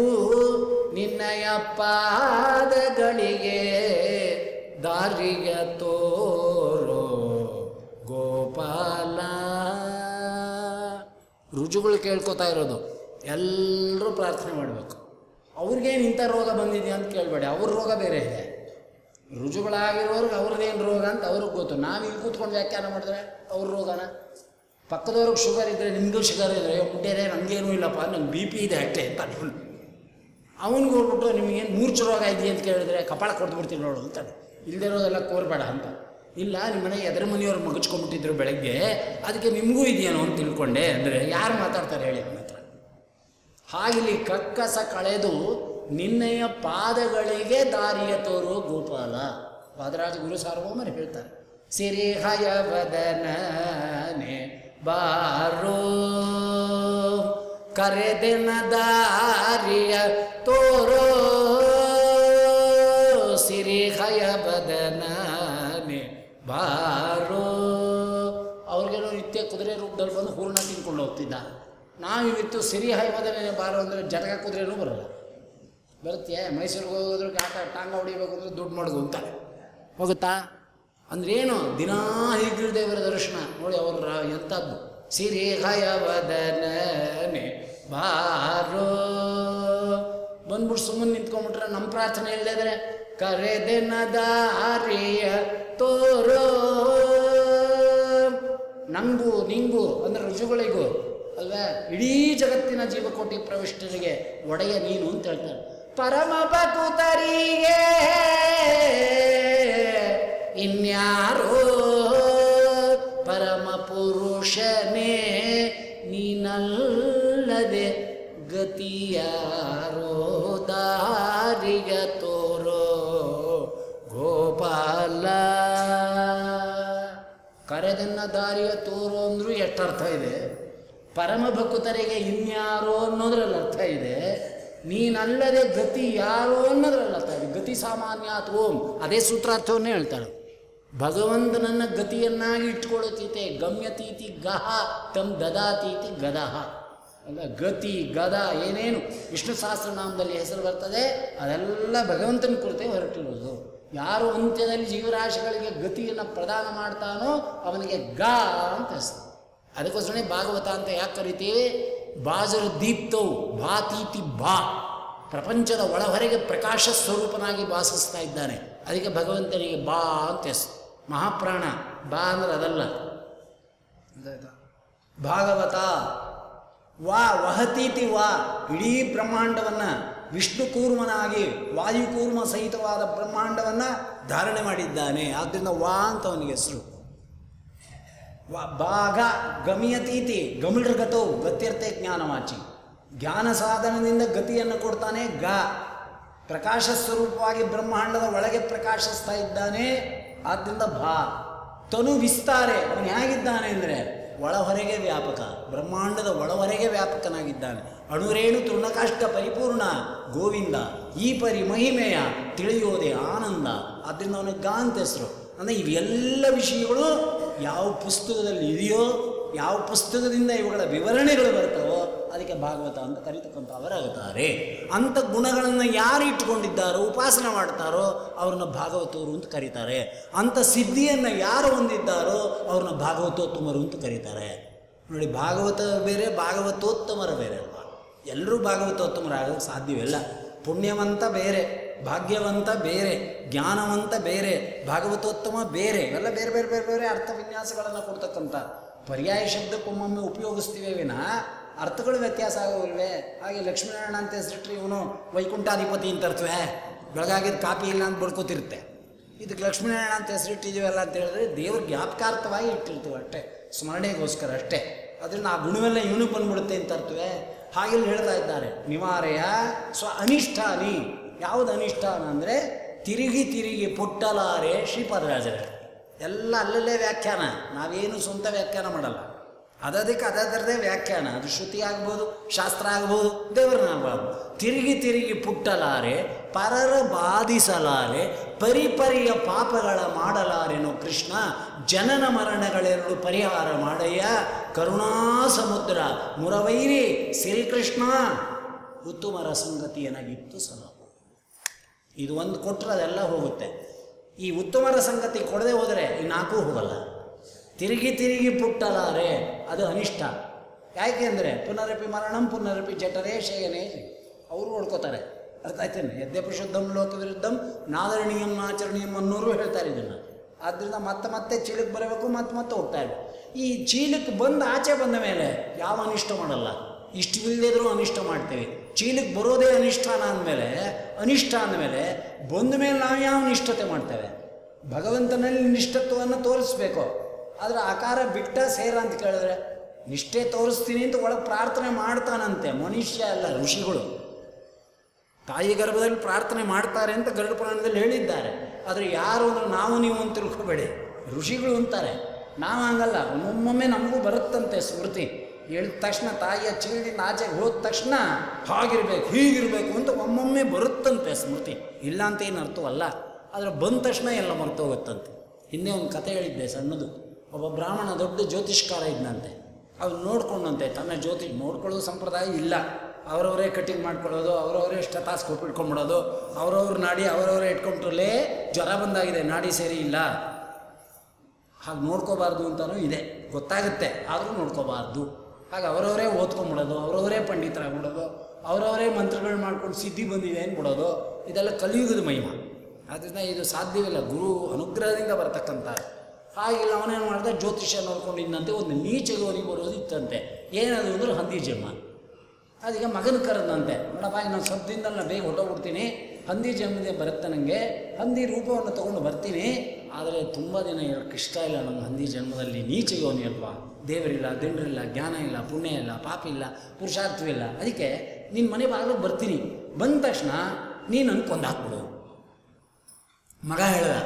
ನಿನ್ನಯ ಪಾದಗಳಿಗೆ ದಾರಿಯ ತೋರೋ ಗೋಪಾಲ. ರುಜುಗಳು ಕೇಳ್ಕೊತಾ ಇರೋದು, ಎಲ್ಲರೂ ಪ್ರಾರ್ಥನೆ ಮಾಡಬೇಕು. ಅವ್ರಿಗೇನು ಇಂಥ ರೋಗ ಬಂದಿದೆಯಾ ಅಂತ ಕೇಳಬೇಡಿ, ಅವ್ರ ರೋಗ ಬೇರೆ ಇದೆ. ರುಜುಗಳಾಗಿರೋರ್ಗೆ ಅವ್ರದ್ದೇನು ರೋಗ ಅಂತ ಅವ್ರಿಗೆ ಗೊತ್ತು. ನಾವು ಇಲ್ಲಿ ಕೂತ್ಕೊಂಡು ವ್ಯಾಖ್ಯಾನ ಮಾಡಿದ್ರೆ ಅವ್ರ ರೋಗನ. ಪಕ್ಕದವ್ರಿಗೆ ಶುಗರ್ ಇದ್ದರೆ ನಿಮಗೂ ಶುಗರ್ ಇದ್ದರೆ ಮುಟ್ಟೇನೆ ನನಗೇನೂ ಇಲ್ಲಪ್ಪ, ನಂಗೆ ಬಿ ಪಿ ಇದೆ ಅಷ್ಟೇ ಅಂತ ಅನ್ಕೊಂಡು ಅವನಿಗೆ ಹೋಗ್ಬಿಟ್ಟು ನಿಮಗೇನು ಮೂರ್ಛೆ ರೋಗ ಇದೆಯಾ ಅಂತ ಕೇಳಿದ್ರೆ ಕಪಾಳ ಕೊಡ್ದುಬಿಡ್ತೀನಿ ನೋಡು ಅಂತಾನೆ. ಇಲ್ಲದಿರೋದೆಲ್ಲ ಕೋರ್ಬೇಡ ಅಂತ. ಇಲ್ಲ ನಿಮ್ಮ ಮನೆ ಎದುರು ಮನೆಯವ್ರು ಮಗಚ್ಕೊಂಡ್ಬಿಟ್ಟಿದ್ರು ಬೆಳಗ್ಗೆ, ಅದಕ್ಕೆ ನಿಮಗೂ ಇದೆಯೇನೋ ಅಂತ ತಿಳ್ಕೊಂಡೆ ಅಂದರೆ ಯಾರು ಮಾತಾಡ್ತಾರೆ ಹೇಳಿ ನನ್ನ ಹತ್ರ. ಹಾಗಿಲ್ಲಿ ಕಕ್ಕಸ ಕಳೆದು ನಿನ್ನೆಯ ಪಾದಗಳಿಗೆ ದಾರಿಯ ತೋರು ಗೋಪಾಲ. ವಾದರಾಜ ಗುರು ಸಾರ್ವಭೌಮರು ಹೇಳ್ತಾರೆ, ಸಿರಿಹಯ ವದನನೆ ಬಾರೋ ಕರೆದೆನ ದಾರಿಯ ತೋರೋ ಸಿರಿಹಯ ವದನನೆ ಬಾರೋ. ಅವ್ರಿಗೇನೋ ನಿತ್ಯ ಕುದುರೆ ರೂಪದಲ್ಲಿ ಬಂದು ಹೂರ್ಣ ತಿನ್ಕೊಂಡು ಹೋಗ್ತಿದ್ದ. ನಾವಿವತ್ತು ಸಿರಿಹಯ ವದನನೆ ಬಾರೋ ಅಂದರೆ ಜಟಕ ಕುದುರೆನೂ ಬರೋಲ್ಲ. ಬರುತ್ತೆ ಮೈಸೂರಿಗೆ ಹೋಗೋದ್ರೆ ಟಾಂಗ ಹೊಡಿಬೇಕು ಅಂದರೆ ದುಡ್ಡು ಮಾಡೋದು ಅಂತಾರೆ, ಹೋಗುತ್ತಾ ಅಂದ್ರೇನು? ದಿನಾ ಹೀಗಿರು ದೇವರ ದರ್ಶನ ನೋಡಿ ಅವ್ರ ಎಂಥದ್ದು. ಸಿರಿಹಯ ವದನನೆ ಬಾರೋ ಬಂದ್ಬಿಟ್ಟು ಸುಮ್ಮನೆ ನಿಂತ್ಕೊಂಡ್ಬಿಟ್ರೆ ನಮ್ಮ ಪ್ರಾರ್ಥನೆ ಇಲ್ಲದ್ರೆ ಕರೆದೆನ ದಾರಿಯ ತೋರೋ. ನಂಗೂ ನಿಂಗೂ ಅಂದರೆ ರುಜುಗಳಿಗೂ ಅಲ್ವೇ ಇಡೀ ಜಗತ್ತಿನ ಜೀವಕೋಟಿ ಪ್ರವಿಷ್ಟರಿಗೆ ಒಡೆಯ ನೀನು ಅಂತ ಹೇಳ್ತಾರೆ. ಪರಮ ಭಕುತರಿಗೆ ಇನ್ಯಾರೋ ಪರಮ ಪುರುಷನೇ ನೀನಲ್ಲದೆ ಗತಿಯಾರೋ ದಾರಿಯ ತೋರೋ ಗೋಪಾಲ. ಕರೆದನ್ನ ದಾರಿಯ ತೋರೋ ಅಂದ್ರೂ ಎಷ್ಟರ್ಥ ಇದೆ. ಪರಮ ಭಕ್ತರಿಗೆ ಇನ್ಯಾರೋ ಅನ್ನೋದ್ರಲ್ಲಿ ಅರ್ಥ ಇದೆ. ನೀನಲ್ಲದೆ ಗತಿ ಯಾರೋ ಅನ್ನೋದ್ರಲ್ಲಿ ಅರ್ಥ ಇದೆ. ಗತಿ ಸಾಮಾನ್ಯಾತ್ ಓಂ ಅದೇ ಸೂತ್ರಾರ್ಥವನ್ನೇ ಹೇಳ್ತಾಳೆ. ಭಗವಂತನನ್ನ ಗತಿಯನ್ನಾಗಿ ಇಟ್ಕೊಳ್ಳುತ್ತೀತೆ. ಗಮ್ಯತೀತಿ ಗಹ ತಮ್ ದದಾತೀತಿ ಗದಹ ಅಲ್ಲ. ಗತಿ ಗದ ಏನೇನು ವಿಷ್ಣು ಸಹಸ್ರನಾಮದಲ್ಲಿ ಹೆಸರು ಬರ್ತದೆ ಅದೆಲ್ಲ ಭಗವಂತನ ಕುರಿತೇ ಹೊರಟಿರೋದು. ಯಾರು ಅಂತ್ಯದಲ್ಲಿ ಜೀವರಾಶಿಗಳಿಗೆ ಗತಿಯನ್ನು ಪ್ರದಾನ ಮಾಡ್ತಾನೋ ಅವನಿಗೆ ಗ ಅಂತ ಹೆಸರು. ಅದಕ್ಕೋಸ್ಕರ ಭಾಗವತ ಅಂತ ಯಾಕೆ ಕರಿತೀವಿ? ಬಾಜರ ದೀಪ್ತವು ಭಾತೀತಿ ಬಾ, ಪ್ರಪಂಚದ ಒಳಹೊರಗೆ ಪ್ರಕಾಶ ಸ್ವರೂಪನಾಗಿ ಭಾಸಿಸ್ತಾ ಇದ್ದಾನೆ. ಅದಕ್ಕೆ ಭಗವಂತನಿಗೆ ಬಾ ಅಂತ ಹೆಸರು. ಮಹಾಪ್ರಾಣ ಬಾ ಅಂದ್ರೆ ಅದಲ್ಲ. ಭಾಗವತ ವಾ ವಹತೀತಿ ವಾ, ಇಡೀ ಬ್ರಹ್ಮಾಂಡವನ್ನು ವಿಷ್ಣು ಕೂರ್ಮನಾಗಿ ವಾಯುಕೂರ್ಮ ಸಹಿತವಾದ ಬ್ರಹ್ಮಾಂಡವನ್ನು ಧಾರಣೆ ಮಾಡಿದ್ದಾನೆ. ಆದ್ದರಿಂದ ವಾ ಅಂತ ಅವನಿಗೆ ಹೆಸರು. ಭಾಗ ಗಮಯತೀತಿ ಗಮಿಳರ್ಗತೋ ಗತ್ಯರ್ಥೆ ಜ್ಞಾನವಾಚಿ, ಜ್ಞಾನ ಸಾಧನದಿಂದ ಗತಿಯನ್ನು ಕೊಡ್ತಾನೆ. ಗ ಪ್ರಕಾಶ ಸ್ವರೂಪವಾಗಿ ಬ್ರಹ್ಮಾಂಡದ ಒಳಗೆ ಪ್ರಕಾಶಿಸ್ತಾ ಇದ್ದಾನೆ. ಆದ್ದರಿಂದ ಭಾ ತನು ವಿಸ್ತಾರೆ. ಅವನು ಹೇಗಿದ್ದಾನೆ ಅಂದರೆ ಒಳಹೊರಗೆ ವ್ಯಾಪಕ, ಬ್ರಹ್ಮಾಂಡದ ಒಳಹೊರಗೆ ವ್ಯಾಪಕನಾಗಿದ್ದಾನೆ. ಅಣುರೇಣು ತೃಣಕಾಷ್ಟ ಪರಿಪೂರ್ಣ ಗೋವಿಂದ ಈ ಪರಿ ಮಹಿಮೆಯ ತಿಳಿಯೋದೆ ಆನಂದ. ಆದ್ದರಿಂದ ಅವನಿಗೆ ಗ ಅಂತ ಹೆಸರು. ಅಂದರೆ ಇವೆಲ್ಲ ವಿಷಯಗಳು ಯಾವ ಪುಸ್ತಕದಲ್ಲಿ ಇದೆಯೋ, ಯಾವ ಪುಸ್ತಕದಿಂದ ಇವುಗಳ ವಿವರಣೆಗಳು ಬರ್ತವೋ ಅದಕ್ಕೆ ಭಾಗವತ ಅಂತ ಕರೀತಕ್ಕಂಥವರಾಗುತ್ತಾರೆ. ಅಂಥ ಗುಣಗಳನ್ನು ಯಾರು ಇಟ್ಟುಕೊಂಡಿದ್ದಾರೋ, ಉಪಾಸನೆ ಮಾಡ್ತಾರೋ ಅವ್ರನ್ನ ಭಾಗವತರು ಅಂತ ಕರೀತಾರೆ. ಅಂಥ ಸಿದ್ಧಿಯನ್ನು ಯಾರು ಹೊಂದಿದ್ದಾರೋ ಅವ್ರನ್ನ ಭಾಗವತೋತ್ತಮರು ಅಂತ ಕರೀತಾರೆ. ನೋಡಿ, ಭಾಗವತ ಬೇರೆ ಭಾಗವತೋತ್ತಮರ ಬೇರೆ ಅಲ್ವಾ? ಎಲ್ಲರೂ ಭಾಗವತೋತ್ತಮರಾಗೋಕ್ಕೆ ಸಾಧ್ಯವಿಲ್ಲ. ಪುಣ್ಯವಂತ ಬೇರೆ, ಭಾಗ್ಯವಂತ ಬೇರೆ, ಜ್ಞಾನವಂತ ಬೇರೆ, ಭಾಗವತೋತ್ತಮ ಬೇರೆ. ಇವೆಲ್ಲ ಬೇರೆ ಬೇರೆ ಬೇರೆ ಬೇರೆ ಅರ್ಥ ವಿನ್ಯಾಸಗಳನ್ನು ಕೊಡ್ತಕ್ಕಂಥ ಪರ್ಯಾಯ ಶಬ್ದಕ್ಕೊಮ್ಮೊಮ್ಮೆ ಉಪಯೋಗಿಸ್ತೀವೇ ವಿನಃ ಅರ್ಥಗಳು ವ್ಯತ್ಯಾಸ ಆಗೋಲ್ವೇ? ಹಾಗೆ ಲಕ್ಷ್ಮೀನಾರಾಯಣ ಅಂತ ಹೆಸರಿಟ್ರೆ ಇವನು ವೈಕುಂಠಾಧಿಪತಿ ಅಂತ ಅರ್ಥವೇ? ಬೆಳಗಾಗಿದ್ದು ಕಾಪಿ ಇಲ್ಲ ಅಂತ ಬಡ್ಕೋತಿರುತ್ತೆ. ಇದಕ್ಕೆ ಲಕ್ಷ್ಮೀನಾರಾಯಣ ಅಂತ ಹೆಸರಿಟ್ಟಿದ್ದೀವಲ್ಲ ಅಂತ ಹೇಳಿದ್ರೆ ದೇವ್ರ ಜ್ಞಾಪಕಾರ್ಥವಾಗಿ ಇಟ್ಟಿರ್ತೀವಿ ಅಷ್ಟೇ, ಸ್ಮರಣೆಗೋಸ್ಕರ ಅಷ್ಟೇ. ಅದರಿಂದ ಆ ಗುಣವೆಲ್ಲ ಇವನಿಗೆ ಬಂದ್ಬಿಡುತ್ತೆ ಅಂತ ಅರ್ಥವೇ? ಹಾಗೆಲ್ಲ ಹೇಳ್ತಾ ಇದ್ದಾರೆ. ನಿವಾರೆಯ ಸ್ವ ಅನಿಷ್ಠಾನಿ. ಯಾವುದು ಅನಿಷ್ಠಾನ ಅಂದರೆ ತಿರುಗಿ ತಿರುಗಿ ಪುಟ್ಟಲಾರೆ ಶ್ರೀಪಾದರಾಜರ ಎಲ್ಲ ಅಲ್ಲಲ್ಲೇ ವ್ಯಾಖ್ಯಾನ. ನಾವೇನು ಸ್ವಂತ ವ್ಯಾಖ್ಯಾನ ಮಾಡಲ್ಲ. ಅದಕ್ಕೆ ಅದರದೇ ವ್ಯಾಖ್ಯಾನ. ಅದು ಶ್ರುತಿ ಆಗ್ಬೋದು, ಶಾಸ್ತ್ರ ಆಗ್ಬೋದು, ದೇವರನ್ನಾಗ್ಬೋದು. ತಿರುಗಿ ತಿರುಗಿ ಪುಟ್ಟಲಾರೆ, ಪರರ ಬಾಧಿಸಲಾರೆ, ಪರಿಪರಿಯ ಪಾಪಗಳ ಮಾಡಲಾರೆನು ಕೃಷ್ಣ, ಜನನ ಮರಣಗಳೆರಡು ಪರಿಹಾರ ಮಾಡಯ್ಯ, ಕರುಣಾ ಸಮುದ್ರ ಮುರವೈರಿ ಶ್ರೀಕೃಷ್ಣ, ಉತ್ತಮರ ಸಂಗತಿಯನಾಗಿತ್ತು ಸಲ. ಇದು ಒಂದು ಕೊಟ್ಟರೆ ಅದೆಲ್ಲ ಹೋಗುತ್ತೆ. ಈ ಉತ್ತಮರ ಸಂಗತಿ ಕೊಡದೆ ಹೋದರೆ ಈ ನಾಲ್ಕೂ ಹೋಗಲ್ಲ. ತಿರುಗಿ ತಿರುಗಿ ಪುಟ್ಟಲಾರೆ ಅದು ಅನಿಷ್ಟ. ಯಾಕೆ ಅಂದರೆ ಪುನರಪಿ ಮರಣಂ ಪುನರಪಿ ಜಠರೇ ಶಯನೇ, ಅವರು ಹೊಡ್ಕೋತಾರೆ. ಅರ್ಥ ಆಯ್ತೇನೆ? ಯದ್ಯಪಿ ಶುದ್ಧಂ ಲೋಕ ವಿರುದ್ಧಂ ನಾದರಣೀಯಂ ಆಚರಣೀಯಂ ಅನ್ನೋರು ಹೇಳ್ತಾರೆ ಇದನ್ನು. ಆದ್ದರಿಂದ ಮತ್ತೆ ಚೀಲಕ್ಕೆ ಬರಬೇಕು, ಮತ್ತೆ ಹೋಗ್ತಾ ಇರಬೇಕು. ಈ ಚೀಲಕ್ಕೆ ಬಂದು ಆಚೆ ಬಂದ ಮೇಲೆ ಯಾವ ಅನಿಷ್ಟ ಮಾಡಲ್ಲ. ಇಷ್ಟವಿಲ್ಲದಿದ್ರೂ ಅನಿಷ್ಟ ಮಾಡ್ತೇವೆ. ಚೀಲಕ್ಕೆ ಬರೋದೇ ಅನಿಷ್ಠಾನ ಅಂದಮೇಲೆ ಬಂದ ಮೇಲೆ ನಾವು ಯಾವ ನಿಷ್ಠತೆ ಮಾಡ್ತೇವೆ? ಭಗವಂತನಲ್ಲಿ ನಿಷ್ಠತ್ವವನ್ನು ತೋರಿಸ್ಬೇಕು. ಆದರೆ ಆಕಾರ ಬಿಟ್ಟ ಸೇರ ಅಂತ ಕೇಳಿದ್ರೆ ನಿಷ್ಠೆ ತೋರಿಸ್ತೀನಿ ಅಂತ ಒಳಗೆ ಪ್ರಾರ್ಥನೆ ಮಾಡ್ತಾನಂತೆ. ಮನುಷ್ಯ ಅಲ್ಲ, ಋಷಿಗಳು ತಾಯಿ ಗರ್ಭದಲ್ಲಿ ಪ್ರಾರ್ಥನೆ ಮಾಡ್ತಾರೆ ಅಂತ ಗರುಡ ಪುರಾಣದಲ್ಲಿ ಹೇಳಿದ್ದಾರೆ. ಆದರೆ ಯಾರು ಅಂದ್ರೆ ನಾವು ನೀವು ಅಂತ ತಿಳ್ಕೊಬೇಡಿ, ಋಷಿಗಳು ಅಂತಾರೆ. ನಾವು ಹಂಗಲ್ಲ. ಒಮ್ಮೊಮ್ಮೆ ನಮಗೂ ಬರುತ್ತಂತೆ ಸ್ಮೃತಿ. ಹೇಳಿದ ತಕ್ಷಣ ತಾಯಿಯ ಚೀಲಿಂದ ಆಚೆಗೆ ಹೋದ ತಕ್ಷಣ ಹಾಗಿರ್ಬೇಕು ಹೀಗಿರಬೇಕು ಅಂತ ಒಮ್ಮೊಮ್ಮೆ ಬರುತ್ತಂತೆ ಸ್ಮೃತಿ. ಇಲ್ಲ ಅಂತ ಏನು ಅರ್ಥವಲ್ಲ. ಆದರೆ ಬಂದ ತಕ್ಷಣ ಎಲ್ಲ ಮರ್ತೋಗುತ್ತಂತೆ. ಹಿಂದೆ ಒಂದು ಕತೆ ಹೇಳಿದ್ದೆ ಸಣ್ಣದು. ಒಬ್ಬ ಬ್ರಾಹ್ಮಣ ದೊಡ್ಡ ಜ್ಯೋತಿಷ್ಕಾರ ಇದ್ದಂತೆ. ಅವ್ನು ನೋಡ್ಕೊಂಡಂತೆ ತನ್ನ ಜ್ಯೋತಿಷ್ ನೋಡ್ಕೊಳ್ಳೋದು ಸಂಪ್ರದಾಯ ಇಲ್ಲ. ಅವರವರೇ ಕಟಿಂಗ್ ಮಾಡ್ಕೊಳ್ಳೋದು, ಅವರವರೇ ಸ್ಟೆಥಾಸ್ಕೋಪ್ ಇಟ್ಕೊಂಡ್ಬಿಡೋದು, ಅವರವ್ರ ನಾಡಿ ಅವರವರೇ ಇಟ್ಕೊಂಡ್ರಲ್ಲೇ ಜ್ವರ ಬಂದಾಗಿದೆ, ನಾಡಿ ಸೇರಿ ಇಲ್ಲ, ಹಾಗೆ ನೋಡ್ಕೋಬಾರ್ದು ಅಂತಲೂ ಇದೆ, ಗೊತ್ತಾಗುತ್ತೆ, ಆದರೂ ನೋಡ್ಕೋಬಾರ್ದು. ಹಾಗೆ ಅವರವರೇ ಓದ್ಕೊಂಡ್ಬಿಡೋದು, ಅವರವರೇ ಪಂಡಿತರಾಗ್ಬಿಡೋದು, ಅವರವರೇ ಮಂತ್ರಗಳು ಮಾಡ್ಕೊಂಡು ಸಿದ್ಧಿ ಬಂದಿದೆ ಅಂದ್ಬಿಡೋದು. ಇದೆಲ್ಲ ಕಲಿಯುಗದ ಮಹಿಮ. ಆದ್ದರಿಂದ ಇದು ಸಾಧ್ಯವಿಲ್ಲ, ಗುರು ಅನುಗ್ರಹದಿಂದ ಬರ್ತಕ್ಕಂಥ. ಹಾಗಿಲ್ಲ ಅವನೇನು ಮಾಡಿದ, ಜ್ಯೋತಿಷ್ಯ ನೋಡ್ಕೊಂಡಿದ್ದಂತೆ ಒಂದು ನೀಚ ಯೋನಿ ಬರೋದು ಇತ್ತಂತೆ. ಏನದು ಅಂದ್ರೆ ಹಂದಿ ಜನ್ಮ. ಅದೀಗ ಮಗನ ಕರೆದಂತೆ, ನೋಡಪ್ಪ ನಾನು ಸ್ವಲ್ಪ ದಿನದಲ್ಲಿ ಬೇಗ ಹೊಟ್ಟೋಗ್ಬಿಡ್ತೀನಿ, ಹಂದಿ ಜನ್ಮದೇ ಬರುತ್ತೆ, ನನಗೆ ಹಂದಿ ರೂಪವನ್ನು ತೊಗೊಂಡು ಬರ್ತೀನಿ, ಆದರೆ ತುಂಬ ದಿನ ಹೇಳಕ್ಕೆ ಇಷ್ಟ ಇಲ್ಲ ನಮ್ಮ ಹಂದಿ ಜನ್ಮದಲ್ಲಿ. ನೀಚ ಯೋನಿ ಅಲ್ವಾ, ದೇವರಿಲ್ಲ, ದಿಂಡ್ರಿಲ್ಲ, ಜ್ಞಾನ ಇಲ್ಲ, ಪುಣ್ಯ ಇಲ್ಲ, ಪಾಪ ಇಲ್ಲ, ಪುರುಷಾರ್ಥವಿಲ್ಲ. ಅದಕ್ಕೆ ನಿನ್ನ ಮನೆ ಬಾಗಿಲಿಗೆ ಬರ್ತೀನಿ, ಬಂದ ತಕ್ಷಣ ನೀನು ನನ್ನ ಕೊಂದಾಕ್ಬಿಡು. ಮಗ ಹೇಳ್ದ,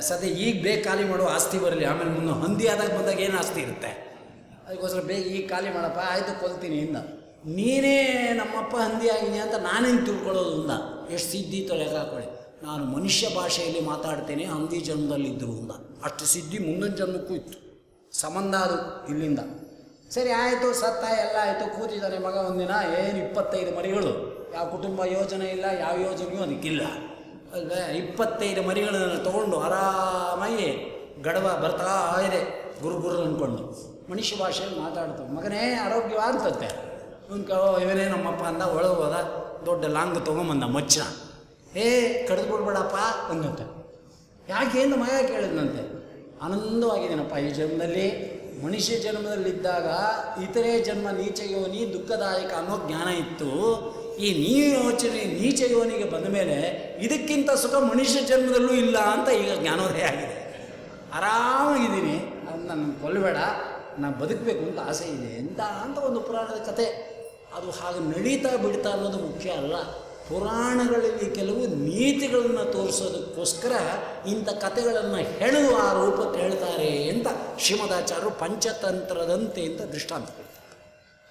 ಸದ್ಯ ಈಗ ಬೇಗ ಖಾಲಿ ಮಾಡೋ, ಆಸ್ತಿ ಬರಲಿ, ಆಮೇಲೆ ಮುಂದೆ ಹಂದಿ ಆದಾಗ ಬಂದಾಗ ಏನು ಆಸ್ತಿ ಇರುತ್ತೆ, ಅದಕ್ಕೋಸ್ಕರ ಬೇಗ ಈಗ ಖಾಲಿ ಮಾಡಪ್ಪ, ಆಯಿತು ಕೊಲ್ತೀನಿ ಇಂದ. ನೀನೇ ನಮ್ಮಪ್ಪ ಹಂದಿ ಆಗಿದೆಯಾ ಅಂತ ನಾನೇನು ತಿಳ್ಕೊಳ್ಳೋದು ಅಂದ. ಎಷ್ಟು ಸಿದ್ಧಿ ಲೆಕ್ಕ ಹಾಕೊಳ್ಳಿ. ನಾನು ಮನುಷ್ಯ ಭಾಷೆಯಲ್ಲಿ ಮಾತಾಡ್ತೇನೆ, ಹಂದಿ ಜನ್ಮದಲ್ಲಿದ್ದರು ಅಂದ. ಅಷ್ಟು ಸಿದ್ಧಿ ಮುಂದಿನ ಜನ್ಮಕ್ಕೂ ಇತ್ತು, ಸಂಬಂಧ ಅದು ಇಲ್ಲಿಂದ. ಸರಿ ಆಯಿತು, ಸತ್ತ ಎಲ್ಲ ಆಯಿತು, ಕೂತಿದ್ದಾನೆ ಮಗ. ಒಂದಿನ ಏನು 25 ಮರಿಗಳು, ಯಾವ ಕುಟುಂಬ ಯೋಜನೆ ಇಲ್ಲ, ಯಾವ ಯೋಜನೆಯೂ ಅದಕ್ಕಿಲ್ಲ ಅಲ್ವೇ. 25 ಮರಿಗಳನ್ನು ತೊಗೊಂಡು ಆರಾಮಾಗಿ ಗಡವ ಬರ್ತಾ ಇದೆ, ಗುರು ಅಂದ್ಕೊಂಡು ಮನುಷ್ಯ ಭಾಷೆಯಲ್ಲಿ ಮಾತಾಡ್ತವೆ. ಮಗನೇ ಆರೋಗ್ಯವಾಗ್ತತೆ. ಇವನೇ ನಮ್ಮಪ್ಪ ಅಂದ, ಒಳಗೆ ಹೋದ, ದೊಡ್ಡ ಲಾಂಗ್ ತೊಗೊಂಬಂದ ಮಚ್ಚ. ಕಡ್ದು ಬಿಡ್ಬೇಡಪ್ಪ ಅಂದಂತೆ. ಯಾಕೇನು ಮಗ ಕೇಳಿದ್ನಂತೆ, ಆನಂದವಾಗಿದ್ದೀನಪ್ಪ ಈ ಜನ್ಮದಲ್ಲಿ. ಮನುಷ್ಯ ಜನ್ಮದಲ್ಲಿದ್ದಾಗ ಇತರೆ ಜನ್ಮ ನೀಚ ಯೋನಿ ದುಃಖದಾಯಕ ಅನ್ನೋ ಜ್ಞಾನ ಇತ್ತು. ಈ ಯೋಚನೆ ನೀಚ ಯೋನಿಗೆ ಬಂದ ಮೇಲೆ ಇದಕ್ಕಿಂತ ಸುಖ ಮನುಷ್ಯ ಜನ್ಮದಲ್ಲೂ ಇಲ್ಲ ಅಂತ ಈಗ ಜ್ಞಾನೋದಯ ಆಗಿದೆ. ಆರಾಮಾಗಿದ್ದೀನಿ, ಅದು ನನ್ನ ಕೊಲ್ಲಬೇಡ, ನಾನು ಬದುಕಬೇಕು ಅಂತ ಆಸೆ ಇದೆ ಅಂತ ಒಂದು ಪುರಾಣದ ಕತೆ. ಅದು ಹಾಗೆ ನಡೀತಾ ಬಿಡ್ತಾ ಅನ್ನೋದು ಮುಖ್ಯ ಅಲ್ಲ. ಪುರಾಣಗಳಲ್ಲಿ ಕೆಲವು ನೀತಿಗಳನ್ನು ತೋರಿಸೋದಕ್ಕೋಸ್ಕರ ಇಂಥ ಕಥೆಗಳನ್ನು ಹೆಣೆದು ಆ ರೂಪಕ್ಕೆ ಹೇಳ್ತಾರೆ ಅಂತ ಶ್ರೀಮದಾಚಾರ್ಯರು ಪಂಚತಂತ್ರದಂತೆ ಅಂತ ದೃಷ್ಟಾಂತ ಕೊಡ್ತಾರೆ.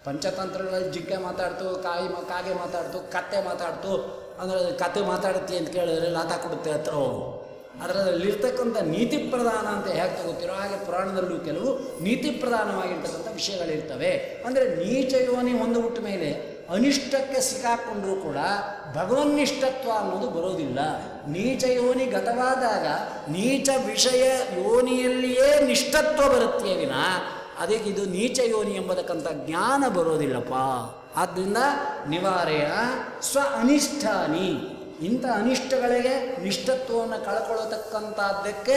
ಪಂಚತಂತ್ರಗಳಲ್ಲಿ ಜಿಂಕೆ ಮಾತಾಡ್ತು, ಕಾಗೆ ಮಾತಾಡ್ತು, ಕತ್ತೆ ಮಾತಾಡ್ತು. ಅಂದರೆ ಕತೆ ಮಾತಾಡುತ್ತೆ ಅಂತ ಕೇಳಿದ್ರೆ ಲಾತ ಕೊಡುತ್ತೆ, ಹತ್ರ ಹೋಗು. ಅದರಲ್ಲಿರ್ತಕ್ಕಂಥ ನೀತಿ ಪ್ರಧಾನ ಅಂತ ಹೇಗೆ ತಗೋತಿರೋ ಹಾಗೆ ಪುರಾಣದಲ್ಲೂ ಕೆಲವು ನೀತಿ ಪ್ರಧಾನವಾಗಿರ್ತಕ್ಕಂಥ ವಿಷಯಗಳಿರ್ತವೆ. ಅಂದರೆ ನೀಚ ಯೋನಿ ಹೊಂದಿಬಿಟ್ಟ ಮೇಲೆ ಅನಿಷ್ಟಕ್ಕೆ ಸಿಕ್ಕಾಕೊಂಡ್ರೂ ಕೂಡ ಭಗವನ್ನಿಷ್ಠತ್ವ ಅನ್ನೋದು ಬರೋದಿಲ್ಲ. ನೀಚ ಯೋನಿ ಗತವಾದಾಗ ನೀಚ ವಿಷಯ ಯೋನಿಯಲ್ಲಿಯೇ ನಿಷ್ಠತ್ವ ಬರುತ್ತೆ ವಿನ ಅದಕ್ಕೆ ಇದು ನೀಚ ಯೋನಿ ಎಂಬತಕ್ಕಂಥ ಜ್ಞಾನ ಬರೋದಿಲ್ಲಪ್ಪ. ಆದ್ದರಿಂದ ನಿವಾರೆಯ ಸ್ವ ಅನಿಷ್ಠಾನಿ, ಇಂಥ ಅನಿಷ್ಟಗಳಿಗೆ ನಿಷ್ಠತ್ವವನ್ನು ಕಳ್ಕೊಳ್ಳತಕ್ಕಂಥದ್ದಕ್ಕೆ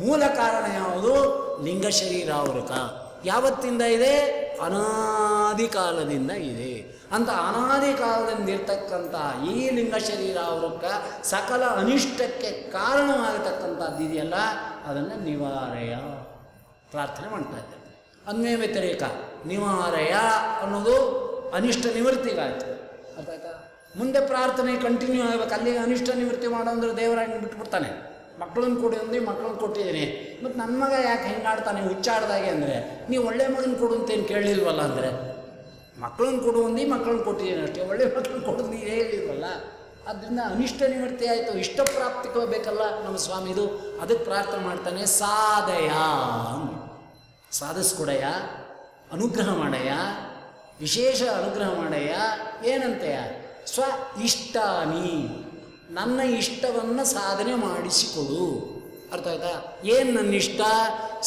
ಮೂಲ ಕಾರಣ ಯಾವುದು? ಲಿಂಗ ಶರೀರಾವೃತ. ಯಾವತ್ತಿಂದ ಇದೆ? ಅನಾದಿ ಕಾಲದಿಂದ ಇದೆ. ಅಂತ ಅನಾದಿ ಕಾಲದಿಂದ ಇರ್ತಕ್ಕಂಥ ಈ ಲಿಂಗ ಶರೀರಾವೃತ ಸಕಲ ಅನಿಷ್ಟಕ್ಕೆ ಕಾರಣವಾಗತಕ್ಕಂಥದ್ದು ಇದೆಯಲ್ಲ, ಅದನ್ನು ನಿವಾರೆಯ ಪ್ರಾರ್ಥನೆ ಮಾಡ್ತಾ ಇದ್ದಾರೆ. ಅನ್ವಯ ವ್ಯತಿರೇಕ ನಿವಾರೆಯ ಅನ್ನೋದು ಅನಿಷ್ಟ ನಿವೃತ್ತಿಗಾಯ್ತು. ಅರ್ಥ ಆಯ್ತಾ? ಮುಂದೆ ಪ್ರಾರ್ಥನೆ ಕಂಟಿನ್ಯೂ ಆಗಬೇಕು. ಅಲ್ಲಿಗೆ ಅನಿಷ್ಟ ನಿವೃತ್ತಿ ಮಾಡೋ ಅಂದ್ರೆ ದೇವರಾಗಿ ಬಿಟ್ಬಿಡ್ತಾನೆ. ಮಕ್ಕಳನ್ನ ಕೊಡಿ ಅಂದು ಮಕ್ಕಳನ್ನ ಕೊಟ್ಟಿದ್ದೀನಿ, ಮತ್ತು ನನ್ನ ಮಗ ಯಾಕೆ ಹೆಂಗಾಡ್ತಾನೆ ಹುಚ್ಚಾಡ್ದಾಗೆ ಅಂದರೆ ನೀವು ಒಳ್ಳೆ ಮಗನ ಕೊಡು ಅಂತೇನು ಕೇಳಲಿಲ್ವಲ್ಲ ಅಂದರೆ, ಮಕ್ಕಳನ್ನ ಕೊಡು ಅಂದು ಮಕ್ಕಳನ್ನ ಕೊಟ್ಟಿದ್ದೀನಿ ಅಷ್ಟೇ, ಒಳ್ಳೆ ಮಕ್ಕಳನ್ನ ಕೊಡು ನೀವು ಹೇಳಿಲ್ವಲ್ಲ. ಆದ್ದರಿಂದ ಅನಿಷ್ಟ ನಿವೃತ್ತಿ ಆಯಿತು, ಇಷ್ಟಪ್ರಾಪ್ತಿಗೆ ಬೇಕಲ್ಲ ನಮ್ಮ ಸ್ವಾಮಿದು. ಅದಕ್ಕೆ ಪ್ರಾರ್ಥನೆ ಮಾಡ್ತಾನೆ, ಸಾಧಯ ಸಾಧಿಸ್ಕೊಡಯ್ಯ, ಅನುಗ್ರಹ ಮಾಡಯ್ಯ, ವಿಶೇಷ ಅನುಗ್ರಹ ಮಾಡಯ್ಯ. ಏನಂತೆಯ ಸ್ವ ಇಷ್ಟಾನಿ, ನನ್ನ ಇಷ್ಟವನ್ನು ಸಾಧನೆ ಮಾಡಿಸಿಕೊಡು. ಅರ್ಥ ಆಯ್ತಾ? ಏನು ನನ್ನ ಇಷ್ಟ?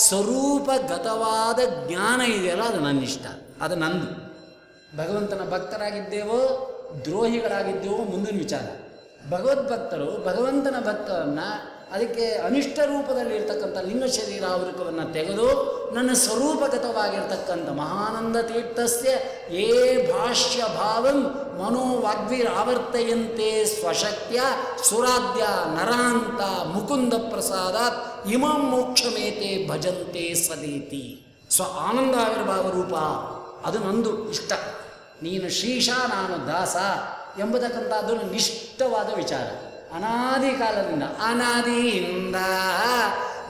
ಸ್ವರೂಪಗತವಾದ ಜ್ಞಾನ ಇದೆಯಲ್ಲ, ಅದು ನನ್ನ ಇಷ್ಟ, ಅದು ನಂದು. ಭಗವಂತನ ಭಕ್ತರಾಗಿದ್ದೇವೋ ದ್ರೋಹಿಗಳಾಗಿದ್ದೇವೋ ಮುಂದಿನ ವಿಚಾರ. ಭಗವದ್ಭಕ್ತರು ಭಗವಂತನ ಭಕ್ತರನ್ನು ಅದಕ್ಕೆ ಅನಿಷ್ಟ ರೂಪದಲ್ಲಿ ಇರ್ತಕ್ಕಂಥ ಲಿಂಗ ಶರೀರಾವೃಕವನ್ನು ತೆಗೆದು ನನ್ನ ಸ್ವರೂಪಗತವಾಗಿರ್ತಕ್ಕಂಥ ಮಹಾನಂದ ತೀರ್ಥಸ್ಯ ಯೇ ಭಾಷ್ಯ ಭಾವಂ ಮನೋವಾಗ್ವಿರಾವರ್ತಯಂತೆ ಸ್ವಶಕ್ತ್ಯ ಸುರಾಧ್ಯ ನರಾಂತ ಮುಕುಂದ ಪ್ರಸಾದಾತ್ ಇಮಂ ಮೋಕ್ಷಮೇತೆ ಭಜಂತೆ ಸದೇತಿ. ಸ್ವ ಆನಂದ ಆವಿರ್ಭಾವ ರೂಪ ಅದು ನಂದು ಇಷ್ಟ. ನೀನು ಶ್ರೀಶ ನಾನು ದಾಸ ಎಂಬತಕ್ಕಂಥದ್ದು ನಿಷ್ಠವಾದ ವಿಚಾರ. ಅನಾದಿ ಕಾಲದಿಂದ ಅನಾದಿಯಿಂದ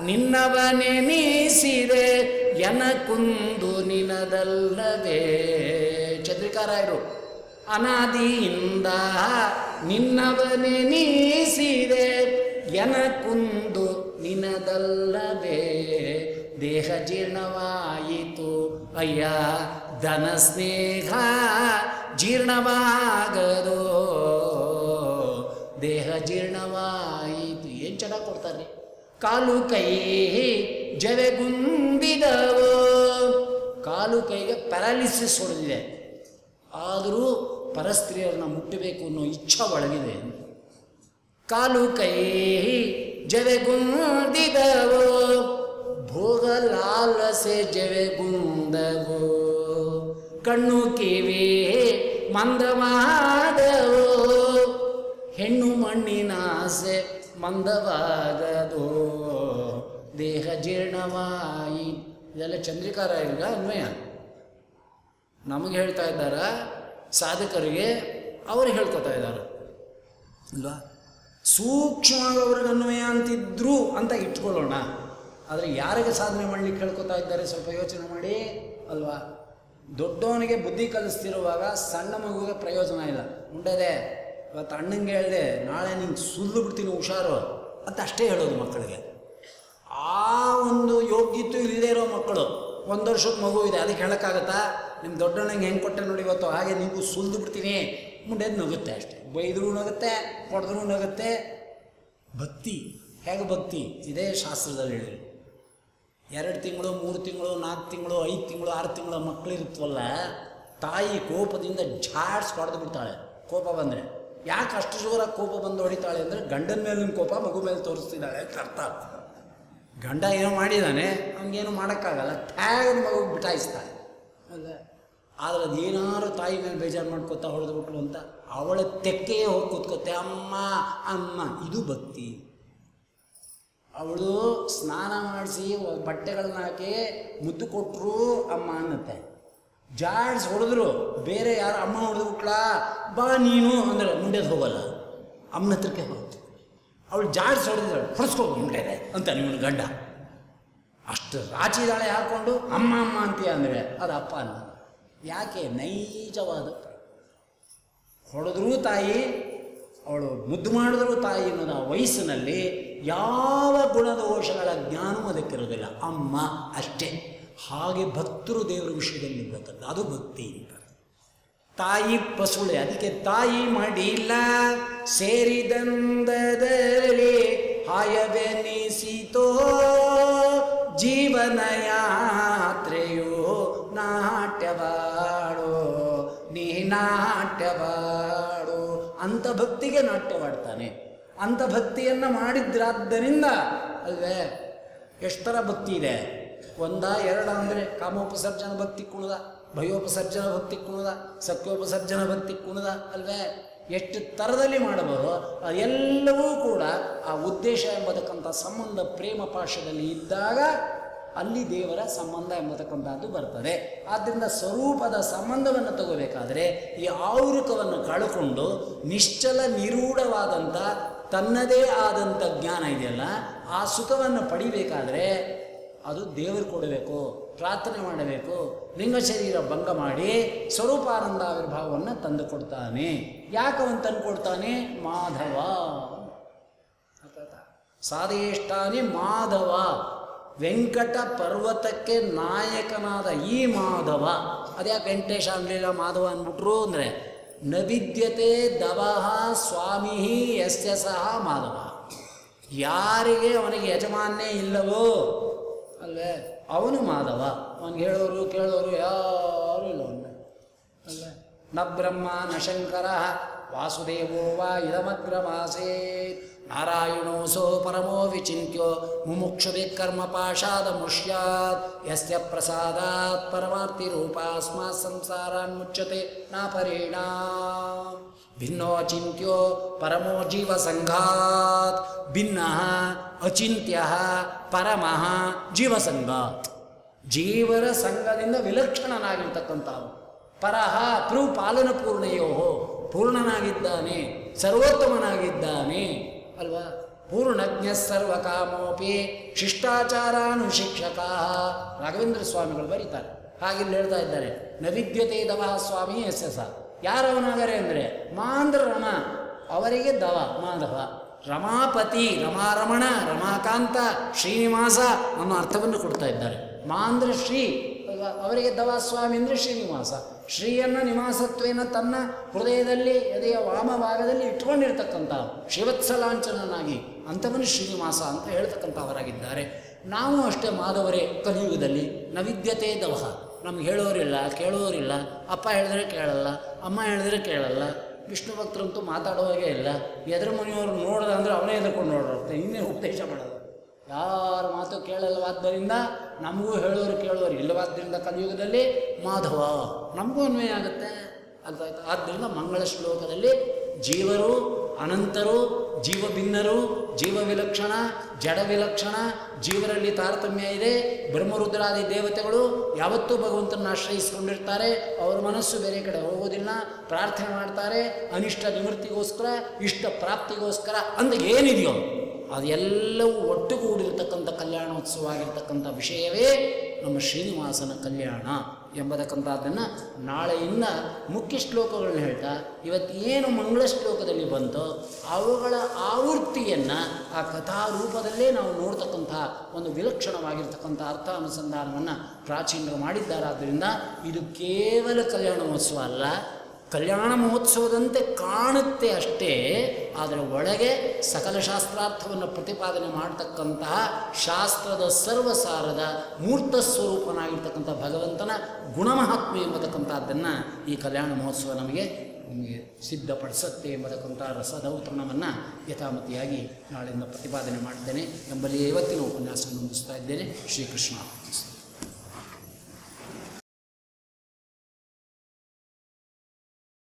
ನಿನ್ನವನೆನಿಸಿದೆ ಎನಕುಂದು ನಿನದಲ್ಲವೇ. ಚಂದ್ರಿಕಾರಾಯರು ಅನಾದಿಯಿಂದ ನಿನ್ನವನೆನಿಸಿದೆ ಎನಕುಂದು ನಿನದಲ್ಲವೇ. ದೇಹ ಜೀರ್ಣವಾಯಿತು ಅಯ್ಯ ಧನ ಸ್ನೇಹ ಜೀರ್ಣವಾಗದೋ, ದೇಹ ಜೀರ್ಣವಾಯಿತು. ಏನು ಚೆನ್ನಾಗಿ ಕೊಡ್ತಾರೆ. ಕಾಲು ಕೈ ಜವೆಗುಂದಿದವೋ, ಕಾಲು ಕೈಗೆ ಪ್ಯಾರಾಲಿಸಿಸ್ ಹೊಡೆದಿದೆ, ಆದರೂ ಪರಸ್ತ್ರೀಯರನ್ನ ಮುಟ್ಟಬೇಕು ಅನ್ನೋ ಇಚ್ಛೆ ಒಳಗಿದೆ. ಕಾಲು ಕೈ ಜವೆಗುಂದಿದವೋ ಭೋಗ ಲಾಲಸೆ ಜವೆಗುಂದವೋ, ಕಣ್ಣು ಕಿವಿ ಮಂದವಾದವೋ ಹೆಣ್ಣು ಮಣ್ಣಿನ ಆಸೆ ಮಂದವಾಗದೋ, ದೇಹ ಜೀರ್ಣವಾಯಿ. ಇದೆಲ್ಲ ಚಂದ್ರಿಕಾರಾಯರಿಗ ಅನ್ವಯ. ನಮಗೆ ಹೇಳ್ತಾ ಇದ್ದಾರ, ಸಾಧಕರಿಗೆ ಅವರು ಹೇಳ್ಕೊತಾ ಇದ್ದಾರೆ ಅಲ್ವಾ. ಸೂಕ್ಷ್ಮವಾಗಿ ಅವ್ರಿಗೆ ಅನ್ವಯ ಅಂತಿದ್ರು ಅಂತ ಇಟ್ಕೊಳ್ಳೋಣ. ಆದರೆ ಯಾರಿಗೆ ಸಾಧನೆ ಮಾಡಲಿಕ್ಕೆ ಹೇಳ್ಕೊತಾ ಇದ್ದಾರೆ ಸ್ವಲ್ಪ ಯೋಚನೆ ಮಾಡಿ ಅಲ್ವಾ. ದೊಡ್ಡವನಿಗೆ ಬುದ್ಧಿ ಕಲಿಸ್ತಿರುವಾಗ ಸಣ್ಣ ಮಗುವಿಗೆ ಪ್ರಯೋಜನ ಇಲ್ಲ. ಮುಂಡೆದೆ ಇವತ್ತು ಅಣ್ಣಂಗೆ ಹೇಳಿದೆ, ನಾಳೆ ನಿಂಗೆ ಸುಲ್ಲು ಬಿಡ್ತೀನಿ ಹುಷಾರು ಅಂತ ಅಷ್ಟೇ ಹೇಳೋದು ಮಕ್ಕಳಿಗೆ. ಆ ಒಂದು ಯೋಗ್ಯತೆ ಇಲ್ಲದೇ ಇರೋ ಮಕ್ಕಳು, 1 ವರ್ಷದ ಮಗು ಇದೆ, ಅದಕ್ಕೆ ಹೇಳೋಕ್ಕಾಗತ್ತಾ? ನಿಮ್ಮ ದೊಡ್ಡಣ್ಣಂಗೆ ಹೆಂಗೆ ಕೊಟ್ಟೆ ನೋಡಿ ಇವತ್ತು, ಹಾಗೆ ನೀವು ಸುಲ್ದು ಬಿಡ್ತೀನಿ ಮುಂಡೆದು ನಗುತ್ತೆ ಅಷ್ಟೇ. ಬೈದರೂ ನಗುತ್ತೆ, ಹೊಡೆದ್ರೂ ನಗುತ್ತೆ. ಭಕ್ತಿ ಹೇಗೆ ಭಕ್ತಿ? ಇದೇ ಶಾಸ್ತ್ರದಲ್ಲಿ ಹೇಳಿದ್ರು. 2 ತಿಂಗಳು 3 ತಿಂಗಳು 4 ತಿಂಗಳು 5 ತಿಂಗಳು 6 ತಿಂಗಳ ಮಕ್ಕಳಿರುತ್ತವಲ್ಲ, ತಾಯಿ ಕೋಪದಿಂದ ಝಾಡ್ಸ್ ಹೊಡೆದು ಬಿಡ್ತಾಳೆ. ಕೋಪ ಬಂದರೆ ಯಾಕೆ ಅಷ್ಟು ಜೋರಾಗಿ ಕೋಪ ಬಂದು ಹೊಡಿತಾಳೆ ಅಂದರೆ, ಗಂಡನ ಮೇಲಿನ ಕೋಪ ಮಗು ಮೇಲೆ ತೋರಿಸ್ತಿದ್ದಾಳೆ ಅಂತ ಅರ್ಥ. ಗಂಡ ಏನೋ ಮಾಡಿದ್ದಾನೆ, ಅವ್ನಿಗೇನು ಮಾಡೋಕ್ಕಾಗಲ್ಲ, ಟ್ಯಾಗ್ ಮಗು ಬಿಟಾಯಿಸ್ತಾಳೆ ಅಲ್ಲ. ಆದರೆ ಅದೇನಾದ್ರು ತಾಯಿ ಮೇಲೆ ಬೇಜಾರು ಮಾಡ್ಕೊತಾ ಹೊಡೆದ್ಬಿಟ್ಲು ಅಂತ ಅವಳ ತೆಕ್ಕೆಯೇ ಹೋಗಿ ಕೂತ್ಕೋತೆ, ಅಮ್ಮ ಅಮ್ಮ. ಇದು ಭಕ್ತಿ. ಅವಳು ಸ್ನಾನ ಮಾಡಿಸಿ ಬಟ್ಟೆಗಳನ್ನ ಹಾಕಿ ಮುದ್ದು ಕೊಟ್ಟರು ಅಮ್ಮ ಅನ್ನತ್ತೆ. ಜಾಡ್ಸ್ ಹೊಡೆದ್ರು, ಬೇರೆ ಯಾರು ಅಮ್ಮ ಹೊಡೆದ್ಬಿಟ್ಲಾ ಬಾ ನೀನು ಅಂದ್ರೆ ಮುಂಡೆದು ಹೋಗಲ್ಲ, ಅಮ್ಮನ ಹತ್ರಕ್ಕೆ ಹೋಗುತ್ತೆ. ಅವಳು ಜಾಡ್ಸ್ ಹೊಡೆದಿದ್ದಾಳೆ, ಹೊಡೆಸ್ಕೋಬೋದು ಮುಂಡೆದೆ ಅಂತ ನಿಮ್ಮನ್ನು ಗಂಡ ಅಷ್ಟು ರಾಚಿದಾಳೆ ಹಾಕ್ಕೊಂಡು ಅಮ್ಮ ಅಮ್ಮ ಅಂತೀಯ ಅಂದರೆ ಅದು ಅಪ್ಪ ಅನ್ನ. ಯಾಕೆ? ನೈಜವಾದ ಹೊಡೆದ್ರೂ ತಾಯಿ, ಅವಳು ಮುದ್ದು ಮಾಡಿದ್ರು ತಾಯಿ ಅನ್ನೋದು ಆ ವಯಸ್ಸಿನಲ್ಲಿ ಯಾವ ಗುಣದೋಷಗಳ ಜ್ಞಾನವೂ ಅದಕ್ಕಿರೋದಿಲ್ಲ, ಅಮ್ಮ ಅಷ್ಟೇ. ಹಾಗೆ ಭಕ್ತರು ದೇವರ ವಿಷಯದಲ್ಲಿ ಇರಬೇಕಲ್ಲ, ಅದು ಭಕ್ತಿ ಅಂತ. ತಾಯಿ ಪಸುಳೆ, ಅದಕ್ಕೆ ತಾಯಿ ಮಾಡಿಲ್ಲ ಸೇರಿದಂದದಲ್ಲಿ ಹಾಯವೆನಿಸಿತೋ ಜೀವನ ಯಾತ್ರೆಯೋ ನಾಟ್ಯವಾಡೋ ನೀ ನಾಟ್ಯವಾಡೋ. ಅಂಥ ಭಕ್ತಿಗೆ ನಾಟ್ಯವಾಡ್ತಾನೆ. ಅಂಥ ಭಕ್ತಿಯನ್ನು ಮಾಡಿದ್ರಾದ್ದರಿಂದ ಅಲ್ವೇ. ಎಷ್ಟು ಥರ ಭಕ್ತಿ ಇದೆ? 1 2 ಅಂದರೆ ಕಾಮೋಪಸರ್ಜನ ಭಕ್ತಿ ಕುಣದ, ಭಯೋಪಸರ್ಜನ ಭಕ್ತಿ ಕುಣದ, ಸತ್ಯೋಪಸರ್ಜನ ಭಕ್ತಿ ಕುಣದ ಅಲ್ವೇ. ಎಷ್ಟು ಥರದಲ್ಲಿ ಮಾಡಬಹುದು. ಅದೆಲ್ಲವೂ ಕೂಡ ಆ ಉದ್ದೇಶ ಎಂಬತಕ್ಕಂಥ ಸಂಬಂಧ ಪ್ರೇಮ ಪಾಶದಲ್ಲಿ ಇದ್ದಾಗ ಅಲ್ಲಿ ದೇವರ ಸಂಬಂಧ ಎಂಬತಕ್ಕಂಥದ್ದು ಬರ್ತದೆ. ಆದ್ದರಿಂದ ಸ್ವರೂಪದ ಸಂಬಂಧವನ್ನು ತಗೋಬೇಕಾದರೆ ಈ ಆವೃಕವನ್ನು ಕಳ್ಕೊಂಡು ನಿಶ್ಚಲ ನಿರೂಢವಾದಂಥ ತನ್ನದೇ ಆದಂಥ ಜ್ಞಾನ ಇದೆಯಲ್ಲ, ಆ ಸುಖವನ್ನು ಪಡಿಬೇಕಾದ್ರೆ ಅದು ದೇವರು ಕೊಡಬೇಕು, ಪ್ರಾರ್ಥನೆ ಮಾಡಬೇಕು, ಲಿಂಗ ಶರೀರ ಭಂಗ ಮಾಡಿ ಸ್ವರೂಪಾನಂದಾವಿರ್ಭಾವವನ್ನು ತಂದು ಕೊಡ್ತಾನೆ. ಯಾಕೆ ಅವನು ತಂದು ಕೊಡ್ತಾನೆ? ಮಾಧವ. ಸಾಧೇಷ್ಟಾನಿ ಮಾಧವ. ವೆಂಕಟ ಪರ್ವತಕ್ಕೆ ನಾಯಕನಾದ ಈ ಮಾಧವ. ಅದ್ಯಾಕೆ ವೆಂಕಟೇಶ ಅನ್ಲಿಲ್ಲ ಮಾಧವ ಅಂದ್ಬಿಟ್ರು ಅಂದರೆ, ನ ವಿದ್ಯತೆ ದವಃ ಸ್ವಾಮಿ ಯಸ್ಯ ಸಹ ಮಾಧವ. ಯಾರಿಗೆ ಅವನಿಗೆ ಯಜಮಾನ್ಯೇ ಇಲ್ಲವೋ ಅಲ್ವೇ ಅವನು ಮಾಧವ. ಅವನಿಗೆ ಹೇಳೋರು ಕೇಳೋರು ಯಾರೂ ಇಲ್ಲ ಅವನು ಅಲ್ವೇ. ನ ಬ್ರಹ್ಮ ನ ಶಂಕರ ವಾಸುದೇವೋ ವಾ ಇದಮಗ್ರಮಾಸೇತ್ ನಾರಾಯಣೋ ಸೋ ಪರಮೋ ವಿಚಿಂತ್ಯೋ ಮುಮುಕ್ಷುಭಿ ಕರ್ಮ ಪಾಶಾದ ಮುಷ್ಯಾತ್ ಯಸ್ಯ ಪ್ರಸಾದಾತ್ ಪರಮಾರ್ಥಿ ರೂಪಾಸ್ಮಾತ್ ಸಂಸಾರಾನ್ ಮುಚ್ಯತೆ ನ ಪರಿಣಾಮ್. ಭಿನ್ನೋ ಅಚಿಂತ್ಯೋ ಪರಮೋ ಜೀವ ಸಂಘಾತ್ ಭಿನ್ನಃ ಅಚಿಂತ್ಯಃ ಪರಮಃ ಜೀವಸಂಘಾತ್. ಜೀವರ ಸಂಘದಿಂದ ವಿಲಕ್ಷಣನಾಗಿರ್ತಕ್ಕಂಥವು. ಪರಹ ಪಾಲನ ಪೂರ್ಣಯೋ, ಪೂರ್ಣನಾಗಿದ್ದಾನೆ, ಸರ್ವೋತ್ತಮನಾಗಿದ್ದಾನೆ ಅಲ್ವಾ. ಪೂರ್ಣಜ್ಞ ಸರ್ವಕಾಮೋಪಿ ಶಿಷ್ಟಾಚಾರಾನುಶಿಕ್ಷಕ ರಾಘವೇಂದ್ರ ಸ್ವಾಮಿಗಳು ಬರೀತಾರೆ. ಹಾಗಿಲ್ಲಿ ಹೇಳ್ತಾ ಇದ್ದಾರೆ, ನವಿದ್ಯತೆ ದವ ಸ್ವಾಮಿ ಎಸ್ ಎಸ್. ಯಾರವನಾಗರೆ ಅಂದರೆ ಮಾಂದ್ರ ರಮ, ಅವರಿಗೆ ದವ ಮಾಧವ. ರಮಾಪತಿ, ರಮಾರಮಣ, ರಮಾಕಾಂತ, ಶ್ರೀನಿವಾಸ ಅನ್ನೋ ಅರ್ಥವನ್ನು ಕೊಡ್ತಾ ಇದ್ದಾರೆ. ಮಾಂದ್ರ ಶ್ರೀ ಅವರಿಗೆ ದವಾಸ್ವಾಮಿ ಅಂದರೆ ಶ್ರೀನಿವಾಸ. ಶ್ರೀಯನ್ನು ನಿವಾಸತ್ವೇನ ತನ್ನ ಹೃದಯದಲ್ಲಿ ಎದೆಯ ವಾಮಭಾಗದಲ್ಲಿ ಇಟ್ಕೊಂಡಿರ್ತಕ್ಕಂಥ ಶಿವತ್ಸಲಾಂಚನಾಗಿ ಅಂಥವನು ಶ್ರೀನಿವಾಸ ಅಂತ ಹೇಳ್ತಕ್ಕಂಥವರಾಗಿದ್ದಾರೆ. ನಾವು ಅಷ್ಟೇ ಮಾಧವರೇ ಕಲಿಯುಗದಲ್ಲಿ. ನವಿದ್ಯತೆ ದವಹ. ನಮ್ಗೆ ಹೇಳೋರಿಲ್ಲ, ಕೇಳೋರಿಲ್ಲ. ಅಪ್ಪ ಹೇಳಿದ್ರೆ ಕೇಳಲ್ಲ, ಅಮ್ಮ ಹೇಳಿದ್ರೆ ಕೇಳಲ್ಲ. ವಿಷ್ಣು ಭಕ್ತರಂತೂ ಮಾತಾಡೋವಾಗೇ ಇಲ್ಲ. ಎದುರು ಮನೆಯವರು ನೋಡ್ದ ಅಂದರೆ ಅವನೇ ಎದುರ್ಕೊಂಡು ನೋಡಿರುತ್ತೆ. ಇನ್ನೇ ಉಪದೇಶ ಮಾಡೋದು ಯಾರ ಮಾತು ಕೇಳಲ್ವಾದ್ದರಿಂದ ನಮಗೂ ಹೇಳೋರು ಕೇಳೋರು ಇಲ್ಲವಾದ್ದರಿಂದ ಕಲಿಯುಗದಲ್ಲಿ ಮಾಧವ ನಮಗೂ ಅನ್ವಯ ಆಗುತ್ತೆ ಅಂತ. ಆದ್ದರಿಂದ ಮಂಗಳ ಶ್ಲೋಕದಲ್ಲಿ ಜೀವರು ಅನಂತರು, ಜೀವ ಭಿನ್ನರು, ಜೀವ ವಿಲಕ್ಷಣ, ಜಡ ವಿಲಕ್ಷಣ, ಜೀವರಲ್ಲಿ ತಾರತಮ್ಯ ಇದೆ. ಬ್ರಹ್ಮರುದ್ರಾದಿ ದೇವತೆಗಳು ಯಾವತ್ತೂ ಭಗವಂತನ ಆಶ್ರಯಿಸಿಕೊಂಡಿರ್ತಾರೆ. ಅವರ ಮನಸ್ಸು ಬೇರೆ ಕಡೆ ಹೋಗೋದಿಲ್ಲ. ಪ್ರಾರ್ಥನೆ ಮಾಡ್ತಾರೆ ಅನಿಷ್ಟ ನಿವೃತ್ತಿಗೋಸ್ಕರ, ಇಷ್ಟ ಪ್ರಾಪ್ತಿಗೋಸ್ಕರ. ಅಂದರೆ ಏನಿದೆಯೋ ಅದೆಲ್ಲವೂ ಒಟ್ಟುಗೂಡಿರ್ತಕ್ಕಂಥ ಕಲ್ಯಾಣೋತ್ಸವ ಆಗಿರ್ತಕ್ಕಂಥ ವಿಷಯವೇ ನಮ್ಮ ಶ್ರೀನಿವಾಸನ ಕಲ್ಯಾಣ ಎಂಬತಕ್ಕಂಥದ್ದನ್ನು ನಾಳೆಯಿಂದ ಮುಖ್ಯ ಶ್ಲೋಕಗಳನ್ನ ಹೇಳ್ತಾ ಇವತ್ತೇನು ಮಂಗಳ ಶ್ಲೋಕದಲ್ಲಿ ಬಂತೋ ಅವುಗಳ ಆವೃತ್ತಿಯನ್ನು ಆ ಕಥಾರೂಪದಲ್ಲೇ ನಾವು ನೋಡ್ತಕ್ಕಂಥ ಒಂದು ವಿಲಕ್ಷಣವಾಗಿರ್ತಕ್ಕಂಥ ಅರ್ಥ ಅನುಸಂಧಾನವನ್ನು ಪ್ರಾಚೀನರು ಮಾಡಿದ್ದಾರೆ. ಆದ್ದರಿಂದ ಇದು ಕೇವಲ ಕಲ್ಯಾಣ ಮಹೋತ್ಸವ ಅಲ್ಲ, ಕಲ್ಯಾಣ ಮಹೋತ್ಸವದಂತೆ ಕಾಣುತ್ತೆ ಅಷ್ಟೇ. ಆದರೆ ಒಳಗೆ ಸಕಲ ಶಾಸ್ತ್ರಾರ್ಥವನ್ನು ಪ್ರತಿಪಾದನೆ ಮಾಡತಕ್ಕಂತಹ ಶಾಸ್ತ್ರದ ಸರ್ವಸಾರದ ಮೂರ್ತ ಸ್ವರೂಪನಾಗಿರ್ತಕ್ಕಂಥ ಭಗವಂತನ ಗುಣಮಹಾತ್ಮೆ ಎಂಬತಕ್ಕಂಥದ್ದನ್ನು ಈ ಕಲ್ಯಾಣ ಮಹೋತ್ಸವ ನಮಗೆ ಸಿದ್ಧಪಡಿಸುತ್ತೆ ಎಂಬತಕ್ಕಂಥ ರಸದೌತರಣವನ್ನು ಯಥಾಮತಿಯಾಗಿ ನಾಳೆಯಿಂದ ಪ್ರತಿಪಾದನೆ ಮಾಡಿದ್ದೇನೆ ಎಂಬಲ್ಲಿ ಇವತ್ತಿನ ಉಪನ್ಯಾಸವನ್ನು ಮುಗಿಸ್ತಾ ಇದ್ದೇನೆ. ಶ್ರೀಕೃಷ್ಣ.